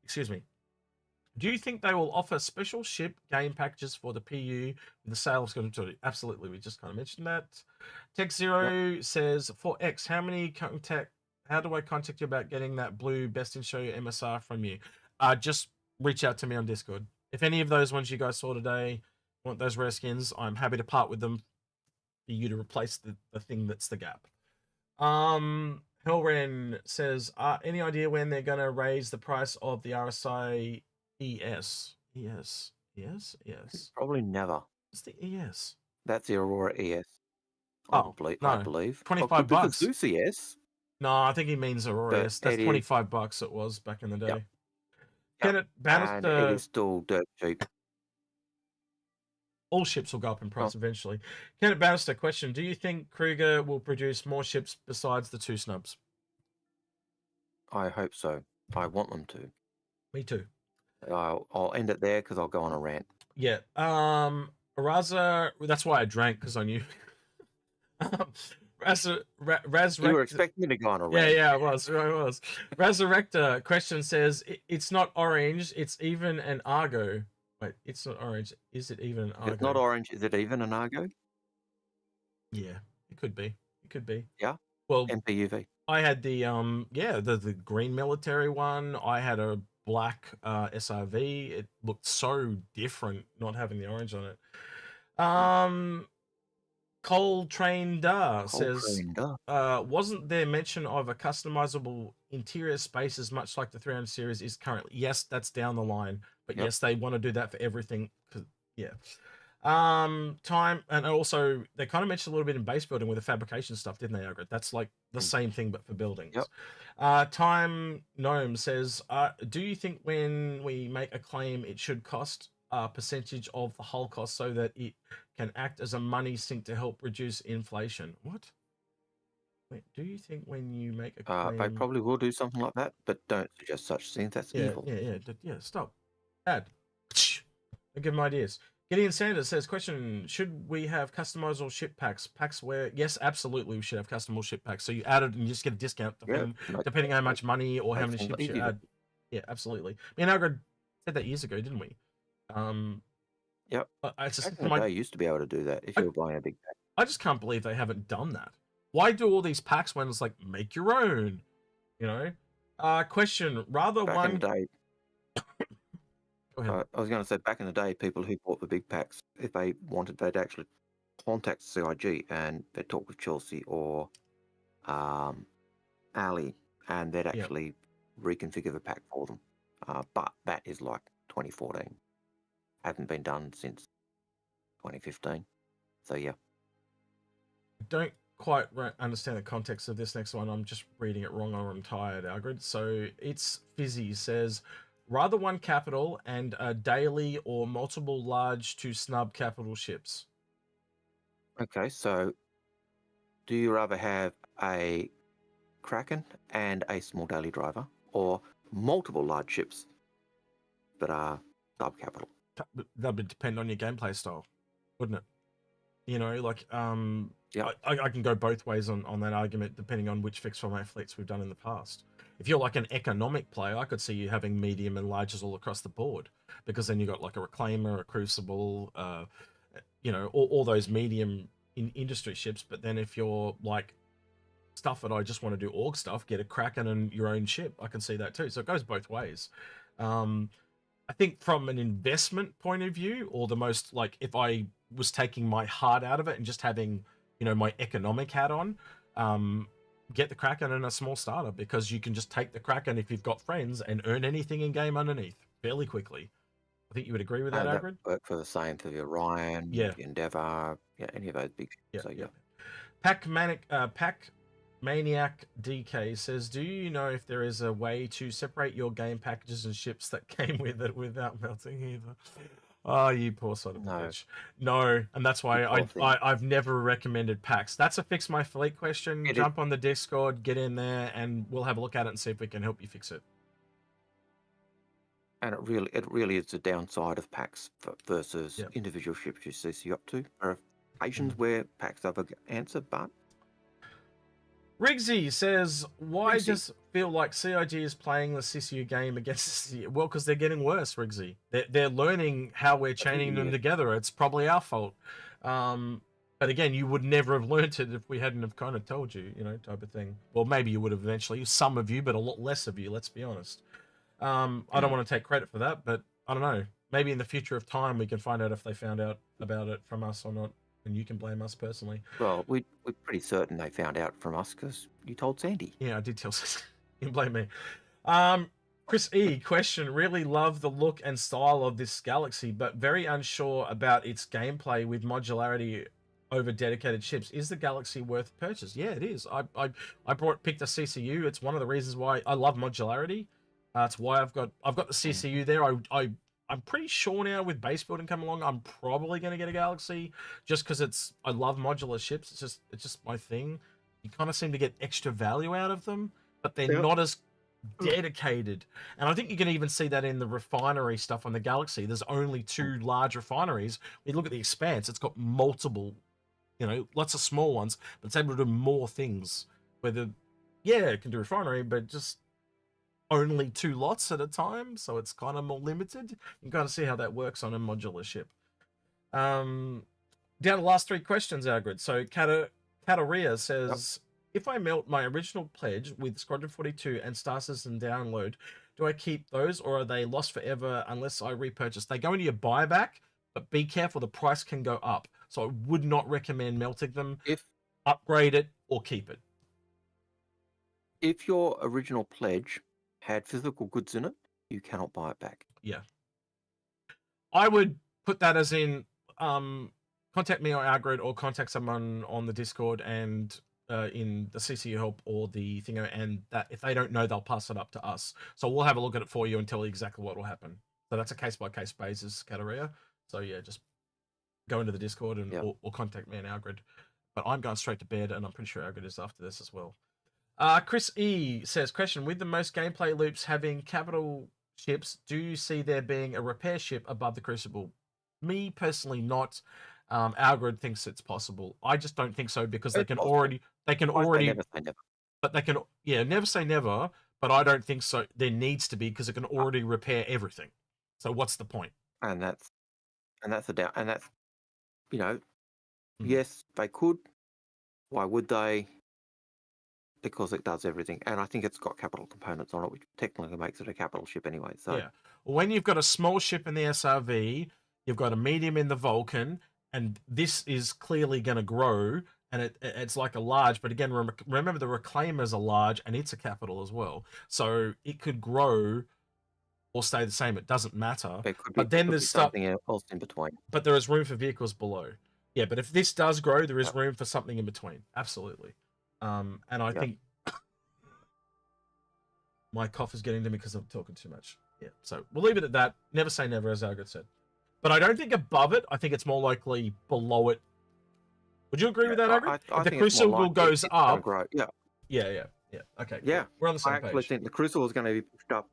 excuse me. Do you think they will offer special ship game packages for the PU with the sales going to? Absolutely, we just kind of mentioned that. Tech Zero says, for X, how do I contact you about getting that blue Best in Show MSR from you? Just reach out to me on Discord. If any of those ones you guys saw today want those rare skins, I'm happy to part with them for you to replace the thing that's the gap. Hellren says, any idea when they're going to raise the price of the RSI ES? Probably never. What's the ES? That's the Aurora ES. I believe. $25. Zeus ES. No, I think he means Aurora ES. That's $25 it was back in the day. Yep. Kenneth Bannister, and it is still dirt cheap. All ships will go up in price eventually. Kenneth Bannister, question: do you think Kruger will produce more ships besides the 2 snubs? I hope so. I want them to. Me too. I'll end it there because I'll go on a rant. Yeah. Raza, that's why I drank, because I knew. You were expecting me to go on a rant. Yeah, I was. Resurrector question says, it's not orange, it's even an Argo. Wait, it's not orange. Is it even an Argo? It's not orange. Is it even an Argo? Yeah, it could be. It could be. Yeah. Well, MPUV. I had the the green military one. I had a black SRV. It looked so different not having the orange on it. Coltrane says, wasn't there mention of a customizable interior space as much like the 300 series is currently? Yes, that's down the line, but yes, they want to do that for everything. Yeah. Time, and also they kind of mentioned a little bit in base building with the fabrication stuff, didn't they, Algared? That's like the same thing but for buildings. Time Gnome says, do you think when we make a claim it should cost a percentage of the whole cost so that it can act as a money sink to help reduce inflation? What? Wait, do you think when you make a claim... they probably will do something like that, but don't suggest such things. That's evil. Yeah, stop. Add. I'll give them ideas. Gideon Sanders says, question, should we have customizable ship packs? Packs where... Yes, absolutely, we should have customizable ship packs. So you add it and you just get a discount depending on how much money or how many ships you add. Yeah, absolutely. Me and Algared said that years ago, didn't we? Yep. I just, back in the day, used to be able to do that if you were buying a big pack. I just can't believe they haven't done that. Why do all these packs when it's like, make your own? You know? Question, rather back one... in the day, Go ahead. I was going to say, back in the day, people who bought the big packs, if they wanted, they'd actually contact CIG and they'd talk with Chelsea or Ali, and they'd actually reconfigure the pack for them. But that is like 2014. Hasn't been done since 2015. So yeah. Don't quite understand the context of this next one. I'm just reading it wrong or I'm tired, Algared. So it's Fizzy says, rather one capital and a daily or multiple large to snub capital ships. Okay, so do you rather have a Kraken and a small daily driver, or multiple large ships that are sub capital? That would depend on your gameplay style, wouldn't it? You know, like I can go both ways on that argument depending on which fixed format fleets we've done in the past. If you're like an economic player, I could see you having medium and larges all across the board, because then you got like a Reclaimer, a Crucible, you know, all those medium in industry ships. But then if you're like stuff that I just want to do org stuff, get a Kraken and your own ship. I can see that too. So it goes both ways. I think from an investment point of view, or the most like if I was taking my heart out of it and just having, you know, my economic hat on, get the Kraken and a small starter, because you can just take the Kraken if you've got friends and earn anything in game underneath fairly quickly. I think you would agree with that, Algared? Work for the same for the Orion, the Endeavour, any of those big ships. Pac Maniac DK says, do you know if there is a way to separate your game packages and ships that came with it without melting either? Oh, you poor son of a bitch. No, and that's why I've never recommended packs. That's a Fix My Fleet question. Jump on the Discord, get in there, and we'll have a look at it and see if we can help you fix it. And it really is the downside of packs versus individual ships you CC up to. There are occasions where packs have an answer, but... Rigsy says, why does it feel like CIG is playing the CCU game against the... Well, because they're getting worse, Rigsy. They're learning how we're chaining them together. It's probably our fault. But again, you would never have learnt it if we hadn't have kind of told you, you know, type of thing. Well, maybe you would have eventually. Some of you, but a lot less of you, let's be honest. I don't want to take credit for that, but I don't know. Maybe in the future of time, we can find out if they found out about it from us or not. And you can blame us personally. Well, we're pretty certain they found out from us because you told Sandy. Yeah, I did tell Sandy. You can blame me. Chris E. Question. Really love the look and style of this Galaxy, but very unsure about its gameplay with modularity over dedicated ships. Is the Galaxy worth purchase? Yeah, it is. I picked a CCU. It's one of the reasons why I love modularity. That's why I've got the CCU there. I'm pretty sure now with base building coming along, I'm probably going to get a Galaxy just because I love modular ships. It's just my thing. You kind of seem to get extra value out of them, but they're not as dedicated. And I think you can even see that in the refinery stuff on the Galaxy. There's only 2 large refineries. When you look at the Expanse, it's got multiple, you know, lots of small ones, but it's able to do more things. Whether, it can do refinery, but just only 2 lots at a time, so it's kind of more limited. You can kind of see how that works on a modular ship. Down to the last 3 questions, Algared. So Kataria says, if I melt my original pledge with Squadron 42 and Star Citizen download, do I keep those or are they lost forever unless I repurchase? They go into your buyback, but be careful, the price can go up. So I would not recommend melting them. Upgrade it or keep it. If your original pledge had physical goods in it, you cannot buy it back. Yeah. I would put that as in contact me on Algared or contact someone on the Discord and in the CCU help or the thingo, and that if they don't know, they'll pass it up to us. So we'll have a look at it for you and tell you exactly what will happen. So that's a case-by-case basis, Kataria. So yeah, just go into the Discord and or contact me and Algared. But I'm going straight to bed, and I'm pretty sure Algared is after this as well. Chris E says, question, with the most gameplay loops having capital ships, do you see there being a repair ship above the Crucible? Me personally not. Algared thinks it's possible. I just don't think so because never say never, but I don't think so. There needs to be because it can already repair everything. So what's the point? And that's you know, yes, they could. Why would they? Because it does everything, and I think it's got capital components on it, which technically makes it a capital ship anyway. So yeah, when you've got a small ship in the SRV, you've got a medium in the Vulcan, and this is clearly going to grow, and it's like a large. But again, remember the Reclaimer's a large, and it's a capital as well, so it could grow or stay the same. It doesn't matter. But then there's something else in between. But there is room for vehicles below. Yeah, but if this does grow, there is room for something in between. Absolutely. And I think my cough is getting to me because I'm talking too much. Yeah, so we'll leave it at that. Never say never, as Algared said. But I don't think above it. I think it's more likely below it. Would you agree with that, Algared? If the Crucible goes up, yeah. Okay, yeah, we're on the same page. I actually think the Crucible is going to be pushed up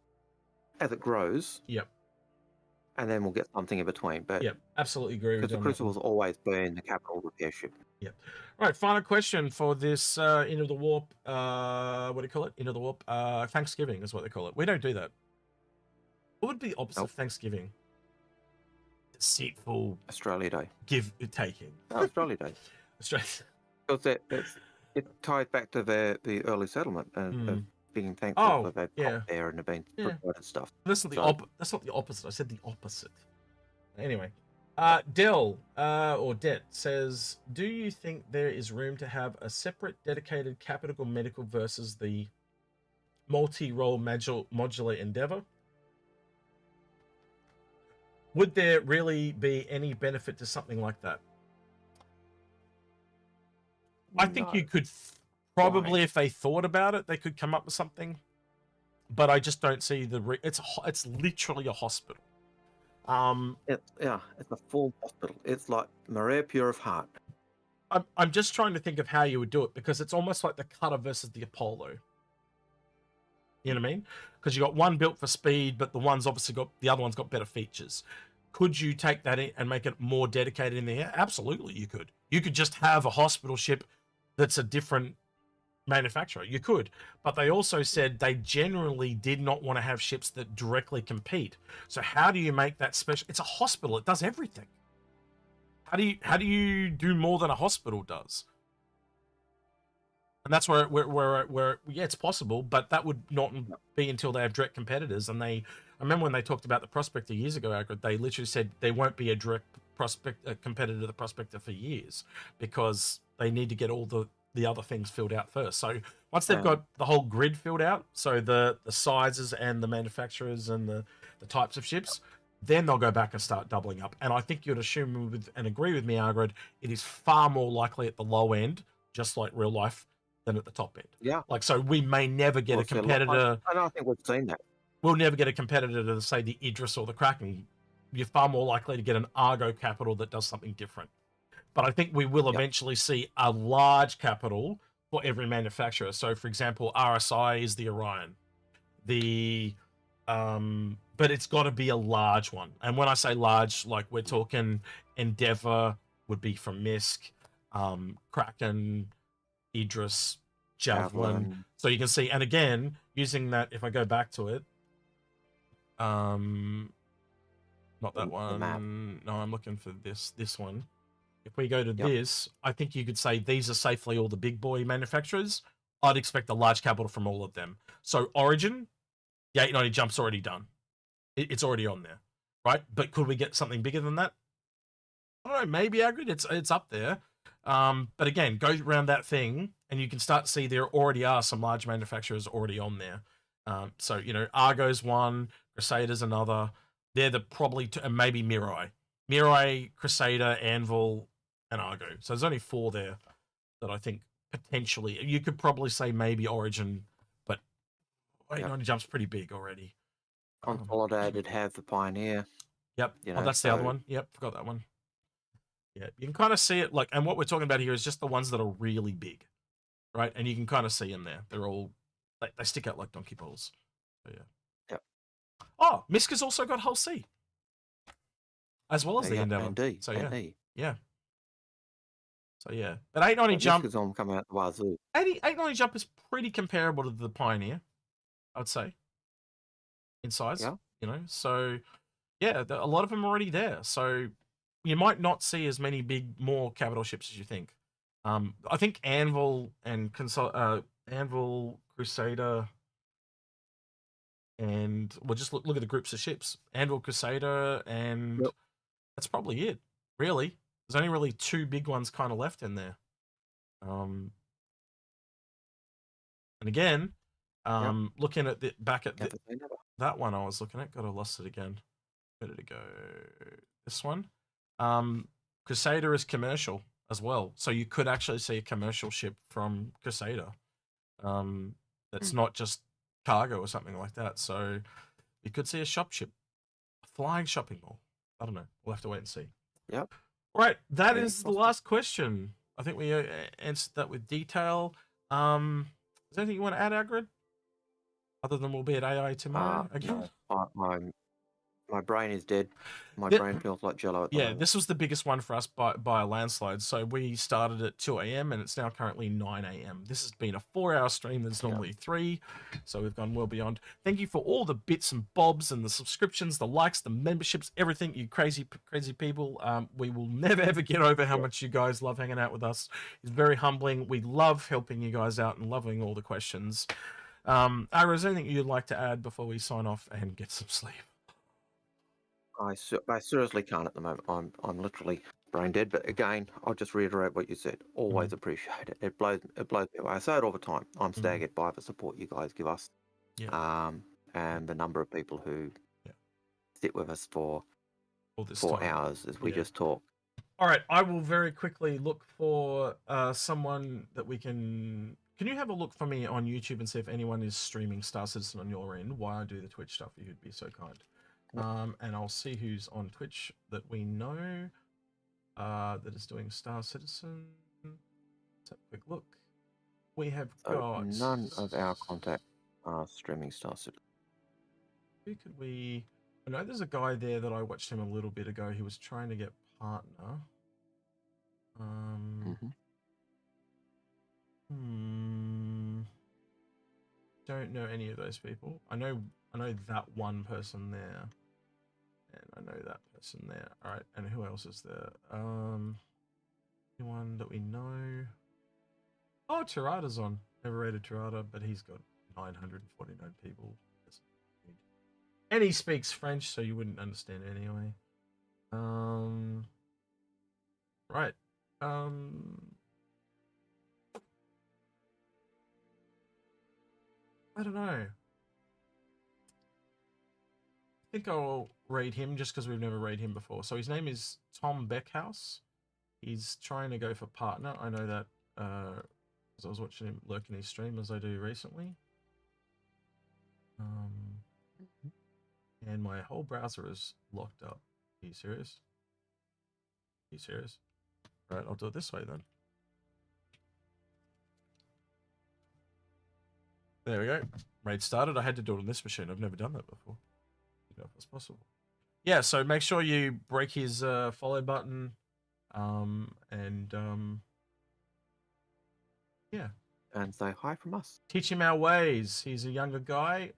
as it grows. Yep. And then we'll get something in between. But yep, absolutely agree with you. Because the Crucible's always been the capital repair ship. Yep. All right, final question for this Into the Warp, what do you call it? Into the Warp, Thanksgiving is what they call it. We don't do that. What would be the opposite of Thanksgiving? Deceitful. Australia Day. Taking. No, Australia Day. Australia. Because it ties back to the early settlement and being thankful that they've got there and have been provided stuff. That's not the opposite. I said the opposite. Anyway. Dell or Det says, do you think there is room to have a separate dedicated capital medical versus the multi-role modular endeavor? Would there really be any benefit to something like that? I think you could probably, if they thought about it, they could come up with something. But I just don't see it's literally a hospital. It's a full hospital. It's like Maria Pure of Heart. I'm just trying to think of how you would do it, because it's almost like the Cutter versus the Apollo. You know what I mean? Because you got one built for speed, but the other one's got better features. Could you take that in and make it more dedicated in there? Absolutely, you could. You could just have a hospital ship that's a different manufacturer. You could. But they also said they generally did not want to have ships that directly compete. So how do you make that special? It's a hospital. It does everything. How do you do more than a hospital does? And that's where yeah, it's possible, but that would not be until they have direct competitors. And I remember when they talked about the Prospector years ago, they literally said they won't be a direct competitor to the Prospector for years, because they need to get all the other things filled out first. So once they've got the whole grid filled out, so the sizes and the manufacturers and the types of ships, then they'll go back and start doubling up. And I think you'd assume and agree with me, Algared, it is far more likely at the low end, just like real life, than at the top end. Yeah. Like, so we may never get a competitor. I don't think we've seen that. We'll never get a competitor to, say, the Idris or the Kraken. You're far more likely to get an Argo capital that does something different. But I think we will eventually see a large capital for every manufacturer. So, for example, RSI is the Orion. But it's got to be a large one. And when I say large, like, we're talking Endeavour would be from Misk, Kraken, Idris, Javelin. So you can see, and again, using that, if I go back to it, not that one. No, I'm looking for this one. If we go to this, I think you could say these are safely all the big boy manufacturers. I'd expect a large capital from all of them. So Origin, the 890 jump's already done. It's already on there, right? But could we get something bigger than that? I don't know, maybe Algared. It's up there. But again, go around that thing and you can start to see there already are some large manufacturers already on there. So, you know, Argo's one, Crusader's another. They're the probably two, and maybe Mirai. Mirai, Crusader, Anvil, and Argo. So there's only 4 there that I think potentially, you could probably say maybe Origin, but 890 jump's pretty big already. Consolidated have the Pioneer. Yep. You know, that's the other one. Yep, forgot that one. Yeah, you can kind of see it, like, and what we're talking about here is just the ones that are really big, right? And you can kind of see them there. They're all, they stick out like donkey balls. So, yeah. Yep. Oh, Misk has also got Hull C, as well as the Endeavour. Indeed. So yeah, indeed. yeah. So yeah, but 890 jump. Misk is on coming out the wazoo. 890 jump is pretty comparable to the Pioneer, I'd say, in size. Yeah. You know, so yeah, a lot of them are already there. So you might not see as many more capital ships as you think. I think Anvil and Anvil, Crusader, and we'll just look at the groups of ships. Anvil, Crusader, and that's probably it. Really, there's only really 2 big ones kind of left in there. And again, looking at back at that one I was looking at. God, I lost it again. Where did it go? This one. Crusader is commercial as well, so you could actually see a commercial ship from Crusader that's not just cargo or something like that. So you could see a shop ship, a flying shopping mall. I don't know, we'll have to wait and see. Yep. All right, that is the last question. I think we answered that with detail. Is there anything you want to add, Algared, other than we'll be at AI tomorrow again? My brain is dead. My brain feels like jello at the moment. This was the biggest one for us by a landslide. So we started at 2 a.m. and it's now currently 9 a.m. This has been a 4-hour stream that's normally 3. So we've gone well beyond. Thank you for all the bits and bobs and the subscriptions, the likes, the memberships, everything, you crazy people. We will never, ever get over how much you guys love hanging out with us. It's very humbling. We love helping you guys out and loving all the questions. Ira, is there anything you'd like to add before we sign off and get some sleep? I seriously can't at the moment. I'm literally brain dead. But again, I'll just reiterate what you said. Always appreciate it. It blows me away. I say it all the time. I'm staggered by the support you guys give us, and the number of people who sit with us for 4 hours as we just talk. All right, I will very quickly look for someone that we can. Can you have a look for me on YouTube and see if anyone is streaming Star Citizen on your end while I do the Twitch stuff? You'd be so kind. And I'll see who's on Twitch that we know that is doing Star Citizen. Let's have a quick look. We have got none of our contact are streaming Star Citizen. Who could we? I know there's a guy there that I watched him a little bit ago. He was trying to get partner. Don't know any of those people. I know that one person there, and I know that person there. All right, and who else is there? Anyone that we know? Oh, Tirada's on. Never rated Tirada, but he's got 949 people. And he speaks French, so you wouldn't understand it anyway. Right. I don't know. I think I'll raid him just because we've never raided him before. So his name is Tom Beckhouse. He's trying to go for partner. I know that because I was watching him lurk in his stream as I do recently. And my whole browser is locked up. Are you serious? Are you serious? Right, I'll do it this way then. There we go. Raid started. I had to do it on this machine. I've never done that before. You know if it's possible. Yeah, so make sure you break his follow button. Yeah. And say hi from us. Teach him our ways. He's a younger guy.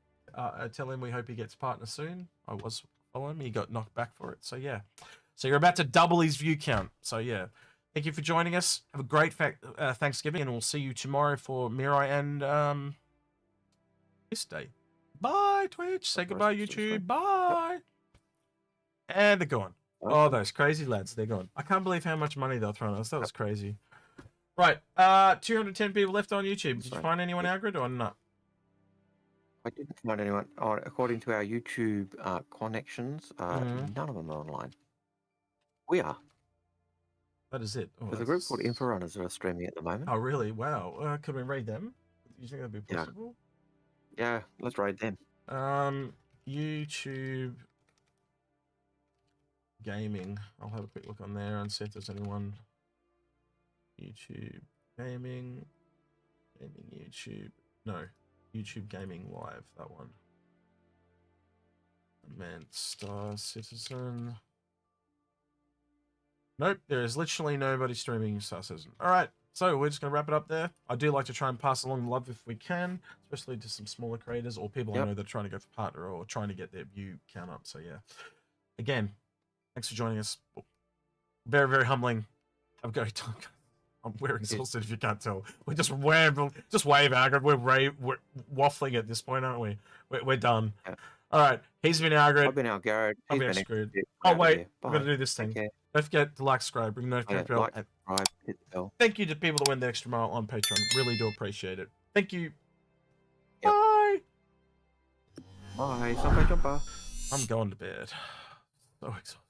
Tell him we hope he gets partner soon. I was following him. He got knocked back for it. So, yeah. So, you're about to double his view count. So, yeah. Thank you for joining us. Have a great Thanksgiving, and we'll see you tomorrow for Mirai and this day. Bye, Twitch. Say goodbye, YouTube. Bye. And they're gone. Oh, those crazy lads. They're gone. I can't believe how much money they're throwing us. That was crazy. Right. 210 people left on YouTube. Did you find anyone, Algared, or not? I didn't find anyone. According to our YouTube connections, none of them are online. We are. That is it. There's a group called Inforunners that are streaming at the moment. Oh, really? Wow. Could we raid them? You think that'd be possible? Yeah, let's raid them. YouTube gaming. I'll have a quick look on there and see if there's anyone. YouTube gaming. YouTube. No. YouTube Gaming Live, that one. Man, Star Citizen. Nope, there is literally nobody streaming Star Citizen. All right, so we're just going to wrap it up there. I do like to try and pass along the love if we can, especially to some smaller creators or people I know that are trying to go for partner or trying to get their view count up. So, yeah. Again, thanks for joining us. Very, very humbling. Have a great time. We're exhausted if you can't tell. We're just wave Algared. We're waffling at this point, aren't we? We're done. Yeah. All right. He's been Algared. I've been Algared. I've been screwed. Oh wait, we're gonna do this thing. Okay. Don't forget to like, subscribe, ring the notification bell. Hit the bell. Thank you to people that went the extra mile on Patreon. Really do appreciate it. Thank you. Yep. Bye. Bye. Jumper. I'm going to bed. So exhausted.